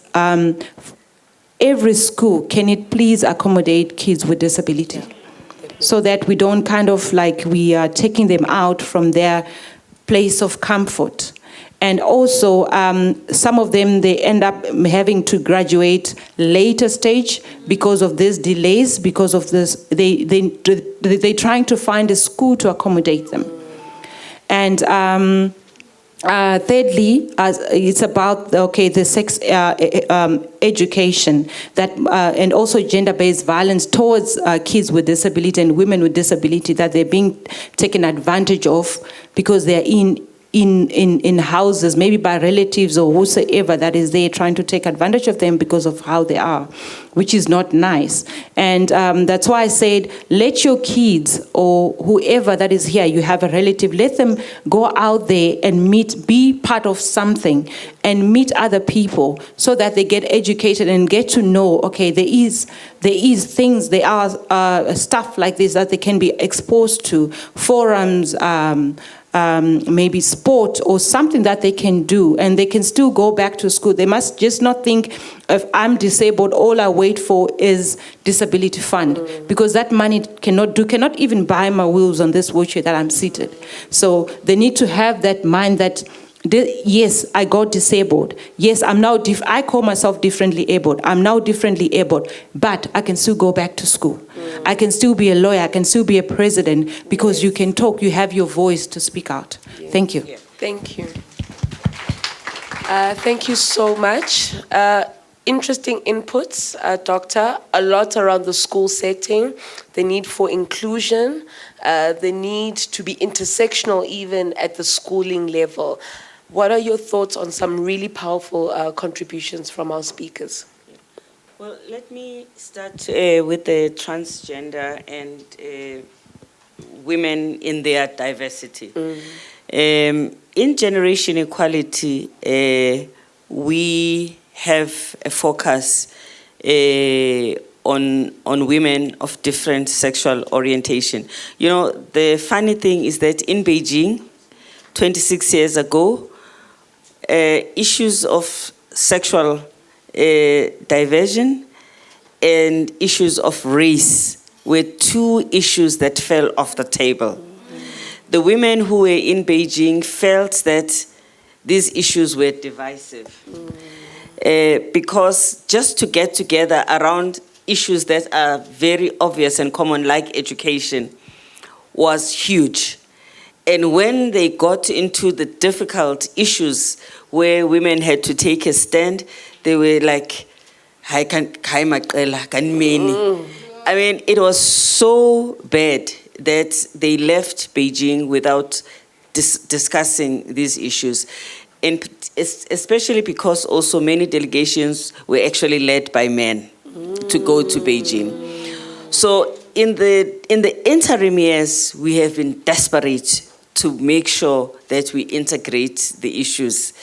every school, can it please accommodate kids with disability? So that we don't kind of like we are taking them out from their place of comfort. And also, some of them, they end up having to graduate later stage because of these delays, because of this, they're trying to find a school to accommodate them. And thirdly, it's about the sex education that and also gender-based violence towards kids with disability and women with disability, that they're being taken advantage of because they're in houses, maybe by relatives or whosoever that is there trying to take advantage of them because of how they are, which is not nice. And that's why I said, let your kids or whoever that is here, you have a relative, let them go out there and be part of something and meet other people so that they get educated and get to know, okay, there is things, there are stuff like this that they can be exposed to, forums, maybe sport or something that they can do, and they can still go back to school. They must just not think, if I'm disabled, all I wait for is disability fund, because that money cannot even buy my wheels on this wheelchair that I'm seated. So they need to have that mind that, yes, I got disabled. Yes, I'm now I call myself differently abled. I'm now differently abled, but I can still go back to school. I can still be a lawyer. I can still be a president, because you can talk. You have your voice to speak out. Thank you. Thank you. Thank you so much. Interesting inputs, Doctor. A lot around the school setting, the need for inclusion, the need to be intersectional even at the schooling level. What are your thoughts on some really powerful contributions from our speakers? Well, let me start with the transgender and women in their diversity. In Generation Equality, we have a focus on women of different sexual orientation. You know, the funny thing is that in Beijing, 26 years ago, issues of sexual diversion and issues of race were two issues that fell off the table. The women who were in Beijing felt that these issues were divisive because just to get together around issues that are very obvious and common, like education, was huge. And when they got into the difficult issues where women had to take a stand, they were like, I mean, it was so bad that they left Beijing without discussing these issues. And especially because also many delegations were actually led by men to go to Beijing. So in the interim years, we have been desperate to make sure that we integrate the issues.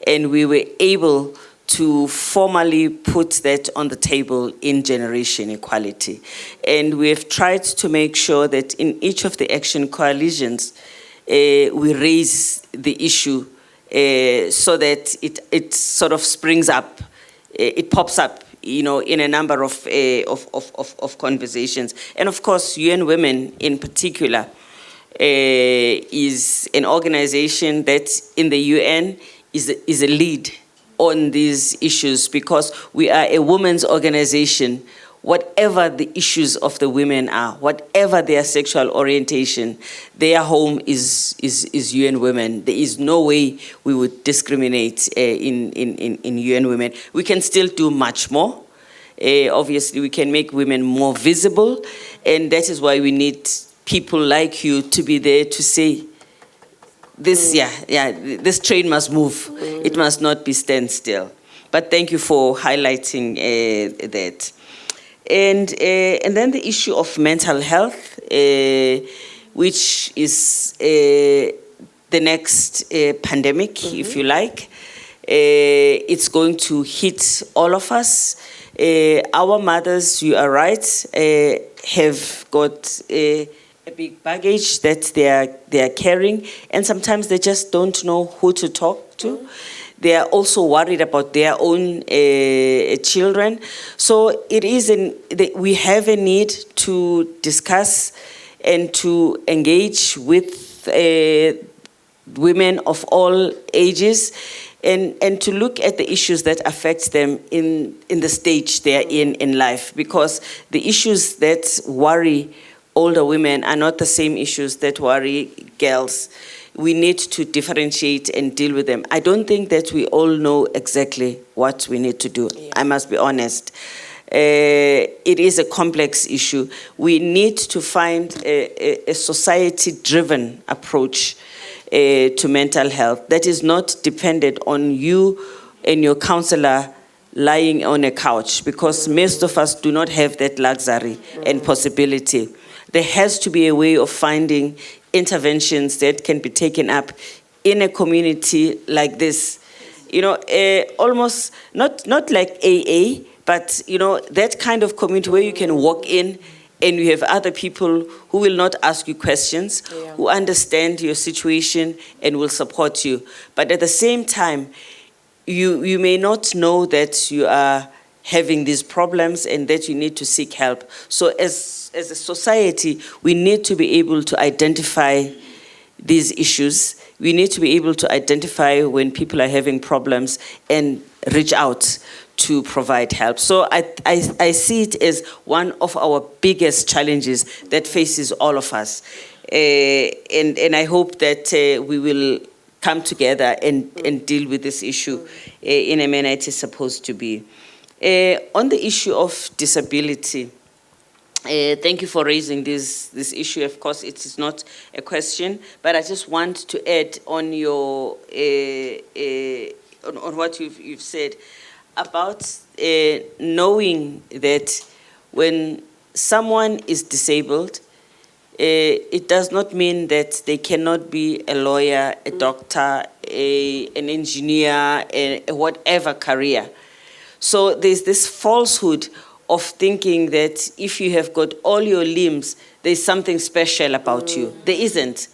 And we were able to formally put that on the table in Generation Equality. And we have tried to make sure that in each of the action coalitions, we raise the issue so that it sort of springs up, it pops up, in a number of conversations. And of course, UN Women in particular is an organization that in the UN is a lead on these issues, because we are a women's organization. Whatever the issues of the women are, whatever their sexual orientation, their home is UN Women. There is no way we would discriminate in UN Women. We can still do much more. Obviously, we can make women more visible, and that is why we need people like you to be there to say, this train must move. It must not be stand still. But thank you for highlighting that. And then the issue of mental health, which is the next pandemic, if you like. It's going to hit all of us. Our mothers, you are right, have got a big baggage that they are carrying, and sometimes they just don't know who to talk to. They are also worried about their own children. So it is we have a need to discuss and to engage with women of all ages, and to look at the issues that affect them in the stage they are in life, because the issues that worry older women are not the same issues that worry girls. We need to differentiate and deal with them. I don't think that we all know exactly what we need to do. I must be honest. It is a complex issue. We need to find a society-driven approach to mental health that is not dependent on you and your counselor lying on a couch, because most of us do not have that luxury and possibility. There has to be a way of finding interventions that can be taken up in a community like this. Almost not like AA, but that kind of community where you can walk in and you have other people who will not ask you questions, who understand your situation and will support you. But at the same time, you may not know that you are having these problems and that you need to seek help. So as a society, we need to be able to identify these issues. We need to be able to identify when people are having problems and reach out to provide help. So I see it as one of our biggest challenges that faces all of us. And I hope that we will come together and deal with this issue in a manner it is supposed to be. On the issue of disability, thank you for raising this issue. Of course, it is not a question, but I just want to add on your on what you've said about knowing that when someone is disabled, it does not mean that they cannot be a lawyer, a doctor, an engineer, a whatever career. So there's this falsehood of thinking that if you have got all your limbs, there's something special about you. There isn't.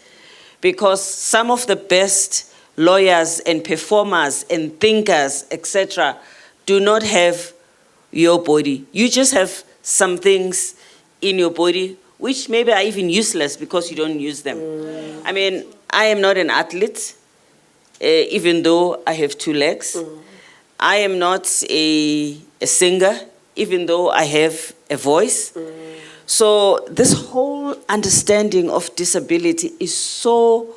Because some of the best lawyers and performers and thinkers, etc., do not have your body. You just have some things in your body which maybe are even useless because you don't use them. I mean, I am not an athlete, even though I have 2 legs. I am not a singer, even though I have a voice. So this whole understanding of disability is so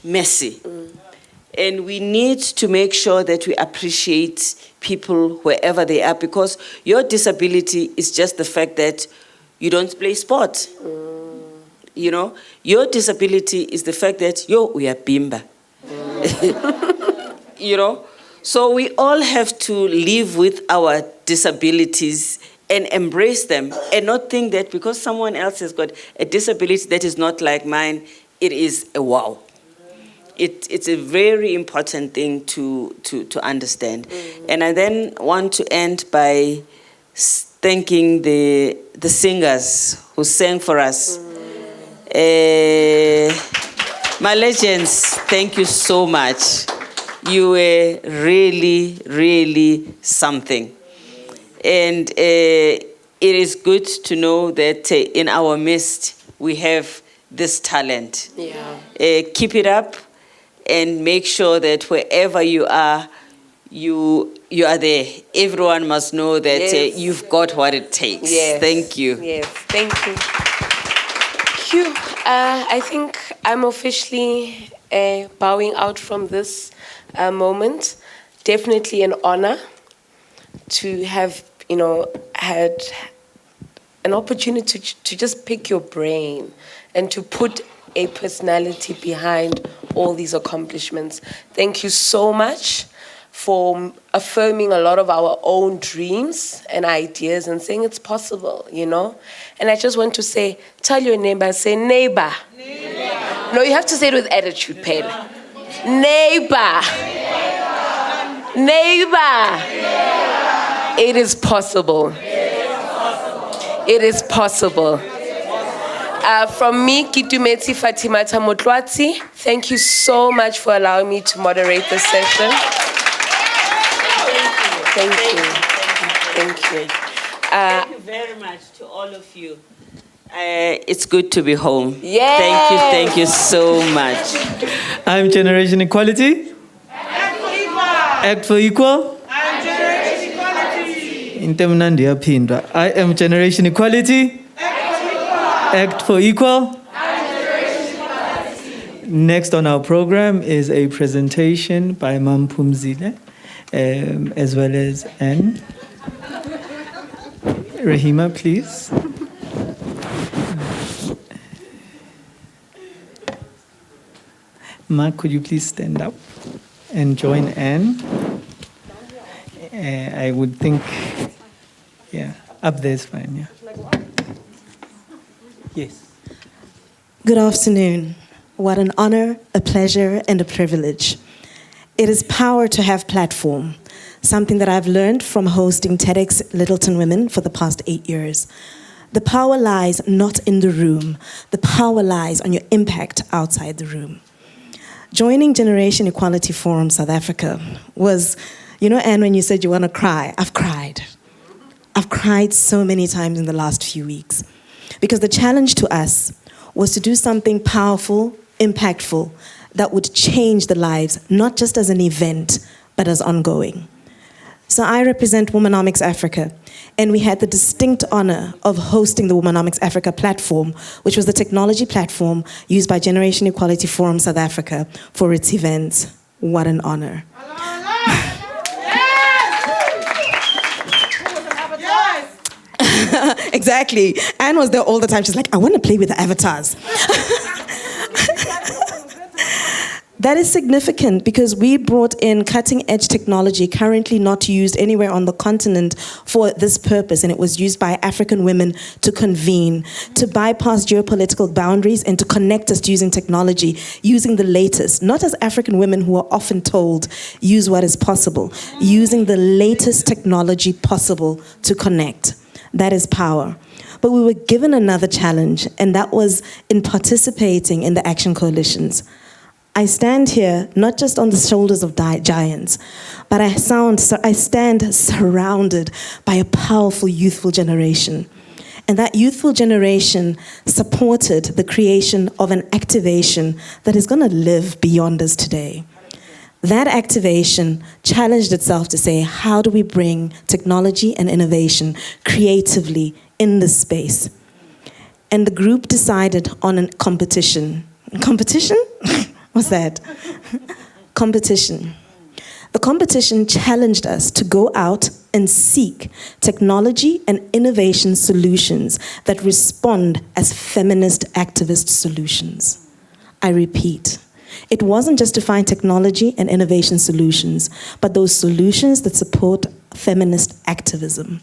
messy. And we need to make sure that we appreciate people wherever they are, because your disability is just the fact that you don't play sport. Your disability is the fact that we are bimba. So we all have to live with our disabilities and embrace them, and not think that because someone else has got a disability that is not like mine, it is a wow. it's a very important thing to understand. And I then want to end by thanking the singers who sang for us. My legends, thank you so much. You were really, really something. And it is good to know that in our midst we have this talent. Keep it up and make sure that wherever you are there. Everyone must know that you've got what it takes. Yes. Thank you. Yes, thank you. Phew, I think I'm officially bowing out from this moment. Definitely an honor to have, had an opportunity to just pick your brain and to put a personality behind all these accomplishments. Thank you so much for affirming a lot of our own dreams and ideas and saying it's possible, And I just want to say, tell your neighbor, say, neighbor. No, you have to say it with attitude, Pele. Neighbor. Neighbor. It is possible. It is possible. From me, Kitumeti Fatimata Motlwatsi, thank you so much for allowing me to moderate this session. Thank you. Thank you. Thank you very much to all of you. It's good to be home. Yes. Thank you so much. I'm Generation Equality. Act for Equal. I'm Generation Equality. I am Generation Equality. Act for Equal. Next on our program is a presentation by Mam Phumzile, as well as Anne. Rahima, please. Mark, could you please stand up and join Anne? I would think, up there is fine, Yes. Good afternoon. What an honor, a pleasure, and a privilege. It is power to have platform, something that I've learned from hosting TEDx Littleton Women for the past 8 years. The power lies not in the room. The power lies on your impact outside the room. Joining Generation Equality Forum South Africa was, Anne, when you said you want to cry, I've cried. I've cried so many times in the last few weeks. Because the challenge to us was to do something powerful, impactful, that would change the lives, not just as an event, but as ongoing. So I represent Womanomics Africa, and we had the distinct honor of hosting the Womanomics Africa platform, which was the technology platform used by Generation Equality Forum South Africa for its events. What an honor. Exactly. Anne was there all the time. She's like, I want to play with the avatars. That is significant because we brought in cutting-edge technology currently not used anywhere on the continent for this purpose, and it was used by African women to convene, to bypass geopolitical boundaries and to connect us using technology, using the latest, not as African women who are often told, use what is possible, using the latest technology possible to connect. That is power. But we were given another challenge, and that was in participating in the action coalitions. I stand here not just on the shoulders of giants, but I stand surrounded by a powerful youthful generation. And that youthful generation supported the creation of an activation that is going to live beyond us today. That activation challenged itself to say, how do we bring technology and innovation creatively in this space? And the group decided on a competition. Competition? What's that? Competition. The competition challenged us to go out and seek technology and innovation solutions that respond as feminist activist solutions. I repeat, it wasn't just to find technology and innovation solutions, but those solutions that support feminist activism.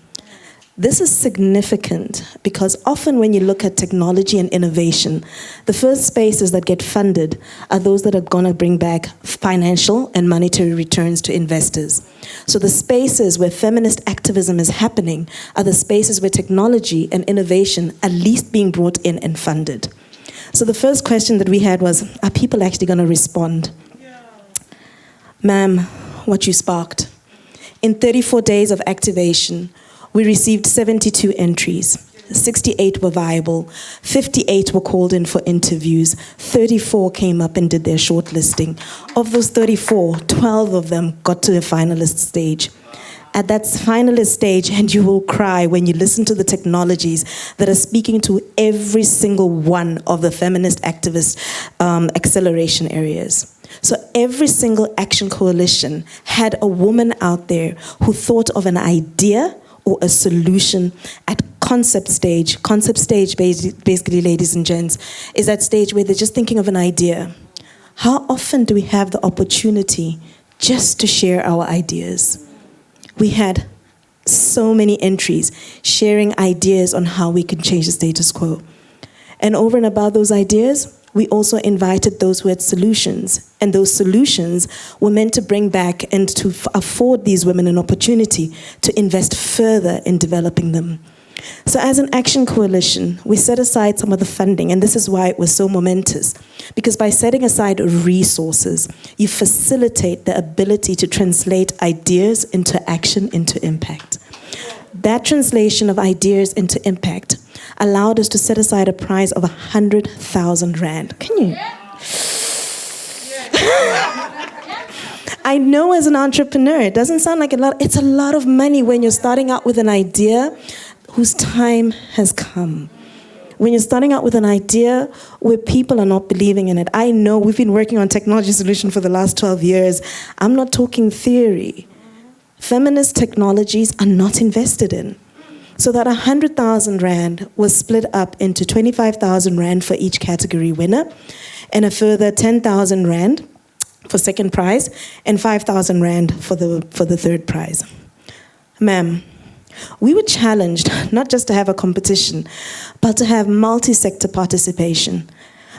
This is significant because often when you look at technology and innovation, the first spaces that get funded are those that are going to bring back financial and monetary returns to investors. So the spaces where feminist activism is happening are the spaces where technology and innovation are least being brought in and funded. So the first question that we had was, are people actually going to respond? Ma'am, what you sparked. In 34 days of activation, we received 72 entries. 68 were viable, 58 were called in for interviews, 34 came up and did their shortlisting. Of those 34, 12 of them got to the finalist stage. At that finalist stage, and you will cry when you listen to the technologies that are speaking to every single one of the feminist activist acceleration areas. So every single action coalition had a woman out there who thought of an idea or a solution at concept stage. Concept stage, basically, ladies and gents, is that stage where they're just thinking of an idea. How often do we have the opportunity just to share our ideas? We had so many entries sharing ideas on how we can change the status quo. And over and above those ideas, we also invited those who had solutions. And those solutions were meant to bring back and to afford these women an opportunity to invest further in developing them. So as an action coalition, we set aside some of the funding, and this is why it was so momentous. Because by setting aside resources, you facilitate the ability to translate ideas into action, into impact. That translation of ideas into impact allowed us to set aside a prize of 100,000 rand. Can you? I know as an entrepreneur, it doesn't sound like a lot. It's a lot of money when you're starting out with an idea whose time has come. When you're starting out with an idea where people are not believing in it. I know we've been working on technology solution for the last 12 years. I'm not talking theory. Feminist technologies are not invested in. So that 100,000 rand was split up into 25,000 rand for each category winner, and a further 10,000 rand for second prize, and 5,000 rand for the third prize. Ma'am, we were challenged not just to have a competition, but to have multi-sector participation.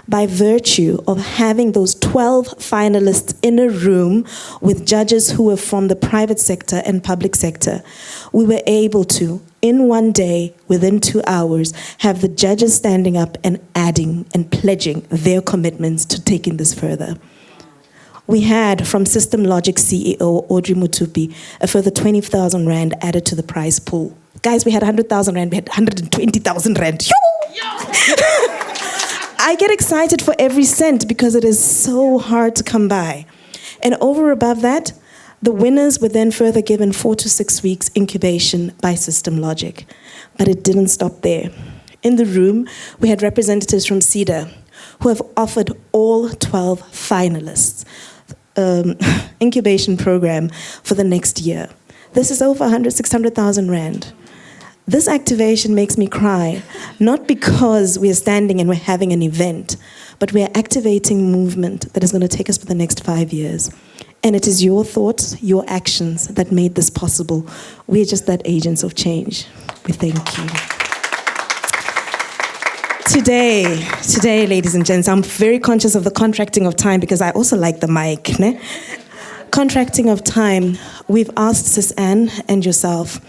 By virtue of having those 12 finalists in a room with judges who were from the private sector and public sector, we were able to, in one day, within 2 hours, have the judges standing up and adding and pledging their commitments to taking this further. We had, from System Logic CEO Audrey Mutupi, a further 20,000 rand added to the prize pool. Guys, we had 100,000 rand, we had 120,000 rand. I get excited for every cent because it is so hard to come by. And over above that, the winners were then further given 4 to 6 weeks incubation by System Logic. But it didn't stop there. In the room, we had representatives from CEDA who have offered all 12 finalists incubation program for the next year. This is over 600,000 rand. This activation makes me cry, not because we are standing and we're having an event, but we are activating movement that is going to take us for the next 5 years. And it is your thoughts, your actions that made this possible. We are just that agents of change. We thank you. Today, ladies and gents, I'm very conscious of the contracting of time because I also like the mic. Ne? Contracting of time, we've asked Sis Anne and yourself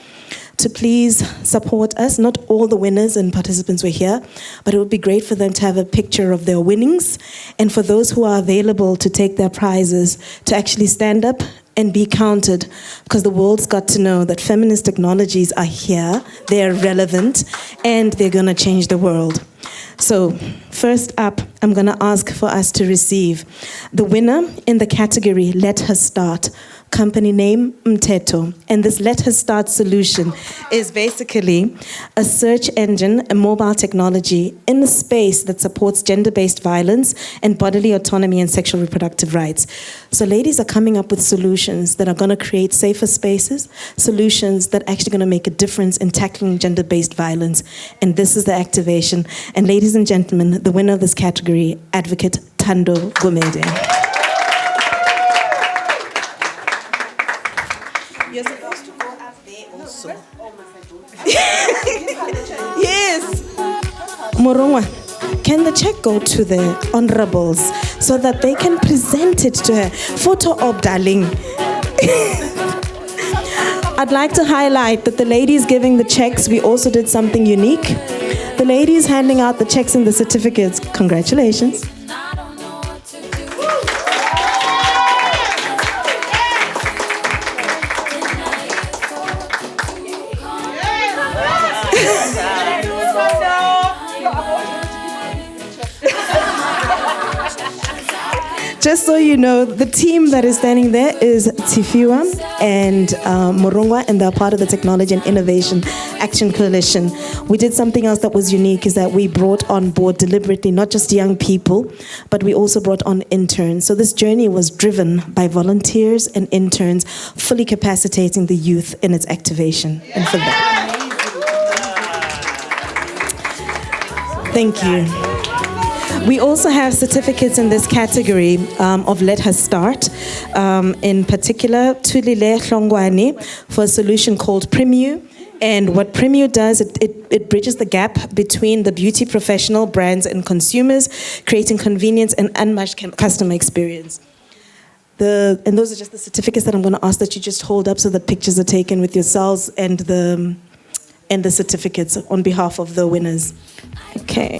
to please support us. Not all the winners and participants were here, but it would be great for them to have a picture of their winnings, and for those who are available to take their prizes to actually stand up and be counted, because the world's got to know that feminist technologies are here, they're relevant, and they're going to change the world. So first up, I'm going to ask for us to receive the winner in the category Let Her Start. Company name, Mteto. And this Let Her Start solution is basically a search engine, a mobile technology in a space that supports gender-based violence and bodily autonomy and sexual reproductive rights. So ladies are coming up with solutions that are going to create safer spaces, solutions that are actually going to make a difference in tackling gender-based violence. And this is the activation. And ladies and gentlemen, the winner of this category, Advocate Thando Gumede. You're supposed to go up there also. Morongwa, can the check go to the honorables so that they can present it to her? Photo op, darling. I'd like to highlight that the ladies giving the checks, we also did something unique. The ladies handing out the checks and the certificates, congratulations. Just so you know, the team that is standing there is Tifiwa and Morongwa, and they're part of the Technology and Innovation Action Coalition. We did something else that was unique, is that we brought on board deliberately not just young people, but we also brought on interns. So this journey was driven by volunteers and interns, fully capacitating the youth in its activation. And for that, thank you. We also have certificates in this category of Let Her Start. In particular, Tulile Hlongwane for a solution called Primu. And what Primu does, it bridges the gap between the beauty professional, brands, and consumers, creating convenience and unmatched customer experience. And those are just the certificates that I'm going to ask that you just hold up so that pictures are taken with yourselves and the certificates on behalf of the winners. Okay.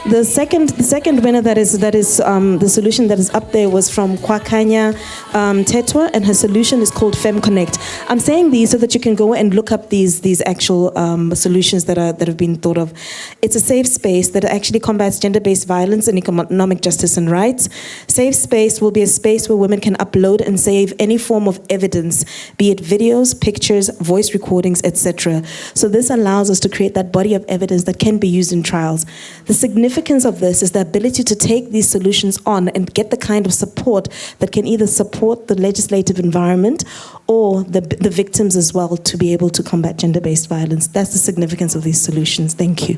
The second winner that is the solution that is up there was from Kwakanya Tetwa, and her solution is called FemConnect. I'm saying these so that you can go and look up these actual solutions that have been thought of. It's a safe space that actually combats gender-based violence and economic justice and rights. Safe space will be a space where women can upload and save any form of evidence, be it videos, pictures, voice recordings, etc. So this allows us to create that body of evidence that can be used in trials. The significance of this is the ability to take these solutions on and get the kind of support that can either support the legislative environment or the victims as well to be able to combat gender-based violence. That's the significance of these solutions. Thank you.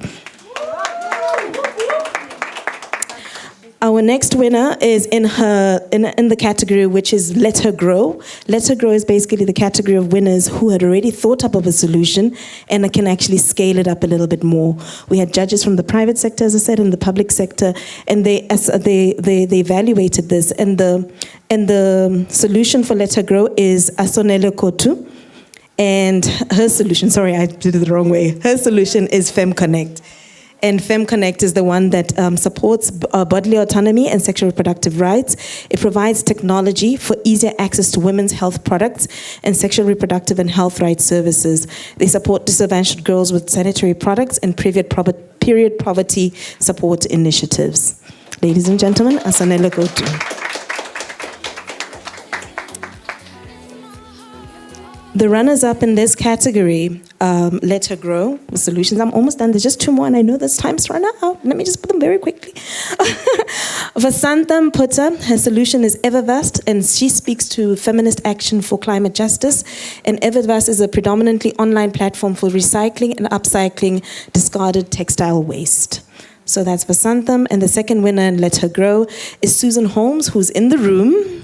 Our next winner is in the category which is Let Her Grow. Let Her Grow is basically the category of winners who had already thought up of a solution and can actually scale it up a little bit more. We had judges from the private sector, as I said, and the public sector, and they evaluated this. And the solution for Let Her Grow is Asonele Kotu, and her solution. Sorry, I did it the wrong way. Her solution is FemConnect. And FemConnect is the one that supports bodily autonomy and sexual reproductive rights. It provides technology for easier access to women's health products and sexual reproductive and health rights services. They support disadvantaged girls with sanitary products and period poverty support initiatives. Ladies and gentlemen, Asanela Gotu. The runners-up in this category, Let Her Grow, solutions. I'm almost done. There's just two more, and I know this time's run out. Let me just put them very quickly. Vasantham Putta, her solution is Evervast, and she speaks to feminist action for climate justice. And Evervast is a predominantly online platform for recycling and upcycling discarded textile waste. So that's Vasantham. And the second winner in Let Her Grow is Susan Holmes, who's in the room.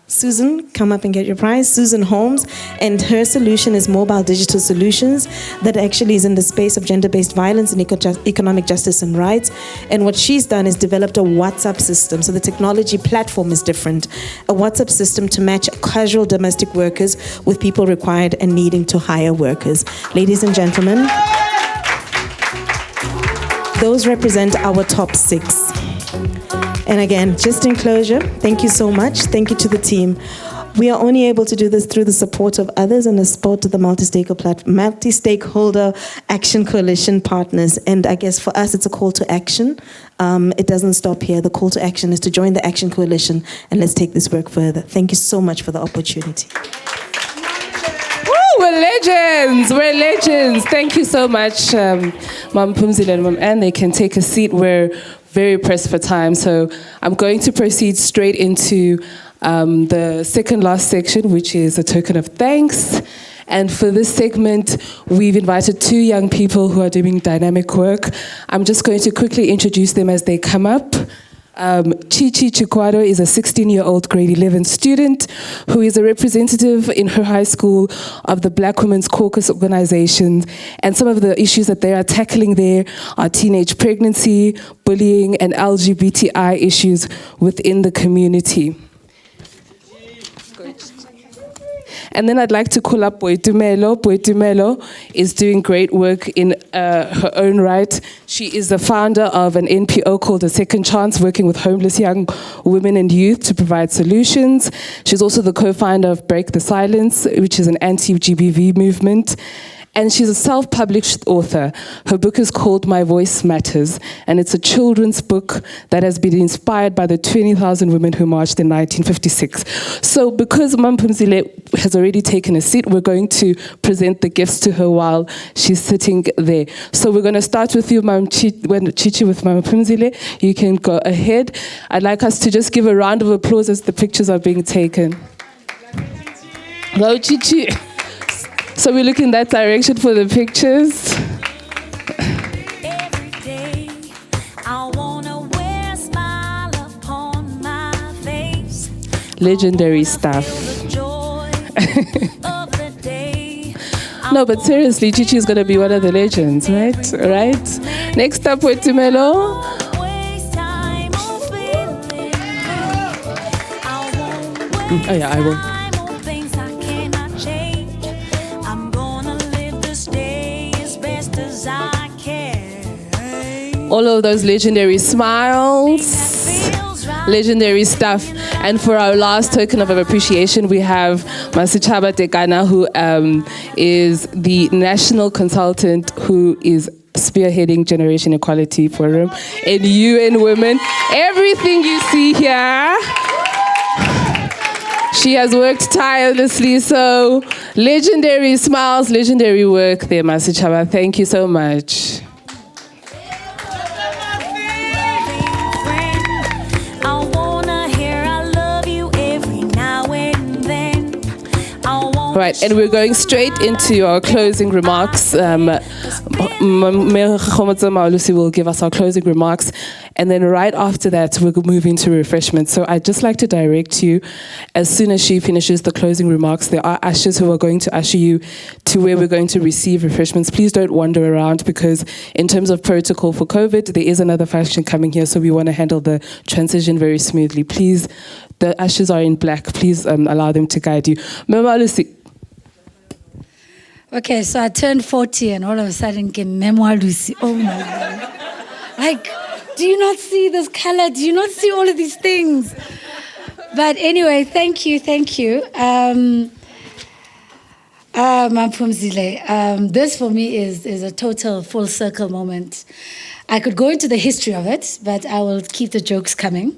Susan, come up and get your prize. Susan Holmes, and her solution is mobile digital solutions that actually is in the space of gender-based violence and economic justice and rights. And what she's done is developed a WhatsApp system. So the technology platform is different. A WhatsApp system to match casual domestic workers with people required and needing to hire workers. Ladies and gentlemen, those represent our top 6. And again, just in closure, thank you so much. Thank you to the team. We are only able to do this through the support of others and the support of the multi-stakeholder action coalition partners. And I guess for us, it's a call to action. It doesn't stop here. The call to action is to join the action coalition, and let's take this work further. Thank you so much for the opportunity. We're legends. We're legends. Thank you so much, Ma'am Phumzile and Ma'am Anne. They can take a seat. We're very pressed for time, so I'm going to proceed straight into the second last section, which is a token of thanks. And for this segment, we've invited 2 young people who are doing dynamic work. I'm just going to quickly introduce them as they come up. Chichi Chikwado is a 16-year-old grade 11 student who is a representative in her high school of the Black Women's Caucus organization. And some of the issues that they are tackling there are teenage pregnancy, bullying, and LGBTI issues within the community. And then I'd like to call up Boitumelo. Boitumelo is doing great work in her own right. She is the founder of an NPO called A Second Chance, working with homeless young women and youth to provide solutions. She's also the co-founder of Break the Silence, which is an anti-GBV movement. And she's a self-published author. Her book is called My Voice Matters, and it's a children's book that has been inspired by the 20,000 women who marched in 1956. So because Mam Phumzile has already taken a seat, we're going to present the gifts to her while she's sitting there. So we're going to start with you, Chichi, with Mam Phumzile. You can go ahead. I'd like us to just give a round of applause as the pictures are being taken. Hello, Chichi. So we look in that direction for the pictures. Every day, I wanna wear a smile upon my face. Legendary stuff. No, but seriously, Chichi is going to be one of the legends, right? Right? Next up, Boitumelo. Oh yeah, I will. All of those legendary smiles, legendary stuff. And for our last token of appreciation, we have Masichaba Tekana, who is the national consultant who is spearheading Generation Equality Forum and UN Women. Everything you see here, she has worked tirelessly. So legendary smiles, legendary work there, Masichaba. Thank you so much. Right, and we're going straight into our closing remarks. Mayor Maulusi will give us our closing remarks, and then right after that, we'll move into refreshments. So I'd just like to direct you, as soon as she finishes the closing remarks, there are ushers who are going to usher you to where we're going to receive refreshments. Please don't wander around, because in terms of protocol for COVID, there is another function coming here, so we want to handle the transition very smoothly. Please, the ushers are in black. Please allow them to guide you. Mayor Maulusi. Okay, so I turned 40 and all of a sudden came Memoir Lucy. Oh my God. Like, do you not see this color? Do you not see all of these things? But anyway, thank you. Mam Phumzile, this for me is a total full circle moment. I could go into the history of it, but I will keep the jokes coming.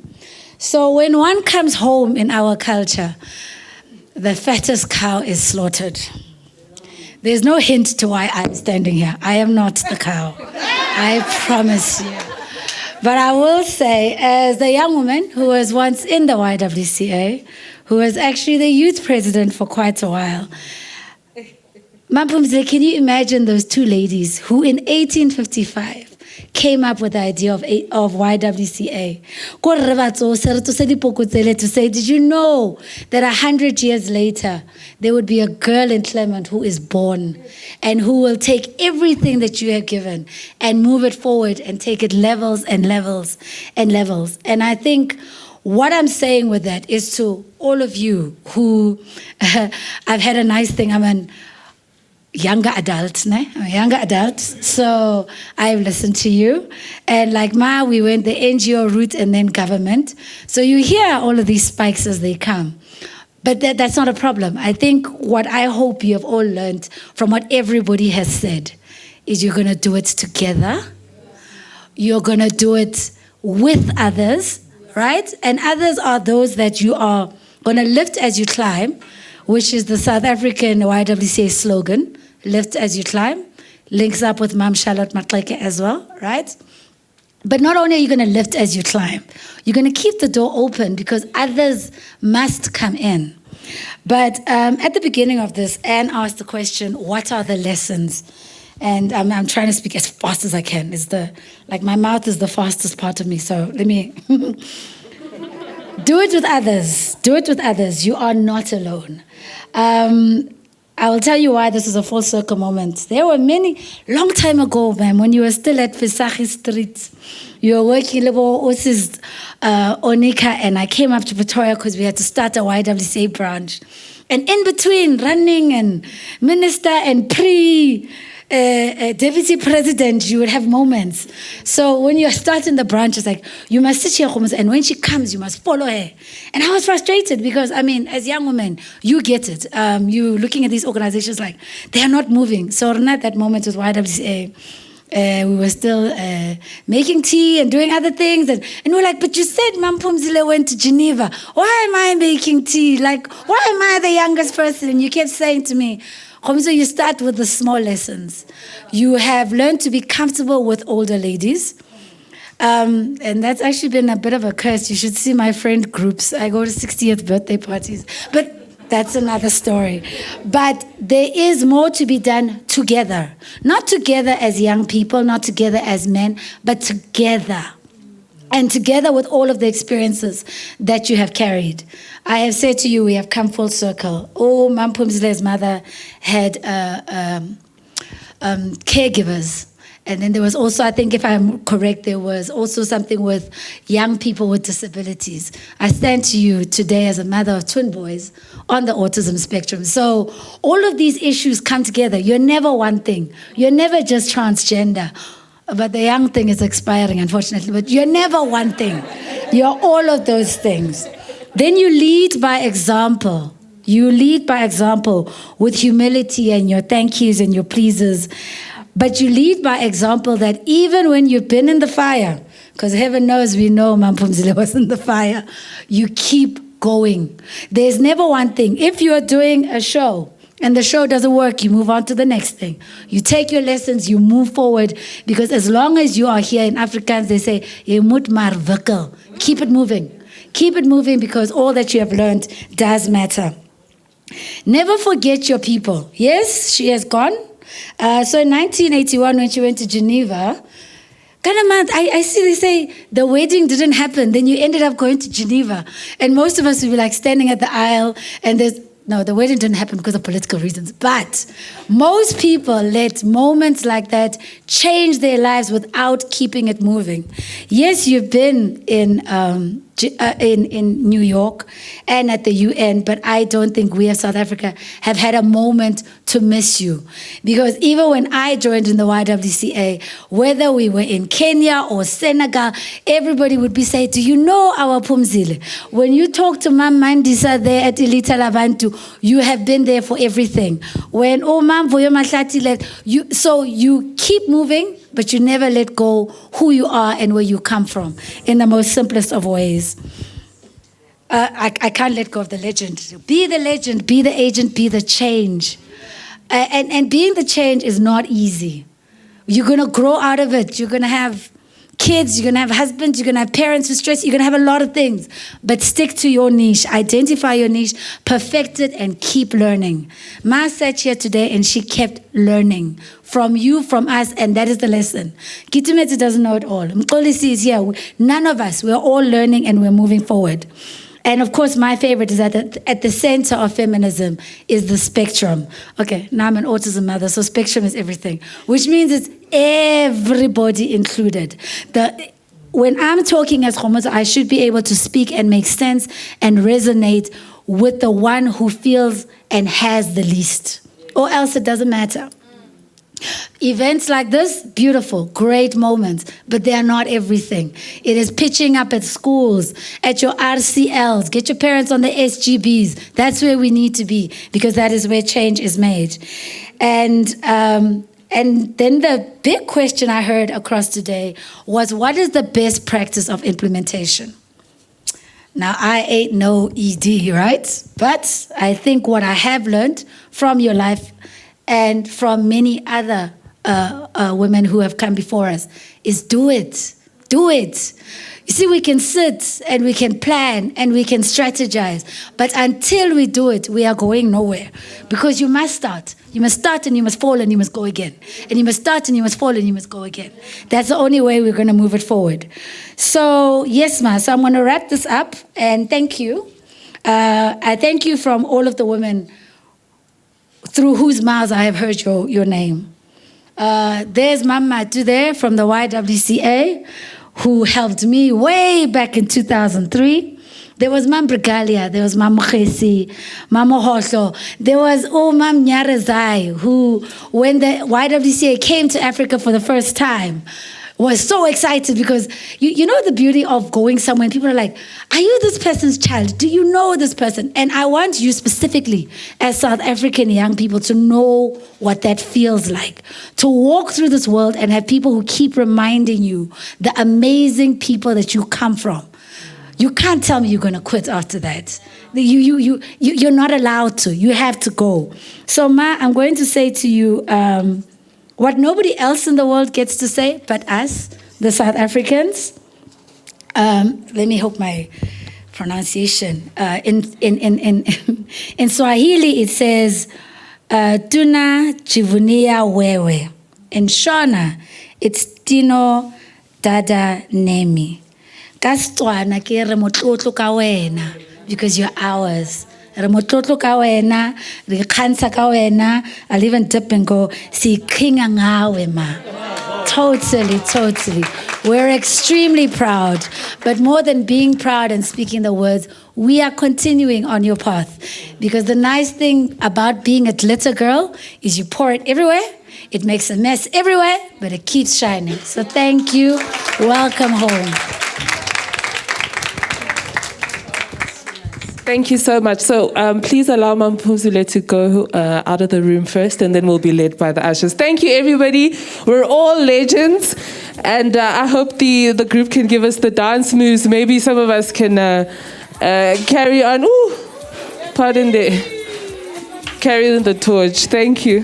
So when one comes home in our culture, the fattest cow is slaughtered. There's no hint to why I'm standing here. I am not the cow. I promise you. But I will say, as a young woman who was once in the YWCA, who was actually the youth president for quite a while, Mam Phumzile, can you imagine those two ladies who in 1855 came up with the idea of YWCA? To say, did you know that 100 years later, there would be a girl in Clement who is born and who will take everything that you have given and move it forward and take it levels and levels and levels. And I think what I'm saying with that is to all of you who, I've had a nice thing, I'm a younger adult, so I've listened to you. And like Ma, we went the NGO route and then government. So you hear all of these spikes as they come. But that's not a problem. I think what I hope you have all learned from what everybody has said is you're going to do it together. You're going to do it with others, right? And others are those that you are going to lift as you climb, which is the South African YWCA slogan, lift as you climb, links up with Mam Charlotte Matleke as well, right? But not only are you going to lift as you climb, you're going to keep the door open because others must come in. But at the beginning of this, Anne asked the question, what are the lessons? And I'm trying to speak as fast as I can. My mouth is the fastest part of me, so let me... Do it with others. Do it with others. You are not alone. I will tell you why this is a full circle moment. There were many, long time ago, ma'am, when you were still at Visachi Street, you were working with Onika, and I came up to Pretoria because we had to start a YWCA branch. And in between running and minister and deputy president, you would have moments. So when you're starting the branch, it's like, you must sit here, and when she comes, you must follow her. And I was frustrated because, as young women, you get it. You looking at these organizations like, they're not moving. So at that moment with YWCA, we were still making tea and doing other things. And we're like, but you said Mam Phumzile went to Geneva. Why am I making tea? Like, why am I the youngest person? And you kept saying to me, so you start with the small lessons. You have learned to be comfortable with older ladies. And that's actually been a bit of a curse. You should see my friend groups. I go to 60th birthday parties. But that's another story. But there is more to be done together. Not together as young people, not together as men, but together. And together with all of the experiences that you have carried. I have said to you, we have come full circle. Oh, Mam Phumzile's mother had caregivers. And then there was also, I think if I'm correct, there was also something with young people with disabilities. I stand to you today as a mother of twin boys on the autism spectrum. So all of these issues come together. You're never one thing. You're never just transgender. But the young thing is expiring, unfortunately. But you're never one thing. You're all of those things. Then you lead by example. You lead by example with humility and your thank yous and your pleases. But you lead by example that even when you've been in the fire, because heaven knows we know Mam Phumzile was in the fire, you keep going. There's never one thing. If you are doing a show and the show doesn't work, you move on to the next thing. You take your lessons, you move forward, because as long as you are here in Afrikaans, they say, "Jy moet maar wikkel." Keep it moving. Keep it moving because all that you have learned does matter. Never forget your people. Yes, she has gone. So in 1981, when she went to Geneva, I see they say the wedding didn't happen. Then you ended up going to Geneva. And most of us would be like standing at the aisle and the wedding didn't happen because of political reasons. But most people let moments like that change their lives without keeping it moving. Yes, you've been in New York and at the UN, but I don't think we as South Africa have had a moment to miss you. Because even when I joined in the YWCA, whether we were in Kenya or Senegal, everybody would be saying, "Do you know our Phumzile?" When you talk to Mam Mandisa there at Ilita Lavantu, you have been there for everything. When Mam Voyo Mahlati left, so you keep moving, but you never let go who you are and where you come from in the most simplest of ways. I can't let go of the legend. Be the legend, be the agent, be the change. And being the change is not easy. You're going to grow out of it. You're going to have kids, you're going to have husbands, you're going to have parents who stress, you're going to have a lot of things. But stick to your niche, identify your niche, perfect it, and keep learning. Ma sat here today and she kept learning from you, from us, and that is the lesson. Kitumetse doesn't know it all. Mkolisi is here. None of us, we're all learning and we're moving forward. And of course, my favorite is that at the center of feminism is the spectrum. Okay, now I'm an autism mother, so spectrum is everything, which means it's everybody included. When I'm talking as Khomoza, I should be able to speak and make sense and resonate with the one who feels and has the least, or else it doesn't matter. Events like this, beautiful, great moments, but they are not everything. It is pitching up at schools, at your RCLs, get your parents on the SGBs. That's where we need to be, because that is where change is made. And then the big question I heard across today was, what is the best practice of implementation? Now, I ain't no ED, right? But I think what I have learned from your life and from many other women who have come before us is do it. do it. You see, we can sit and we can plan and we can strategize. But until we do it, we are going nowhere. Because you must start. You must start and you must fall and you must go again. And you must start and you must fall and you must go again. That's the only way we're going to move it forward. So, yes, Ma. So I'm going to wrap this up and thank you. I thank you from all of the women through whose mouths I have heard your name. There's Mama there from the YWCA, who helped me way back in 2003. There was Mam Brigalia, there was Mam Khesi, Mama Hoslo, there was Mam Nyarazai, who, when the YWCA came to Africa for the first time, was so excited because you know the beauty of going somewhere and people are like, are you this person's child? Do you know this person? And I want you specifically as South African young people to know what that feels like. To walk through this world and have people who keep reminding you the amazing people that you come from. You can't tell me you're going to quit after that. You're not allowed to. You have to go. So Ma, I'm going to say to you, what nobody else in the world gets to say but us, the South Africans. Let me hope my pronunciation. In Swahili, it says, Tuna jivunia wewe. In Shona, it's Tino Dada Nemi. Kastswana ke re motlotlo ka wena, because you're ours. Re motlotlo ka wena, re khantsha ka wena. I'll even dip and go, sikhinga ngawe ma. Totally. We're extremely proud. But more than being proud and speaking the words, we are continuing on your path. Because the nice thing about being a glitter girl is you pour it everywhere. It makes a mess everywhere, but it keeps shining. So thank you. Welcome home. Thank you so much. So please allow Mam Phumzile to go out of the room first, and then we'll be led by the ushers. Thank you, everybody. We're all legends, and I hope the group can give us the dance moves. Maybe some of us can carry on. Ooh, pardon carry the torch. Thank you.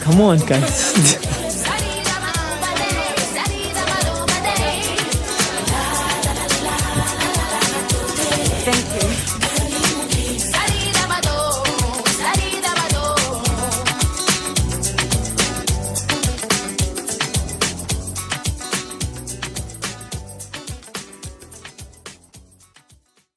Come on, guys.